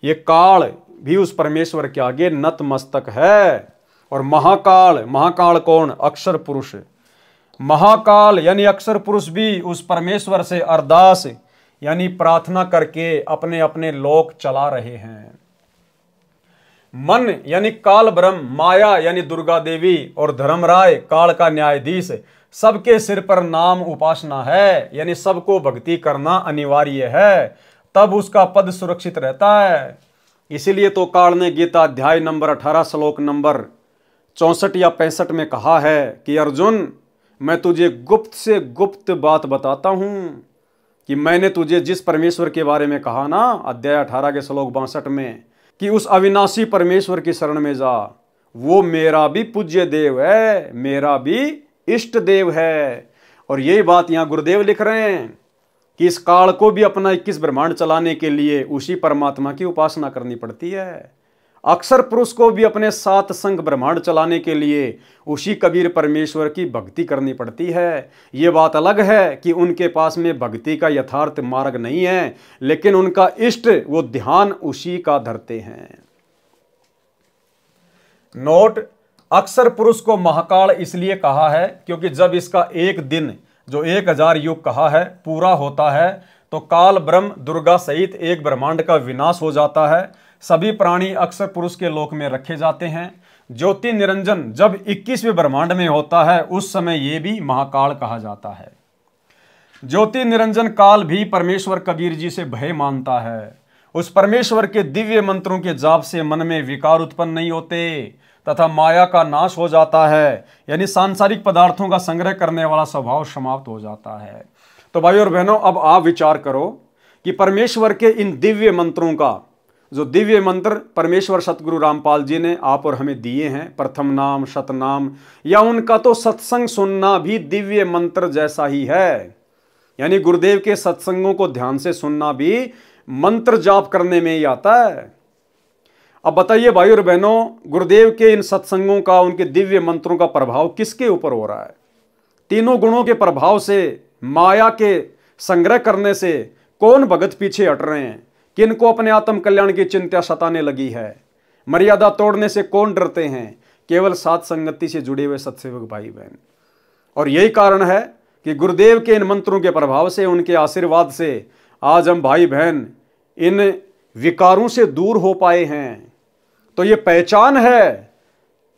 ये काल भी उस परमेश्वर के आगे नतमस्तक है। और महाकाल, महाकाल कौन? अक्षर पुरुष। महाकाल यानी अक्षर पुरुष भी उस परमेश्वर से अरदास यानी प्रार्थना करके अपने अपने लोक चला रहे हैं। मन यानी काल ब्रह्म, माया यानी दुर्गा देवी और धर्मराय काल का न्यायाधीश, सबके सिर पर नाम उपासना है, यानी सबको भक्ति करना अनिवार्य है, तब उसका पद सुरक्षित रहता है। इसीलिए तो काल ने गीता अध्याय नंबर 18 श्लोक नंबर 64 या 65 में कहा है कि अर्जुन, मैं तुझे गुप्त से गुप्त बात बताता हूं कि मैंने तुझे जिस परमेश्वर के बारे में कहा ना, अध्याय 18 के श्लोक 62 में, कि उस अविनाशी परमेश्वर की शरण में जा, वो मेरा भी पूज्य देव है, मेरा भी इष्ट देव है। और यही बात यहां गुरुदेव लिख रहे हैं कि इस काल को भी अपना 21 ब्रह्मांड चलाने के लिए उसी परमात्मा की उपासना करनी पड़ती है। अक्षर पुरुष को भी अपने 7 संग ब्रह्मांड चलाने के लिए उसी कबीर परमेश्वर की भक्ति करनी पड़ती है। ये बात अलग है कि उनके पास में भक्ति का यथार्थ मार्ग नहीं है, लेकिन उनका इष्ट वो ध्यान उसी का धरते हैं। नोट, अक्षर पुरुष को महाकाल इसलिए कहा है क्योंकि जब इसका एक दिन, जो 1000 युग कहा है, पूरा होता है तो काल ब्रह्म दुर्गा सहित एक ब्रह्मांड का विनाश हो जाता है। सभी प्राणी अक्षर पुरुष के लोक में रखे जाते हैं। ज्योति निरंजन जब 21वें ब्रह्मांड में होता है उस समय यह भी महाकाल कहा जाता है। ज्योति निरंजन काल भी परमेश्वर कबीर जी से भय मानता है। उस परमेश्वर के दिव्य मंत्रों के जाप से मन में विकार उत्पन्न नहीं होते तथा माया का नाश हो जाता है, यानी सांसारिक पदार्थों का संग्रह करने वाला स्वभाव समाप्त हो जाता है। तो भाइयों और बहनों, अब आप विचार करो कि परमेश्वर के इन दिव्य मंत्रों का, जो दिव्य मंत्र परमेश्वर सतगुरु रामपाल जी ने आप और हमें दिए हैं, प्रथम नाम, शतनाम, या उनका तो सत्संग सुनना भी दिव्य मंत्र जैसा ही है। यानी गुरुदेव के सत्संगों को ध्यान से सुनना भी मंत्र जाप करने में ही आता है। अब बताइए भाइयों और बहनों, गुरुदेव के इन सत्संगों का, उनके दिव्य मंत्रों का प्रभाव किसके ऊपर हो रहा है? तीनों गुणों के प्रभाव से, माया के संग्रह करने से कौन भगत पीछे हट रहे हैं? किनको अपने आत्म कल्याण की चिंता सताने लगी है? मर्यादा तोड़ने से कौन डरते हैं? केवल साथ संगति से जुड़े हुए सत्सेवक भाई बहन। और यही कारण है कि गुरुदेव के इन मंत्रों के प्रभाव से, उनके आशीर्वाद से आज हम भाई बहन इन विकारों से दूर हो पाए हैं। तो ये पहचान है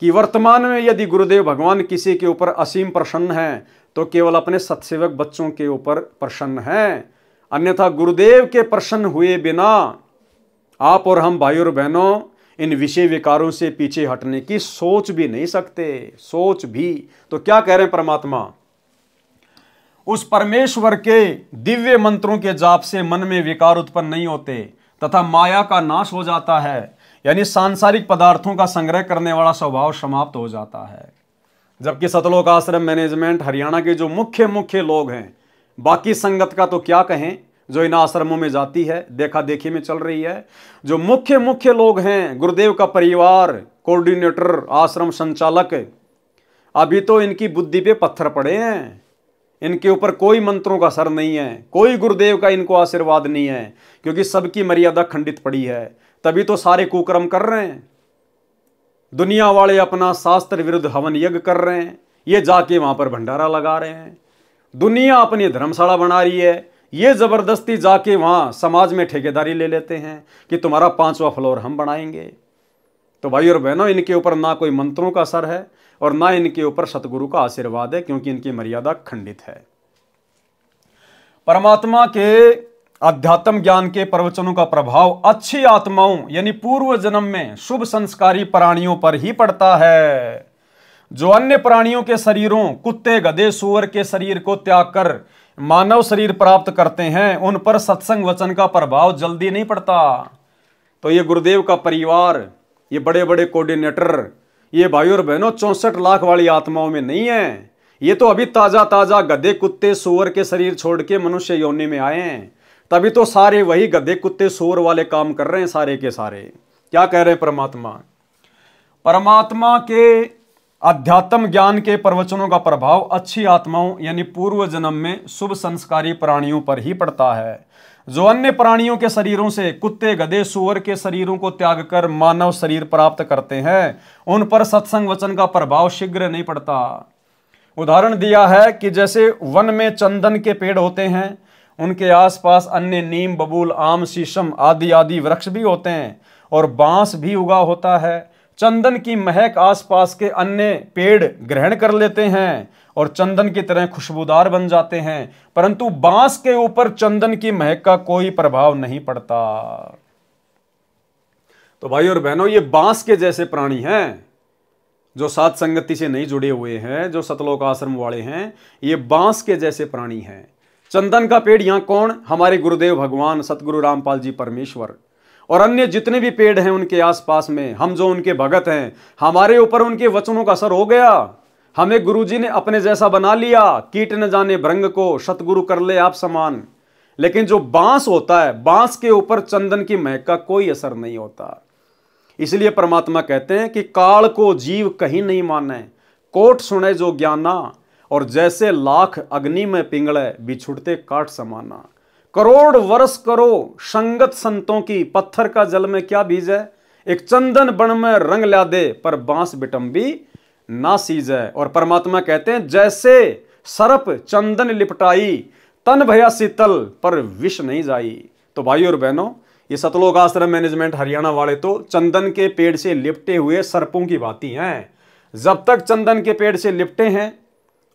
कि वर्तमान में यदि गुरुदेव भगवान किसी के ऊपर असीम प्रसन्न हैं तो केवल अपने सत्सेवक बच्चों के ऊपर प्रसन्न हैं। अन्यथा गुरुदेव के प्रसन्न हुए बिना आप और हम भाइयों और बहनों इन विषय विकारों से पीछे हटने की सोच भी नहीं सकते। सोच भी तो क्या कह रहे हैं परमात्मा? उस परमेश्वर के दिव्य मंत्रों के जाप से मन में विकार उत्पन्न नहीं होते तथा माया का नाश हो जाता है, यानी सांसारिक पदार्थों का संग्रह करने वाला स्वभाव समाप्त हो जाता है। जबकि सतलोक आश्रम मैनेजमेंट हरियाणा के जो मुख्य लोग हैं, बाकी संगत का तो क्या कहें जो इन आश्रमों में जाती है, देखा देखी में चल रही है, जो मुख्य लोग हैं, गुरुदेव का परिवार, कोऑर्डिनेटर, आश्रम संचालक, अभी तो इनकी बुद्धि पे पत्थर पड़े हैं। इनके ऊपर कोई मंत्रों का असर नहीं है, कोई गुरुदेव का इनको आशीर्वाद नहीं है, क्योंकि सबकी मर्यादा खंडित पड़ी है। तभी तो सारे कुकर्म कर रहे हैं। दुनिया वाले अपना शास्त्र विरुद्ध हवन यज्ञ कर रहे हैं, ये जाके वहां पर भंडारा लगा रहे हैं। दुनिया अपनी धर्मशाला बना रही है, ये जबरदस्ती जाके वहां समाज में ठेकेदारी ले लेते हैं कि तुम्हारा 5वां फ्लोर हम बनाएंगे। तो भाई और बहनों, इनके ऊपर ना कोई मंत्रों का असर है और ना इनके ऊपर सतगुरु का आशीर्वाद है, क्योंकि इनकी मर्यादा खंडित है। परमात्मा के अध्यात्म ज्ञान के प्रवचनों का प्रभाव अच्छी आत्माओं यानी पूर्व जन्म में शुभ संस्कारी प्राणियों पर ही पड़ता है। जो अन्य प्राणियों के शरीरों, कुत्ते, गधे, सूअर के शरीर को त्याग कर मानव शरीर प्राप्त करते हैं, उन पर सत्संग वचन का प्रभाव जल्दी नहीं पड़ता। तो ये गुरुदेव का परिवार, ये बड़े बड़े कोऑर्डिनेटर, ये भाइयों और बहनों 64 लाख वाली आत्माओं में नहीं है। ये तो अभी ताजा गधे, कुत्ते, सूअर के शरीर छोड़ के मनुष्य योनि में आए हैं। तभी तो सारे वही गधे, कुत्ते, सूअर वाले काम कर रहे हैं सारे के सारे। क्या कह रहे हैं परमात्मा? परमात्मा के अध्यात्म ज्ञान के प्रवचनों का प्रभाव अच्छी आत्माओं यानी पूर्व जन्म में शुभ संस्कारी प्राणियों पर ही पड़ता है। जो अन्य प्राणियों के शरीरों से, कुत्ते, गधे, सूअर के शरीरों को त्याग कर मानव शरीर प्राप्त करते हैं, उन पर सत्संग वचन का प्रभाव शीघ्र नहीं पड़ता। उदाहरण दिया है कि जैसे वन में चंदन के पेड़ होते हैं, उनके आसपास अन्य नीम, बबूल, आम, शीशम आदि वृक्ष भी होते हैं और बांस भी उगा होता है। चंदन की महक आसपास के अन्य पेड़ ग्रहण कर लेते हैं और चंदन की तरह खुशबूदार बन जाते हैं, परंतु बांस के ऊपर चंदन की महक का कोई प्रभाव नहीं पड़ता। तो भाई और बहनों, ये बांस के जैसे प्राणी हैं जो साध संगति से नहीं जुड़े हुए हैं, जो सतलोक आश्रम वाले हैं, ये बांस के जैसे प्राणी हैं। चंदन का पेड़ यहाँ कौन? हमारे गुरुदेव भगवान सतगुरु रामपाल जी परमेश्वर और अन्य जितने भी पेड़ हैं उनके आसपास में, हम जो उनके भगत हैं, हमारे ऊपर उनके वचनों का असर हो गया। हमें गुरुजी ने अपने जैसा बना लिया। कीट न जाने भृंग को, सतगुरु कर ले आप समान। लेकिन जो बांस होता है, बांस के ऊपर चंदन की महक का कोई असर नहीं होता। इसलिए परमात्मा कहते हैं कि काल को जीव कहीं नहीं माने, कोट सुने जो ज्ञाना, और जैसे लाख अग्नि में पिंगले बिछुड़ते काट समाना। करोड़ वर्ष करो संगत संतों की, पत्थर का जल में क्या बीज है। एक चंदन बन में रंग ला दे, पर बांस बिटंबी ना सीजे। और परमात्मा कहते हैं जैसे सर्प चंदन लिपटाई, तन भया शीतल पर विष नहीं जाई। तो भाई और बहनों, ये सतलोक आश्रम मैनेजमेंट हरियाणा वाले तो चंदन के पेड़ से लिपटे हुए सर्पों की भांति हैं। जब तक चंदन के पेड़ से लिपटे हैं,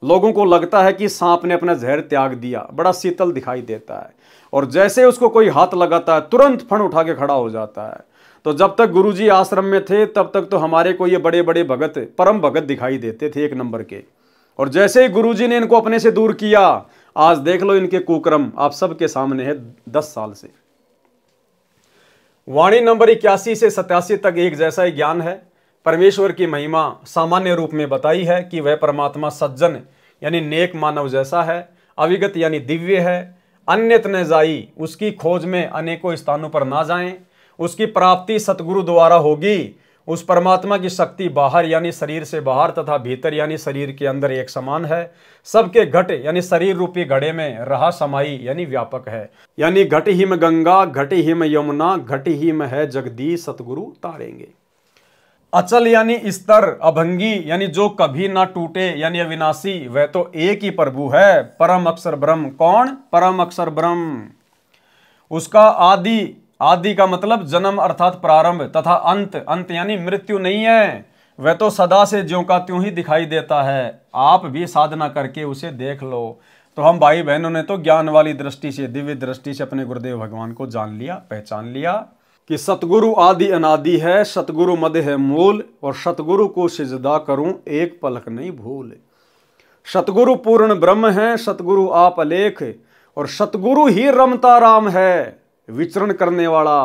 लोगों को लगता है कि सांप ने अपना जहर त्याग दिया, बड़ा शीतल दिखाई देता है। और जैसे उसको कोई हाथ लगाता है, तुरंत फण उठा के खड़ा हो जाता है। तो जब तक गुरुजी आश्रम में थे, तब तक तो हमारे को ये बड़े बड़े भगत, परम भगत दिखाई देते थे, एक नंबर के। और जैसे ही गुरुजी ने इनको अपने से दूर किया, आज देख लो इनके कुकर्म आप सबके सामने है 10 साल से। वाणी नंबर 81 से 87 तक एक जैसा ही ज्ञान है। परमेश्वर की महिमा सामान्य रूप में बताई है कि वह परमात्मा सज्जन यानी नेक मानव जैसा है, अविगत यानी दिव्य है, अन्यत न जाई, उसकी खोज में अनेकों स्थानों पर ना जाएं, उसकी प्राप्ति सतगुरु द्वारा होगी। उस परमात्मा की शक्ति बाहर यानी शरीर से बाहर तथा भीतर यानी शरीर के अंदर एक समान है। सबके घट यानी शरीर रूपी घड़े में रहा समाई यानी व्यापक है। यानी घट ही में गंगा, घट ही में यमुना, घट ही में है जगदीश, सतगुरु तारेंगे। अचल यानी स्तर, अभंगी यानी जो कभी ना टूटे यानी अविनाशी, वह तो एक ही प्रभु है, परम अक्षर ब्रह्म। कौन? परम अक्षर ब्रह्म। उसका आदि, आदि का मतलब जन्म अर्थात प्रारंभ, तथा अंत, अंत यानी मृत्यु नहीं है। वह तो सदा से ज्यों का त्यों ही दिखाई देता है। आप भी साधना करके उसे देख लो। तो हम भाई बहनों ने तो ज्ञान वाली दृष्टि से, दिव्य दृष्टि से अपने गुरुदेव भगवान को जान लिया, पहचान लिया कि सतगुरु आदि अनादि है, सतगुरु मद है मूल, और सतगुरु को सिजदा करूं एक पलक नहीं भूल। सतगुरु पूर्ण ब्रह्म है, सतगुरु आप अलेख, और सतगुरु ही रमता राम है, विचरण करने वाला,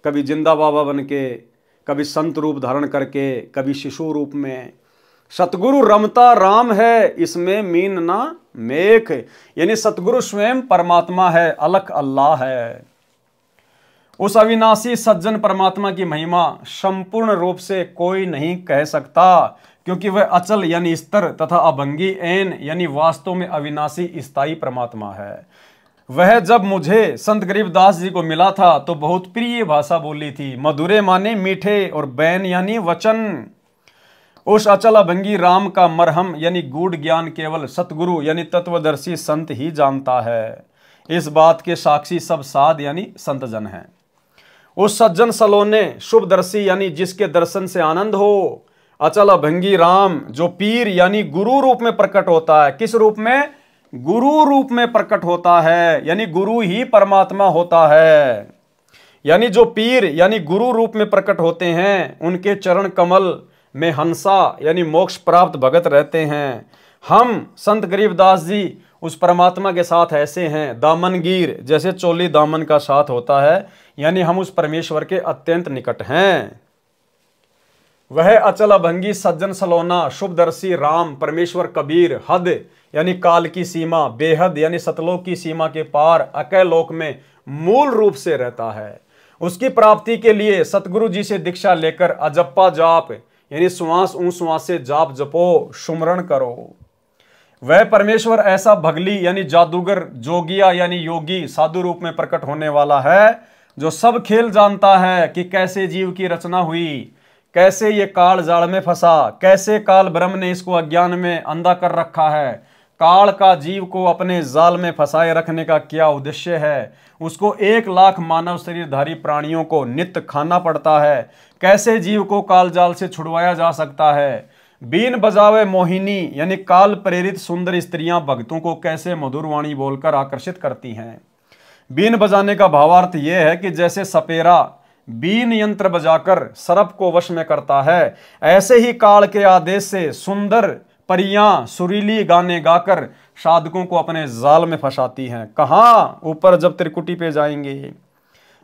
कभी जिंदा बाबा बन के, कभी संत रूप धारण करके, कभी शिशु रूप में। सतगुरु रमता राम है, इसमें मीन ना मेख, यानी सतगुरु स्वयं परमात्मा है, अलख अल्लाह है। उस अविनाशी सज्जन परमात्मा की महिमा संपूर्ण रूप से कोई नहीं कह सकता, क्योंकि वह अचल यानी स्तर तथा अभंगी ऐन यानी वास्तव में अविनाशी स्थायी परमात्मा है। वह जब मुझे संत गरीबदास जी को मिला था तो बहुत प्रिय भाषा बोली थी। मधुरे माने मीठे और बैन यानी वचन। उस अचल अभंगी राम का मरहम यानी गूढ़ ज्ञान केवल सतगुरु यानी तत्वदर्शी संत ही जानता है। इस बात के साक्षी सब साध यानी संत जन हैं। उस सज्जन सलोने शुभदर्शी यानी जिसके दर्शन से आनंद हो, अचल अभंगी राम जो पीर यानी गुरु रूप में प्रकट होता है। किस रूप में? गुरु रूप में प्रकट होता है, यानी गुरु ही परमात्मा होता है। यानी जो पीर यानी गुरु रूप में प्रकट होते हैं, उनके चरण कमल में हंसा यानी मोक्ष प्राप्त भगत रहते हैं। हम संत गरीबदास जी उस परमात्मा के साथ ऐसे हैं, दामनगीर जैसे चोली दामन का साथ होता है, यानी हम उस परमेश्वर के अत्यंत निकट हैं। वह अचल अभंगी सज्जन सलोना शुभदर्शी राम परमेश्वर कबीर हद यानी काल की सीमा, बेहद यानी सतलोक की सीमा के पार अकय लोक में मूल रूप से रहता है। उसकी प्राप्ति के लिए सतगुरु जी से दीक्षा लेकर अजप्पा जाप यानी श्वास श्वास से जाप जपो, सुमरण करो। वह परमेश्वर ऐसा भगली यानी जादूगर, जोगिया यानी योगी साधु रूप में प्रकट होने वाला है, जो सब खेल जानता है कि कैसे जीव की रचना हुई, कैसे ये काल जाल में फंसा, कैसे काल ब्रह्म ने इसको अज्ञान में अंधा कर रखा है, काल का जीव को अपने जाल में फंसाए रखने का क्या उद्देश्य है, उसको 1 लाख मानव शरीरधारी प्राणियों को नित्य खाना पड़ता है, कैसे जीव को काल जाल से छुड़वाया जा सकता है। बीन बजावे मोहिनी यानी काल प्रेरित सुंदर स्त्रियां भक्तों को कैसे मधुर वाणी बोलकर आकर्षित करती हैं। बीन बजाने का भावार्थ यह है कि जैसे सपेरा बीन यंत्र बजाकर सर्प को वश में करता है, ऐसे ही काल के आदेश से सुंदर परियां सुरीली गाने गाकर साधकों को अपने जाल में फंसाती हैं। कहाँ? ऊपर जब त्रिकुटी पे जाएंगे।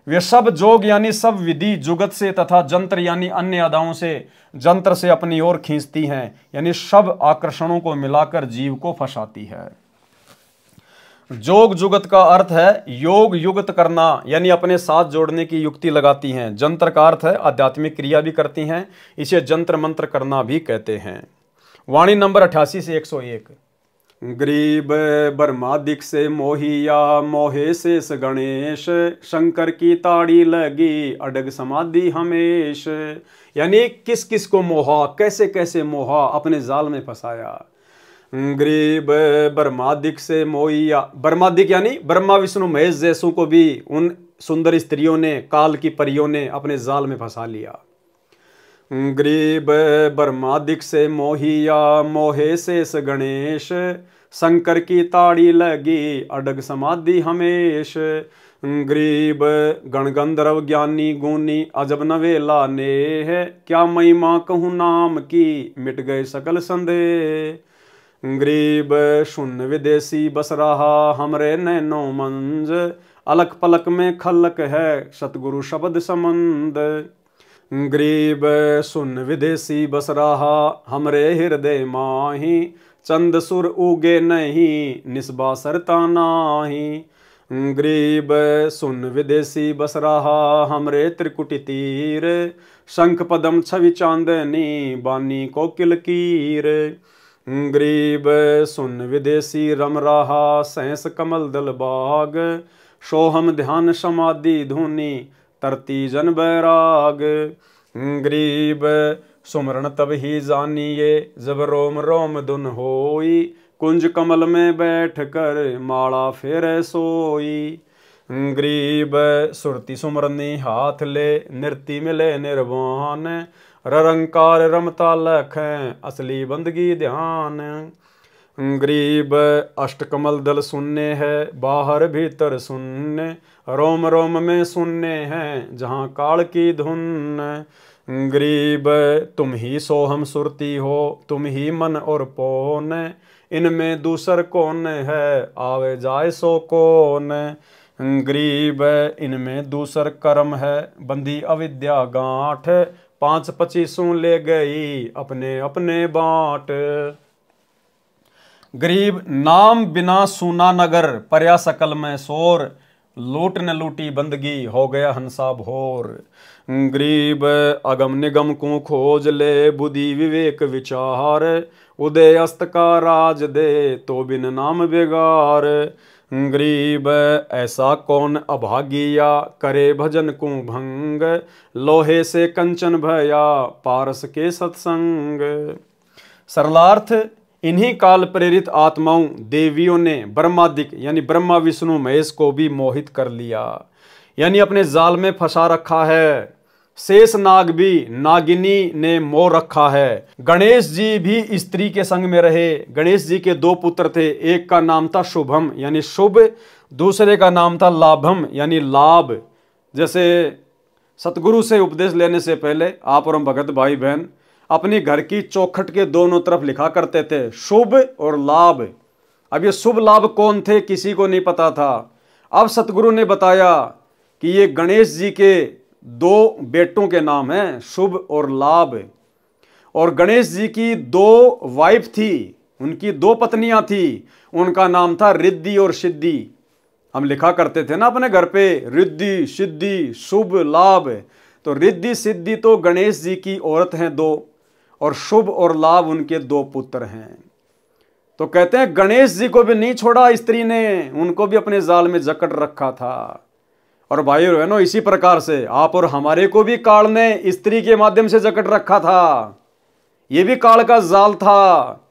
वे सब जोग यानी सब विधि जुगत से तथा जंत्र यानी अन्य अदाओं से जंत्र से अपनी ओर खींचती हैं, यानी सब आकर्षणों को मिलाकर जीव को फंसाती है। जोग जुगत का अर्थ है योग युगत करना, यानी अपने साथ जोड़ने की युक्ति लगाती हैं। जंत्र का अर्थ है आध्यात्मिक क्रिया भी करती हैं, इसे जंत्र मंत्र करना भी कहते हैं। वाणी नंबर 88 से 101। गरीब ब्रह्मादिक से मोहिया मोहे शेष गणेश, शंकर की ताड़ी लगी अडग समाधि हमेश। यानी किस किस को मोहा, कैसे कैसे मोहा, अपने जाल में फंसाया। गरीब ब्रह्मादिक से मोहिया, ब्रह्मादिक यानी ब्रह्मा विष्णु महेश जैसों को भी उन सुंदर स्त्रियों ने, काल की परियों ने अपने जाल में फंसा लिया। गरीब ब्रह्मादिक से मोहिया मोहे शेष गणेश, शंकर की ताड़ी लगी अडग समाधि हमेश। गरीब गण गंधर्व ज्ञानी गुनी अजब नवेला नेह, क्या महिमा कहूँ नाम की मिट गए सकल संदेह। गरीब शून्य विदेशी बस रहा हमरे नैनो मंज, अलक पलक में खलक है सतगुरु शब्द संबंध। गरीब सुन विदेशी बस रहा हमरे हृदय माही, चंद सुर उगे नहीं निस्बा सरता नाही। गरीब सुन विदेशी बस रहा हमरे त्रिकुटी तीर, शंख पदम छवि चांदनी बानी कोकिल कीर। गरीब सुन विदेशी रम रहा सहस कमल दल बाग, सोहम ध्यान समाधि धुनी तरती जन बैराग। गरीब सुमरण तब ही जानिए जब रोम रोम धुन होई, कुंज कमल में बैठ कर माला फेरे सोई। गरीब सुरती सुमरनी हाथ ले नृत्य मिले निर्वाण, ररंकार रमता लखें असली बंदगी ध्यान। गरीब अष्टकमल दल सुनने है बाहर भीतर सुनने, रोम रोम में सुनने हैं जहाँ काल की धुन। गरीब तुम ही सोहम सुरती हो, तुम ही मन और पौन, इनमें दूसर कौन है आवे जाए सो कौन। गरीब इनमें दूसर कर्म है बंदी अविद्या गांठ, 5-25 ले गई अपने अपने बाँट। गरीब नाम बिना सूना नगर, पर्या सकल में शोर, लूट न लूटी बंदगी हो गया हंसा भोर। गरीब अगम निगम को खोज ले बुद्धि विवेक विचार, उदय अस्त का राज दे तो बिन नाम बेगार। गरीब ऐसा कौन अभागिया करे भजन को भंग, लोहे से कंचन भया पारस के सत्संग। सरलार्थ इन्हीं काल प्रेरित आत्माओं देवियों ने ब्रह्मादिक यानी ब्रह्मा विष्णु महेश को भी मोहित कर लिया, यानी अपने जाल में फंसा रखा है। शेष नाग भी नागिनी ने मोह रखा है। गणेश जी भी स्त्री के संग में रहे। गणेश जी के 2 पुत्र थे, एक का नाम था शुभम यानी शुभ, दूसरे का नाम था लाभम यानी लाभ। जैसे सतगुरु से उपदेश लेने से पहले आप और हम भगत भाई बहन अपनी घर की चौखट के दोनों तरफ लिखा करते थे शुभ और लाभ। अब ये शुभ लाभ कौन थे किसी को नहीं पता था। अब सतगुरु ने बताया कि ये गणेश जी के 2 बेटों के नाम हैं शुभ और लाभ। और गणेश जी की 2 वाइफ थी, उनकी 2 पत्नियां थी, उनका नाम था रिद्धि और सिद्धि। हम लिखा करते थे ना अपने घर पे रिद्धि सिद्धि शुभ लाभ। तो रिद्धि सिद्धि तो गणेश जी की औरत हैं 2 और शुभ और लाभ उनके 2 पुत्र हैं। तो कहते हैं गणेश जी को भी नहीं छोड़ा स्त्री ने, उनको भी अपने जाल में जकड़ रखा था। और भाई बहनों इसी प्रकार से आप और हमारे को भी काल ने स्त्री के माध्यम से जकड़ रखा था। ये भी काल का जाल था।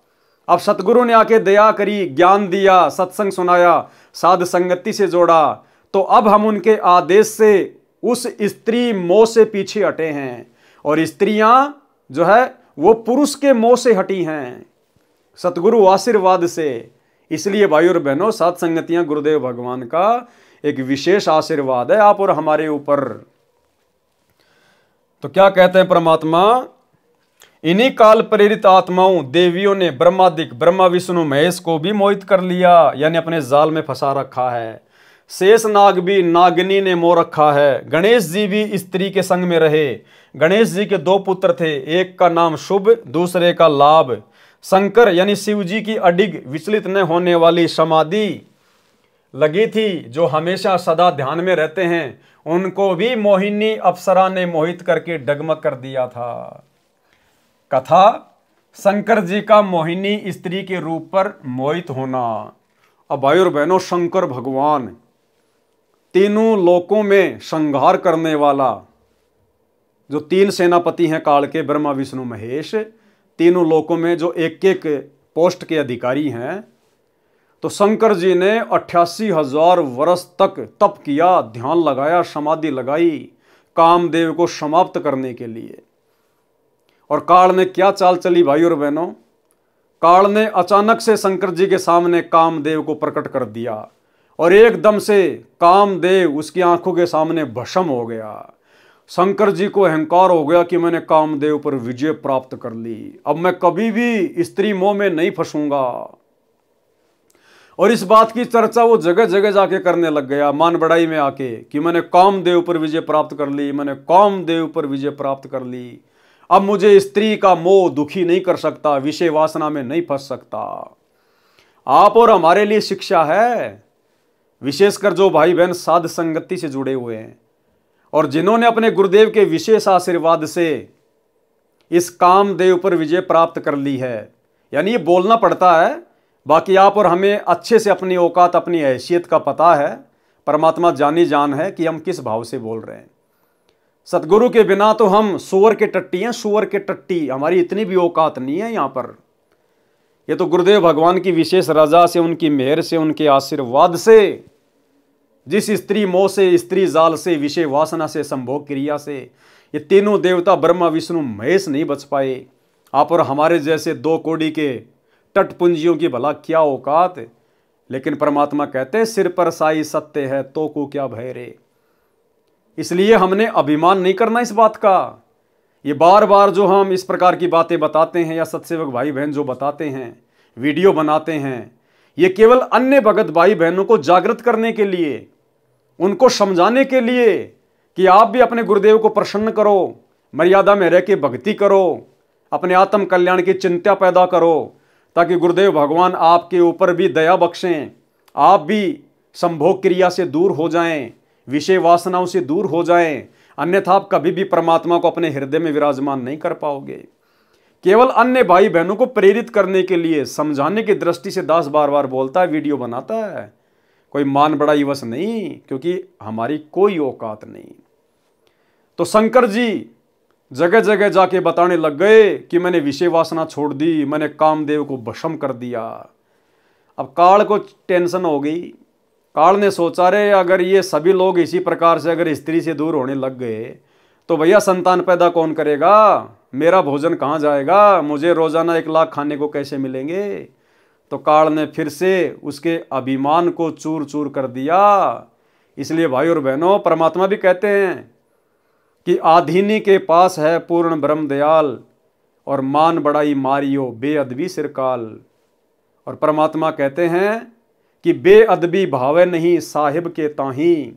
अब सतगुरु ने आके दया करी, ज्ञान दिया, सत्संग सुनाया, साध संगति से जोड़ा, तो अब हम उनके आदेश से उस स्त्री मोह से पीछे हटे हैं और स्त्रियां जो है वो पुरुष के मोह से हटी हैं सतगुरु आशीर्वाद से। इसलिए भाई और बहनों साध संगतियां गुरुदेव भगवान का एक विशेष आशीर्वाद है आप और हमारे ऊपर। तो क्या कहते हैं परमात्मा, इन्हीं काल प्रेरित आत्माओं देवियों ने ब्रह्मादिक ब्रह्मा विष्णु महेश को भी मोहित कर लिया, यानी अपने जाल में फंसा रखा है। शेष नाग भी नागिनी ने मोह रखा है। गणेश जी भी स्त्री के संग में रहे। गणेश जी के 2 पुत्र थे, एक का नाम शुभ, दूसरे का लाभ। शंकर यानी शिव जी की अडिग विचलित न होने वाली समाधि लगी थी, जो हमेशा सदा ध्यान में रहते हैं, उनको भी मोहिनी अप्सरा ने मोहित करके डगमग कर दिया था। कथा, शंकर जी का मोहिनी स्त्री के रूप पर मोहित होना। अब भाई और बहनों, शंकर भगवान तीनों लोकों में संहार करने वाला, जो 3 सेनापति हैं काल के, ब्रह्मा विष्णु महेश, तीनों लोकों में जो एक एक पोस्ट के अधिकारी हैं, तो शंकर जी ने 88,000 वर्ष तक तप किया, ध्यान लगाया, समाधि लगाई कामदेव को समाप्त करने के लिए। और काल ने क्या चाल चली भाई और बहनों, काल ने अचानक से शंकर जी के सामने कामदेव को प्रकट कर दिया और एकदम से कामदेव उसकी आंखों के सामने भस्म हो गया। शंकर जी को अहंकार हो गया कि मैंने कामदेव पर विजय प्राप्त कर ली, अब मैं कभी भी स्त्री मोह में नहीं फंसूंगा। और इस बात की चर्चा वो जगह जगह जाके करने लग गया, मान बढ़ाई में आके, कि मैंने कामदेव पर विजय प्राप्त कर ली, मैंने कामदेव पर विजय प्राप्त कर ली, अब मुझे स्त्री का मोह दुखी नहीं कर सकता, विषय वासना में नहीं फंस सकता। आप और हमारे लिए शिक्षा है, विशेषकर जो भाई बहन साध संगति से जुड़े हुए हैं और जिन्होंने अपने गुरुदेव के विशेष आशीर्वाद से इस कामदेव पर विजय प्राप्त कर ली है। यानी ये बोलना पड़ता है, बाकी आप और हमें अच्छे से अपनी औकात, अपनी हैसियत का पता है, परमात्मा जानी जान है कि हम किस भाव से बोल रहे हैं। सतगुरु के बिना तो हम सुअर के टट्टी हैं, सुअर के टट्टी, हमारी इतनी भी औकात नहीं है यहाँ पर। ये तो गुरुदेव भगवान की विशेष रजा से, उनकी मेहर से, उनके आशीर्वाद से, जिस स्त्री मोह से, स्त्री जाल से, विषय वासना से, संभोग क्रिया से ये तीनों देवता ब्रह्मा विष्णु महेश नहीं बच पाए। आप और हमारे जैसे 2 कौड़ी के तटपुंजियों की भला क्या औकात। लेकिन परमात्मा कहते हैं, सिर पर साई सत्य है तो को क्या भय रे। इसलिए हमने अभिमान नहीं करना इस बात का। ये बार बार जो हम इस प्रकार की बातें बताते हैं, या सत्सेवक भाई बहन जो बताते हैं, वीडियो बनाते हैं, ये केवल अन्य भगत भाई बहनों को जागृत करने के लिए, उनको समझाने के लिए कि आप भी अपने गुरुदेव को प्रसन्न करो, मर्यादा में रह के भक्ति करो, अपने आत्म कल्याण की चिंता पैदा करो, ताकि गुरुदेव भगवान आपके ऊपर भी दया बख्शें, आप भी संभोग क्रिया से दूर हो जाएं, विषय वासनाओं से दूर हो जाएं। अन्यथा आप कभी भी परमात्मा को अपने हृदय में विराजमान नहीं कर पाओगे। केवल अन्य भाई बहनों को प्रेरित करने के लिए, समझाने की दृष्टि से दास बार बार बोलता है, वीडियो बनाता है, कोई मान बड़ाई वश नहीं, क्योंकि हमारी कोई औकात नहीं। तो शंकर जी जगह जगह जाके बताने लग गए कि मैंने विषय वासना छोड़ दी, मैंने कामदेव को भस्म कर दिया। अब काल को टेंशन हो गई। काल ने सोचा, रे अगर ये सभी लोग इसी प्रकार से अगर स्त्री से दूर होने लग गए तो भैया संतान पैदा कौन करेगा, मेरा भोजन कहाँ जाएगा, मुझे रोजाना 1 लाख खाने को कैसे मिलेंगे। तो काल ने फिर से उसके अभिमान को चूर चूर कर दिया। इसलिए भाई और बहनों, परमात्मा भी कहते हैं कि आधीनी के पास है पूर्ण ब्रह्म दयाल, और मान बड़ाई मारियो बेअदबी सिरकाल। और परमात्मा कहते हैं कि बेअदबी भावे नहीं साहिब के ताही,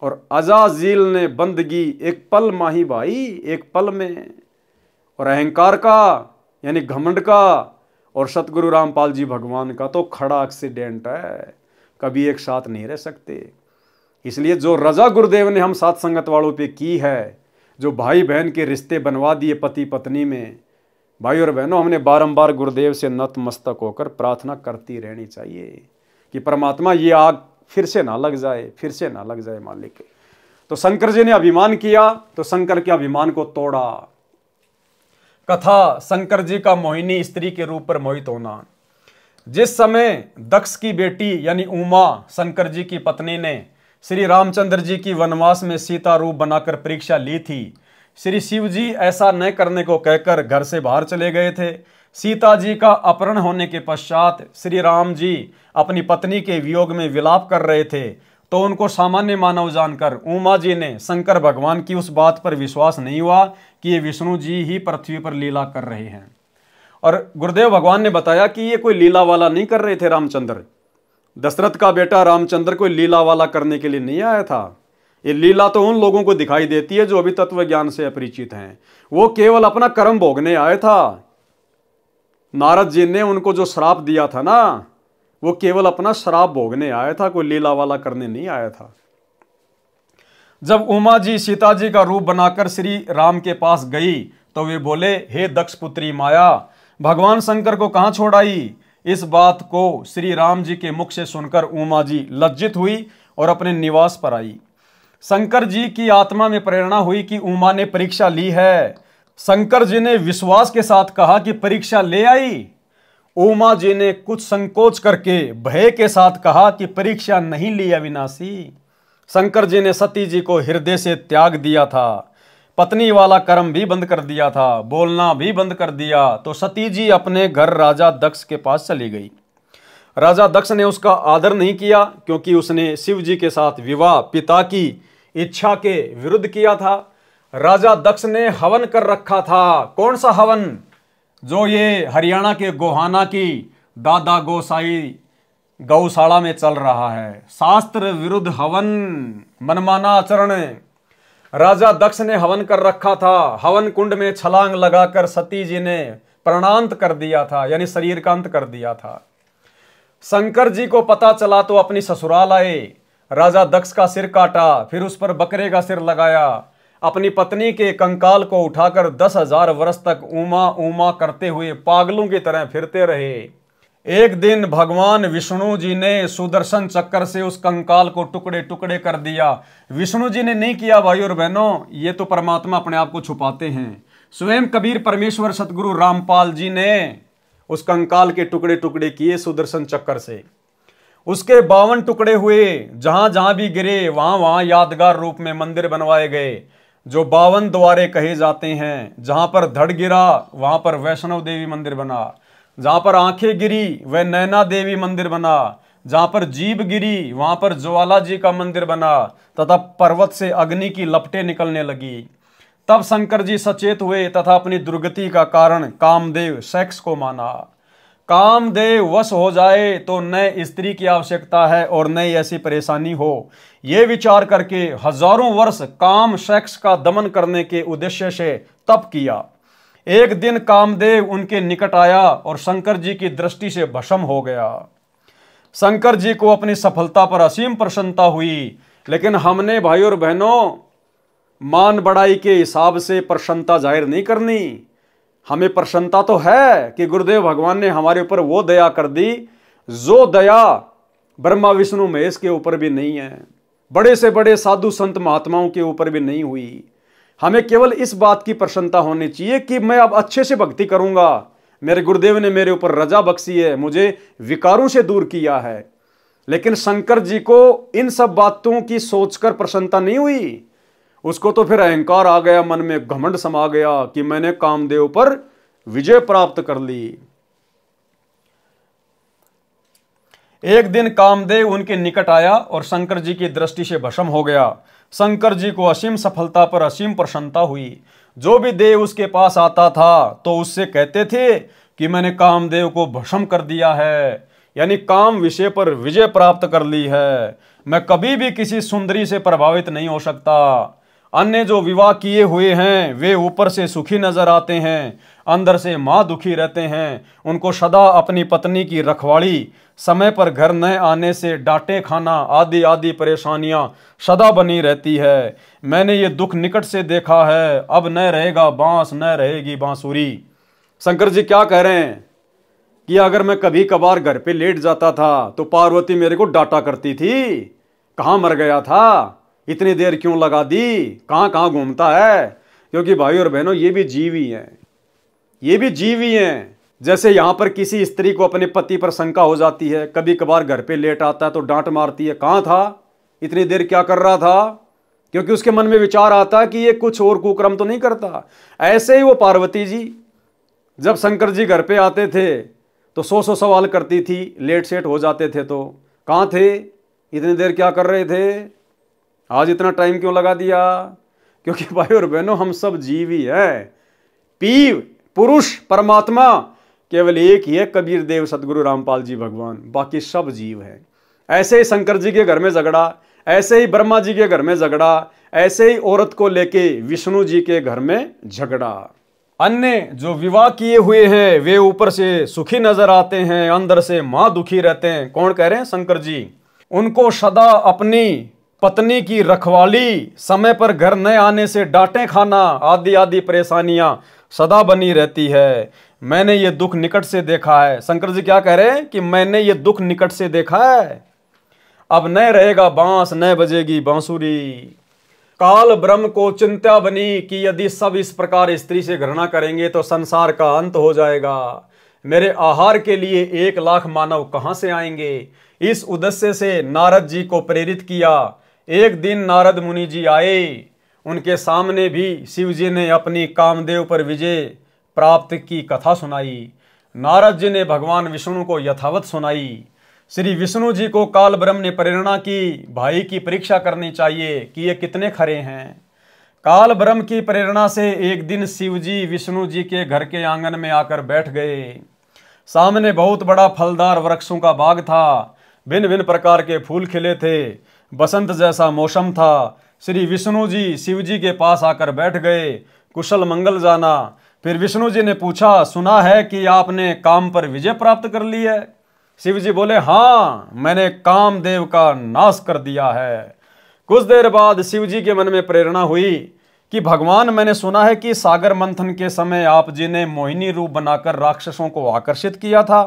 और अजाजील ने बंदगी एक पल माही भाई, एक पल में। और अहंकार का यानी घमंड का और सतगुरु रामपाल जी भगवान का तो खड़ा एक्सीडेंट है, कभी एक साथ नहीं रह सकते। इसलिए जो रजा गुरुदेव ने हम साथ संगत वालों पे की है, जो भाई बहन के रिश्ते बनवा दिए पति पत्नी में, भाई और बहनों, हमने बारंबार गुरुदेव से नतमस्तक होकर प्रार्थना करती रहनी चाहिए कि परमात्मा ये आग फिर से ना लग जाए, फिर से ना लग जाए मालिक। तो शंकर जी ने अभिमान किया, तो शंकर के अभिमान को तोड़ा। कथा, शंकर जी का मोहिनी स्त्री के रूप पर मोहित होना। जिस समय दक्ष की बेटी यानी उमा शंकर जी की पत्नी ने श्री रामचंद्र जी की वनवास में सीता रूप बनाकर परीक्षा ली थी, श्री शिव जी ऐसा न करने को कहकर घर से बाहर चले गए थे। सीता जी का अपहरण होने के पश्चात श्री राम जी अपनी पत्नी के वियोग में विलाप कर रहे थे। तो उनको सामान्य मानव जानकर उमा जी ने शंकर भगवान की उस बात पर विश्वास नहीं हुआ कि ये विष्णु जी ही पृथ्वी पर लीला कर रहे हैं। और गुरुदेव भगवान ने बताया कि ये कोई लीला वाला नहीं कर रहे थे रामचंद्र। दशरथ का बेटा रामचंद्र कोई लीला वाला करने के लिए नहीं आया था। ये लीला तो उन लोगों को दिखाई देती है जो अभी तत्व ज्ञान से अपरिचित हैं। वो केवल अपना कर्म भोगने आया था। नारद जी ने उनको जो श्राप दिया था ना, वो केवल अपना श्राप भोगने आया था, कोई लीला वाला करने नहीं आया था। जब उमा जी सीता जी का रूप बनाकर श्री राम के पास गई तो वे बोले, हे दक्ष पुत्री माया, भगवान शंकर को कहां छोड़ आई? इस बात को श्री राम जी के मुख से सुनकर उमा जी लज्जित हुई और अपने निवास पर आई। शंकर जी की आत्मा में प्रेरणा हुई कि उमा ने परीक्षा ली है। शंकर जी ने विश्वास के साथ कहा कि परीक्षा ले आई। उमा जी ने कुछ संकोच करके भय के साथ कहा कि परीक्षा नहीं ली अविनाशी। शंकर जी ने सती जी को हृदय से त्याग दिया था, पत्नी वाला कर्म भी बंद कर दिया था, बोलना भी बंद कर दिया। तो सती जी अपने घर राजा दक्ष के पास चली गई। राजा दक्ष ने उसका आदर नहीं किया क्योंकि उसने शिव जी के साथ विवाह पिता की इच्छा के विरुद्ध किया था। राजा दक्ष ने हवन कर रखा था। कौन सा हवन? जो ये हरियाणा के गोहाना की दादा गोसाई गौशाला में चल रहा है। शास्त्र विरुद्ध हवन, मनमाना आचरण। राजा दक्ष ने हवन कर रखा था। हवन कुंड में छलांग लगाकर सती जी ने प्राणांत कर दिया था, यानी शरीर का अंत कर दिया था। शंकर जी को पता चला तो अपनी ससुराल आए। राजा दक्ष का सिर काटा, फिर उस पर बकरे का सिर लगाया। अपनी पत्नी के कंकाल को उठाकर 10,000 वर्ष तक उमा उमा करते हुए पागलों की तरह फिरते रहे। एक दिन भगवान विष्णु जी ने सुदर्शन चक्कर से उस कंकाल को टुकड़े टुकड़े कर दिया। विष्णु जी ने नहीं किया भाई और बहनों, ये तो परमात्मा अपने आप को छुपाते हैं। स्वयं कबीर परमेश्वर सतगुरु रामपाल जी ने उस कंकाल के टुकड़े टुकड़े किए सुदर्शन चक्कर से। उसके 52 टुकड़े हुए, जहां जहां भी गिरे वहां वहां यादगार रूप में मंदिर बनवाए गए, जो 52 द्वारे कहे जाते हैं। जहां पर धड़ गिरा वहां पर वैष्णव देवी मंदिर बना, जहां पर आंखें गिरी वह नैना देवी मंदिर बना, जहां पर जीभ गिरी वहां पर ज्वाला जी का मंदिर बना, तथा पर्वत से अग्नि की लपटें निकलने लगी। तब शंकर जी सचेत हुए तथा अपनी दुर्गति का कारण कामदेव सेक्स को माना। कामदेव वश हो जाए तो न स्त्री की आवश्यकता है और न ऐसी परेशानी हो, ये विचार करके हजारों वर्ष काम सेक्स का दमन करने के उद्देश्य से तप किया। एक दिन कामदेव उनके निकट आया और शंकर जी की दृष्टि से भस्म हो गया। शंकर जी को अपनी सफलता पर असीम प्रसन्नता हुई, लेकिन हमने भाई और बहनों मान बढ़ाई के हिसाब से प्रसन्नता जाहिर नहीं करनी। हमें प्रसन्नता तो है कि गुरुदेव भगवान ने हमारे ऊपर वो दया कर दी जो दया ब्रह्मा विष्णु महेश के ऊपर भी नहीं है, बड़े से बड़े साधु संत महात्माओं के ऊपर भी नहीं हुई। हमें केवल इस बात की प्रसन्नता होनी चाहिए कि मैं अब अच्छे से भक्ति करूंगा। मेरे गुरुदेव ने मेरे ऊपर रजा बख्शी है, मुझे विकारों से दूर किया है। लेकिन शंकर जी को इन सब बातों की सोचकर प्रसन्नता नहीं हुई। उसको तो फिर अहंकार आ गया, मन में घमंड समा गया कि मैंने कामदेव पर विजय प्राप्त कर ली। एक दिन कामदेव उनके निकट आया और शंकर जी की दृष्टि से भस्म हो गया। शंकर जी को असीम सफलता पर असीम प्रसन्नता हुई। जो भी देव उसके पास आता था तो उससे कहते थे कि मैंने कामदेव को भस्म कर दिया है, यानी काम विषय पर विजय प्राप्त कर ली है। मैं कभी भी किसी सुंदरी से प्रभावित नहीं हो सकता। अन्य जो विवाह किए हुए हैं वे ऊपर से सुखी नजर आते हैं, अंदर से मां दुखी रहते हैं। उनको सदा अपनी पत्नी की रखवाली, समय पर घर न आने से डांटे खाना आदि आदि परेशानियां सदा बनी रहती है। मैंने ये दुख निकट से देखा है। अब न रहेगा बांस न रहेगी बांसुरी। शंकर जी क्या कह रहे हैं कि अगर मैं कभी कभार घर पे लेट जाता था तो पार्वती मेरे को डांटा करती थी, कहाँ मर गया था, इतनी देर क्यों लगा दी, कहाँ कहाँ घूमता है। क्योंकि भाई और बहनों ये भी जीव ही हैं, ये भी जीव ही हैं। जैसे यहाँ पर किसी स्त्री को अपने पति पर शंका हो जाती है, कभी कभार घर पे लेट आता है तो डांट मारती है, कहाँ था, इतनी देर क्या कर रहा था, क्योंकि उसके मन में विचार आता है कि ये कुछ और कुक्रम तो नहीं करता। ऐसे ही वो पार्वती जी जब शंकर जी घर पे आते थे तो 100 सवाल करती थी, लेट सेट हो जाते थे तो कहाँ थे, इतनी देर क्या कर रहे थे? आज इतना टाइम क्यों लगा दिया? क्योंकि भाई और बहनों, हम सब जीव ही है। पी पुरुष परमात्मा केवल एक ही है, कबीर देव सतगुरु रामपाल जी भगवान, बाकी सब जीव है। ऐसे ही शंकर जी के घर में झगड़ा, ऐसे ही ब्रह्मा जी के घर में झगड़ा, ऐसे ही औरत को लेके विष्णु जी के घर में झगड़ा। अन्य जो विवाह किए हुए हैं वे ऊपर से सुखी नजर आते हैं, अंदर से मां दुखी रहते हैं। कौन कह रहे हैं? शंकर जी। उनको सदा अपनी पत्नी की रखवाली, समय पर घर न आने से डांटे खाना आदि आदि परेशानियां सदा बनी रहती है। मैंने ये दुख निकट से देखा है। शंकर जी क्या कह रहे हैं कि मैंने ये दुख निकट से देखा है। अब न रहेगा बांस, न बजेगी बांसुरी। काल ब्रह्म को चिंता बनी कि यदि सब इस प्रकार स्त्री से घृणा करेंगे तो संसार का अंत हो जाएगा। मेरे आहार के लिए 1 लाख मानव कहां से आएंगे? इस उद्देश्य से नारद जी को प्रेरित किया। एक दिन नारद मुनि जी आए, उनके सामने भी शिव जी ने अपनी कामदेव पर विजय प्राप्त की कथा सुनाई। नारद जी ने भगवान विष्णु को यथावत सुनाई। श्री विष्णु जी को काल ब्रह्म ने प्रेरणा की, भाई की परीक्षा करनी चाहिए कि ये कितने खरे हैं। काल ब्रह्म की प्रेरणा से एक दिन शिव जी विष्णु जी के घर के आंगन में आकर बैठ गए। सामने बहुत बड़ा फलदार वृक्षों का बाग था, भिन्न भिन्न प्रकार के फूल खिले थे, बसंत जैसा मौसम था। श्री विष्णु जी शिव जी के पास आकर बैठ गए, कुशल मंगल जाना। फिर विष्णु जी ने पूछा, सुना है कि आपने काम पर विजय प्राप्त कर ली है? शिव जी बोले, हाँ, मैंने कामदेव का नाश कर दिया है। कुछ देर बाद शिव जी के मन में प्रेरणा हुई कि भगवान, मैंने सुना है कि सागर मंथन के समय आप जी ने मोहिनी रूप बनाकर राक्षसों को आकर्षित किया था।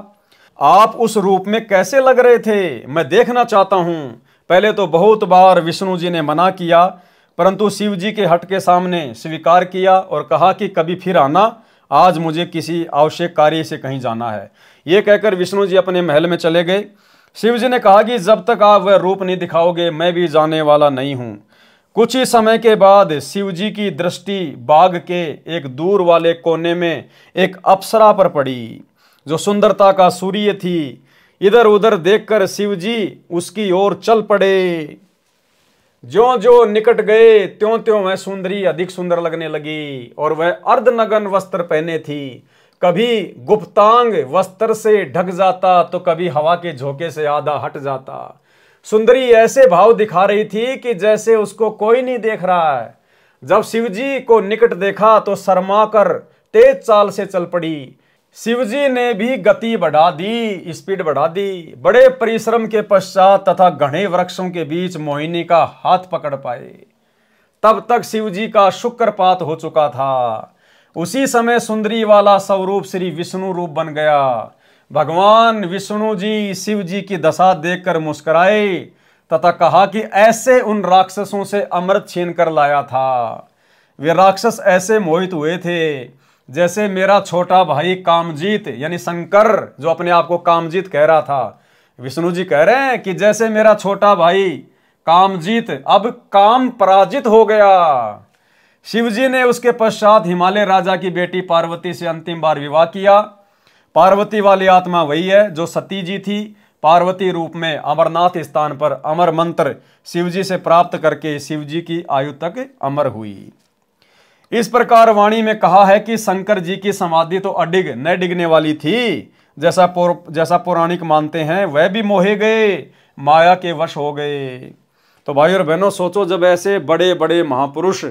आप उस रूप में कैसे लग रहे थे? मैं देखना चाहता हूं। पहले तो बहुत बार विष्णु जी ने मना किया, परंतु शिव जी के हट के सामने स्वीकार किया और कहा कि कभी फिर आना, आज मुझे किसी आवश्यक कार्य से कहीं जाना है। ये कहकर विष्णु जी अपने महल में चले गए। शिव जी ने कहा कि जब तक आप वह रूप नहीं दिखाओगे मैं भी जाने वाला नहीं हूं। कुछ ही समय के बाद शिव जी की दृष्टि बाग के एक दूर वाले कोने में एक अप्सरा पर पड़ी, जो सुंदरता का सूर्य थी। इधर उधर देखकर शिव जी उसकी ओर चल पड़े। ज्यों ज्यों निकट गए त्यों त्यों वह सुंदरी अधिक सुंदर लगने लगी, और वह अर्धनग्न वस्त्र पहने थी। कभी गुप्तांग वस्त्र से ढक जाता तो कभी हवा के झोंके से आधा हट जाता। सुंदरी ऐसे भाव दिखा रही थी कि जैसे उसको कोई नहीं देख रहा है। जब शिवजी को निकट देखा तो शर्मा कर तेज चाल से चल पड़ी। शिवजी ने भी गति बढ़ा दी, स्पीड बढ़ा दी। बड़े परिश्रम के पश्चात तथा घने वृक्षों के बीच मोहिनी का हाथ पकड़ पाए। तब तक शिवजी का शुक्रपात हो चुका था। उसी समय सुंदरी वाला स्वरूप श्री विष्णु रूप बन गया। भगवान विष्णु जी शिव जी की दशा देखकर मुस्कुराए तथा कहा कि ऐसे उन राक्षसों से अमृत छीन कर लाया था। वे राक्षस ऐसे मोहित हुए थे जैसे मेरा छोटा भाई कामजीत, यानी शंकर जो अपने आप को कामजीत कह रहा था। विष्णु जी कह रहे हैं कि जैसे मेरा छोटा भाई कामजीत अब काम पराजित हो गया। शिवजी ने उसके पश्चात हिमालय राजा की बेटी पार्वती से अंतिम बार विवाह किया। पार्वती वाली आत्मा वही है जो सती जी थी। पार्वती रूप में अमरनाथ स्थान पर अमर मंत्र शिवजी से प्राप्त करके शिवजी की आयु तक अमर हुई। इस प्रकार वाणी में कहा है कि शंकर जी की समाधि तो अडिग न डिगने वाली थी, जैसा पौराणिक मानते हैं। वह भी मोहे गए, माया के वश हो गए। तो भाई और बहनों सोचो, जब ऐसे बड़े बड़े महापुरुष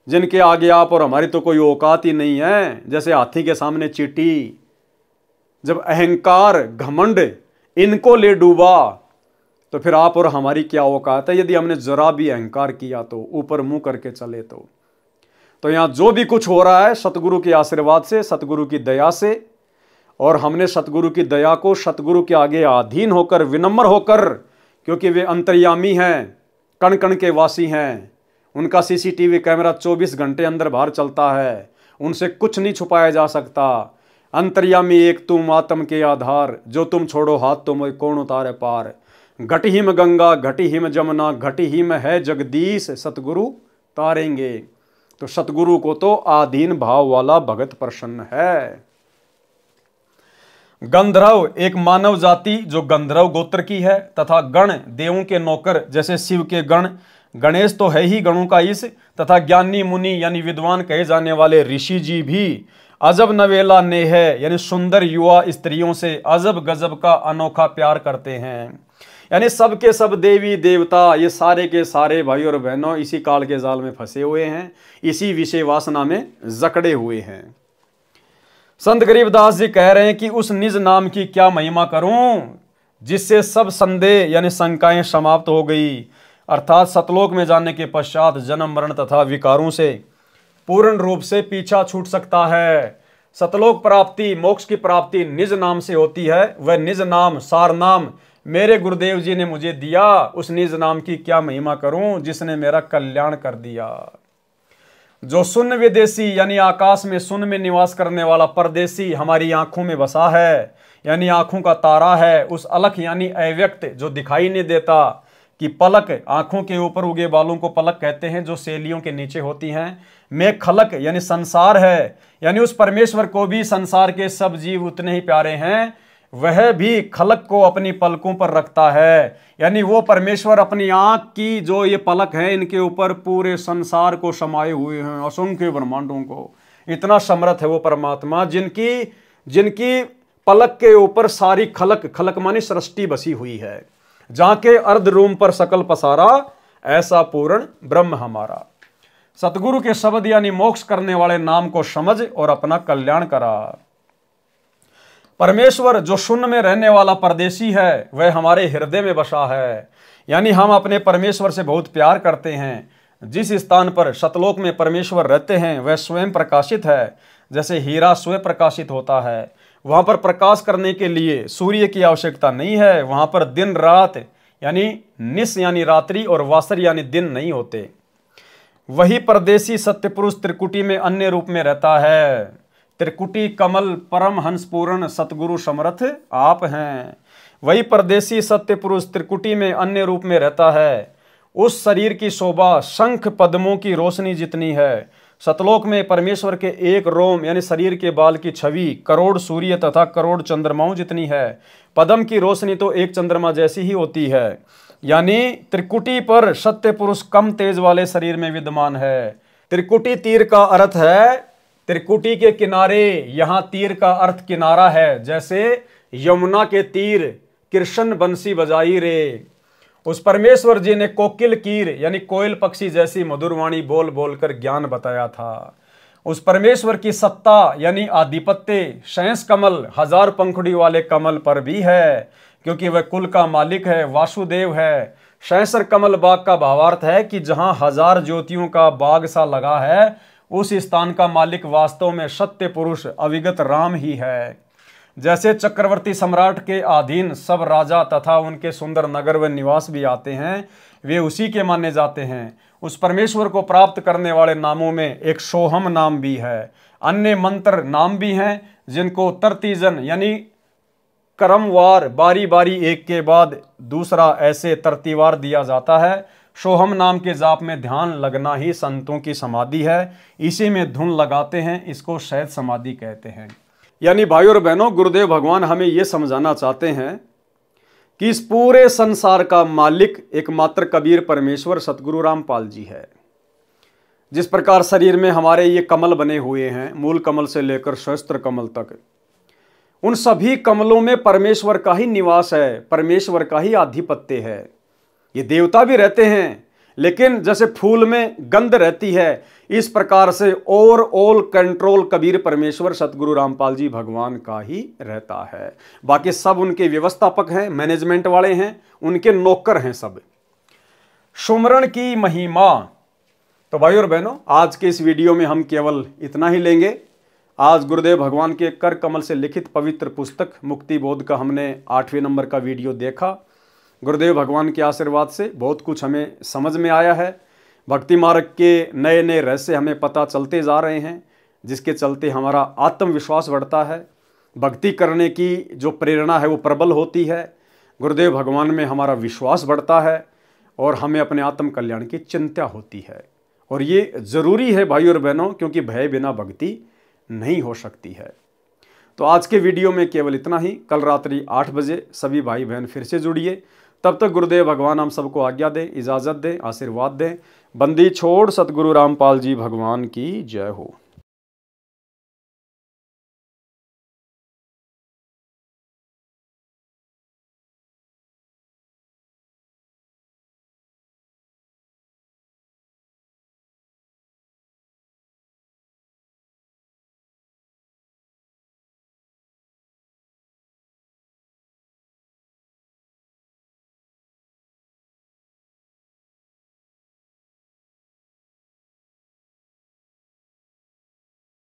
जिनके आगे आप और हमारी तो कोई औकात ही नहीं है, जैसे हाथी के सामने चींटी, जब अहंकार घमंड इनको ले डूबा तो फिर आप और हमारी क्या औकात है। यदि हमने जरा भी अहंकार किया तो, ऊपर मुंह करके चले तो यहाँ जो भी कुछ हो रहा है सतगुरु के आशीर्वाद से, सतगुरु की दया से, और हमने सतगुरु की दया को सतगुरु के आगे अधीन होकर, विनम्र होकर, क्योंकि वे अंतर्यामी हैं, कण कण के वासी हैं। उनका सीसीटीवी कैमरा 24 घंटे अंदर बाहर चलता है, उनसे कुछ नहीं छुपाया जा सकता। अंतर्यामी एक तुम आत्म के आधार, जो तुम छोड़ो हाथ तुम कौन उतारे पार। घट हिम गंगा घट हिम जमुना, घट हिम है जगदीश, सतगुरु तारेंगे। तो सतगुरु को तो आधीन भाव वाला भगत प्रसन्न है। गंधर्व एक मानव जाति जो गंधर्व गोत्र की है, तथा गण देवों के नौकर जैसे शिव के गण, गणेश तो है ही गणों का ईश, तथा ज्ञानी मुनि यानी विद्वान कहे जाने वाले ऋषि जी भी अजब नवेला नेह यानी सुंदर युवा स्त्रियों से अजब गजब का अनोखा प्यार करते हैं। यानी सब के सब देवी देवता ये सारे के सारे भाई और बहनों इसी काल के जाल में फंसे हुए हैं, इसी विषय वासना में जकड़े हुए हैं। संत गरीबदास जी कह रहे हैं कि उस निज नाम की क्या महिमा करूं जिससे सब संदेह यानी शंकाएं समाप्त हो गई, अर्थात सतलोक में जाने के पश्चात जन्म मरण तथा विकारों से पूर्ण रूप से पीछा छूट सकता है। सतलोक प्राप्ति मोक्ष की प्राप्ति निज नाम से होती है। वह निज नाम सार नाम मेरे गुरुदेव जी ने मुझे दिया, उस निज नाम की क्या महिमा करूं जिसने मेरा कल्याण कर दिया। जो शून्य विदेशी यानी आकाश में शून्य में निवास करने वाला परदेशी हमारी आंखों में बसा है, यानी आंखों का तारा है, उस अलख यानी अव्यक्त जो दिखाई नहीं देता कि पलक आंखों के ऊपर उगे बालों को पलक कहते हैं जो सेलियों के नीचे होती हैं। में खलक यानी संसार है, यानी उस परमेश्वर को भी संसार के सब जीव उतने ही प्यारे हैं, वह भी खलक को अपनी पलकों पर रखता है। यानी वो परमेश्वर अपनी आंख की जो ये पलक है इनके ऊपर पूरे संसार को समाये हुए हैं, असंख्य ब्रह्मांडों को। इतना समर्थ है वो परमात्मा जिनकी पलक के ऊपर सारी खलक मानी सृष्टि बसी हुई है। जाके अर्ध रूम पर सकल पसारा ऐसा पूर्ण ब्रह्म हमारा। सतगुरु के शब्द यानी मोक्ष करने वाले नाम को समझ और अपना कल्याण करा। परमेश्वर जो शून्य में रहने वाला परदेशी है वह हमारे हृदय में बसा है, यानी हम अपने परमेश्वर से बहुत प्यार करते हैं। जिस स्थान पर सतलोक में परमेश्वर रहते हैं वह स्वयं प्रकाशित है, जैसे हीरा स्वयं प्रकाशित होता है। वहां पर प्रकाश करने के लिए सूर्य की आवश्यकता नहीं है। वहां पर दिन रात यानी निस यानी रात्रि और वासर यानी दिन नहीं होते। वही परदेसी सत्य पुरुष त्रिकुटी में अन्य रूप में रहता है। त्रिकुटी कमल परम हंसपूर्ण सतगुरु समर्थ आप हैं। वही परदेसी सत्य पुरुष त्रिकुटी में अन्य रूप में रहता है। उस शरीर की शोभा शंख पद्मों की रोशनी जितनी है। सतलोक में परमेश्वर के एक रोम यानी शरीर के बाल की छवि करोड़ सूर्य तथा करोड़ चंद्रमाओं जितनी है। पद्म की रोशनी तो एक चंद्रमा जैसी ही होती है। यानी त्रिकुटी पर सत्य पुरुष कम तेज वाले शरीर में विद्यमान है। त्रिकुटी तीर का अर्थ है त्रिकुटी के किनारे, यहाँ तीर का अर्थ किनारा है। जैसे यमुना के तीर कृष्ण बंसी बजाई रे। उस परमेश्वर जी ने कोकिल कीर यानी कोयल पक्षी जैसी मधुरवाणी बोल बोलकर ज्ञान बताया था। उस परमेश्वर की सत्ता यानी आधिपत्य शैंस कमल हजार पंखुड़ी वाले कमल पर भी है, क्योंकि वह कुल का मालिक है, वासुदेव है। शैंसर कमल बाग का भावार्थ है कि जहां हजार ज्योतियों का बाग सा लगा है उस स्थान का मालिक वास्तव में सत्य पुरुष अविगत राम ही है। जैसे चक्रवर्ती सम्राट के अधीन सब राजा तथा उनके सुंदर नगर व निवास भी आते हैं, वे उसी के माने जाते हैं। उस परमेश्वर को प्राप्त करने वाले नामों में एक सोहम नाम भी है। अन्य मंत्र नाम भी हैं जिनको तरतीजन यानी क्रमवार बारी बारी एक के बाद दूसरा ऐसे तरतीवार दिया जाता है। सोहम नाम के जाप में ध्यान लगना ही संतों की समाधि है। इसी में धुन लगाते हैं, इसको शैद समाधि कहते हैं। यानी भाई और बहनों, गुरुदेव भगवान हमें यह समझाना चाहते हैं कि इस पूरे संसार का मालिक एकमात्र कबीर परमेश्वर सतगुरु रामपाल जी है। जिस प्रकार शरीर में हमारे ये कमल बने हुए हैं, मूल कमल से लेकर सहस्त्र कमल तक, उन सभी कमलों में परमेश्वर का ही निवास है, परमेश्वर का ही आधिपत्य है। ये देवता भी रहते हैं, लेकिन जैसे फूल में गंध रहती है, इस प्रकार से ओवरऑल कंट्रोल कबीर परमेश्वर सतगुरु रामपाल जी भगवान का ही रहता है। बाकी सब उनके व्यवस्थापक हैं, मैनेजमेंट वाले हैं, उनके नौकर हैं सब। सुमरण की महिमा। तो भाई और बहनों, आज के इस वीडियो में हम केवल इतना ही लेंगे। आज गुरुदेव भगवान के कर कमल से लिखित पवित्र पुस्तक मुक्ति बोध का हमने 8वें नंबर का वीडियो देखा। गुरुदेव भगवान के आशीर्वाद से बहुत कुछ हमें समझ में आया है। भक्ति मार्ग के नए नए रहस्य हमें पता चलते जा रहे हैं, जिसके चलते हमारा आत्मविश्वास बढ़ता है। भक्ति करने की जो प्रेरणा है वो प्रबल होती है। गुरुदेव भगवान में हमारा विश्वास बढ़ता है और हमें अपने आत्म कल्याण की चिंता होती है। और ये ज़रूरी है भाई और बहनों, क्योंकि भय बिना भक्ति नहीं हो सकती है। तो आज के वीडियो में केवल इतना ही। कल रात्रि 8 बजे सभी भाई बहन फिर से जुड़िए। तब तक गुरुदेव भगवान हम सबको आज्ञा दें, इजाज़त दें, आशीर्वाद दें। बंदी छोड़ सतगुरु रामपाल जी भगवान की जय हो।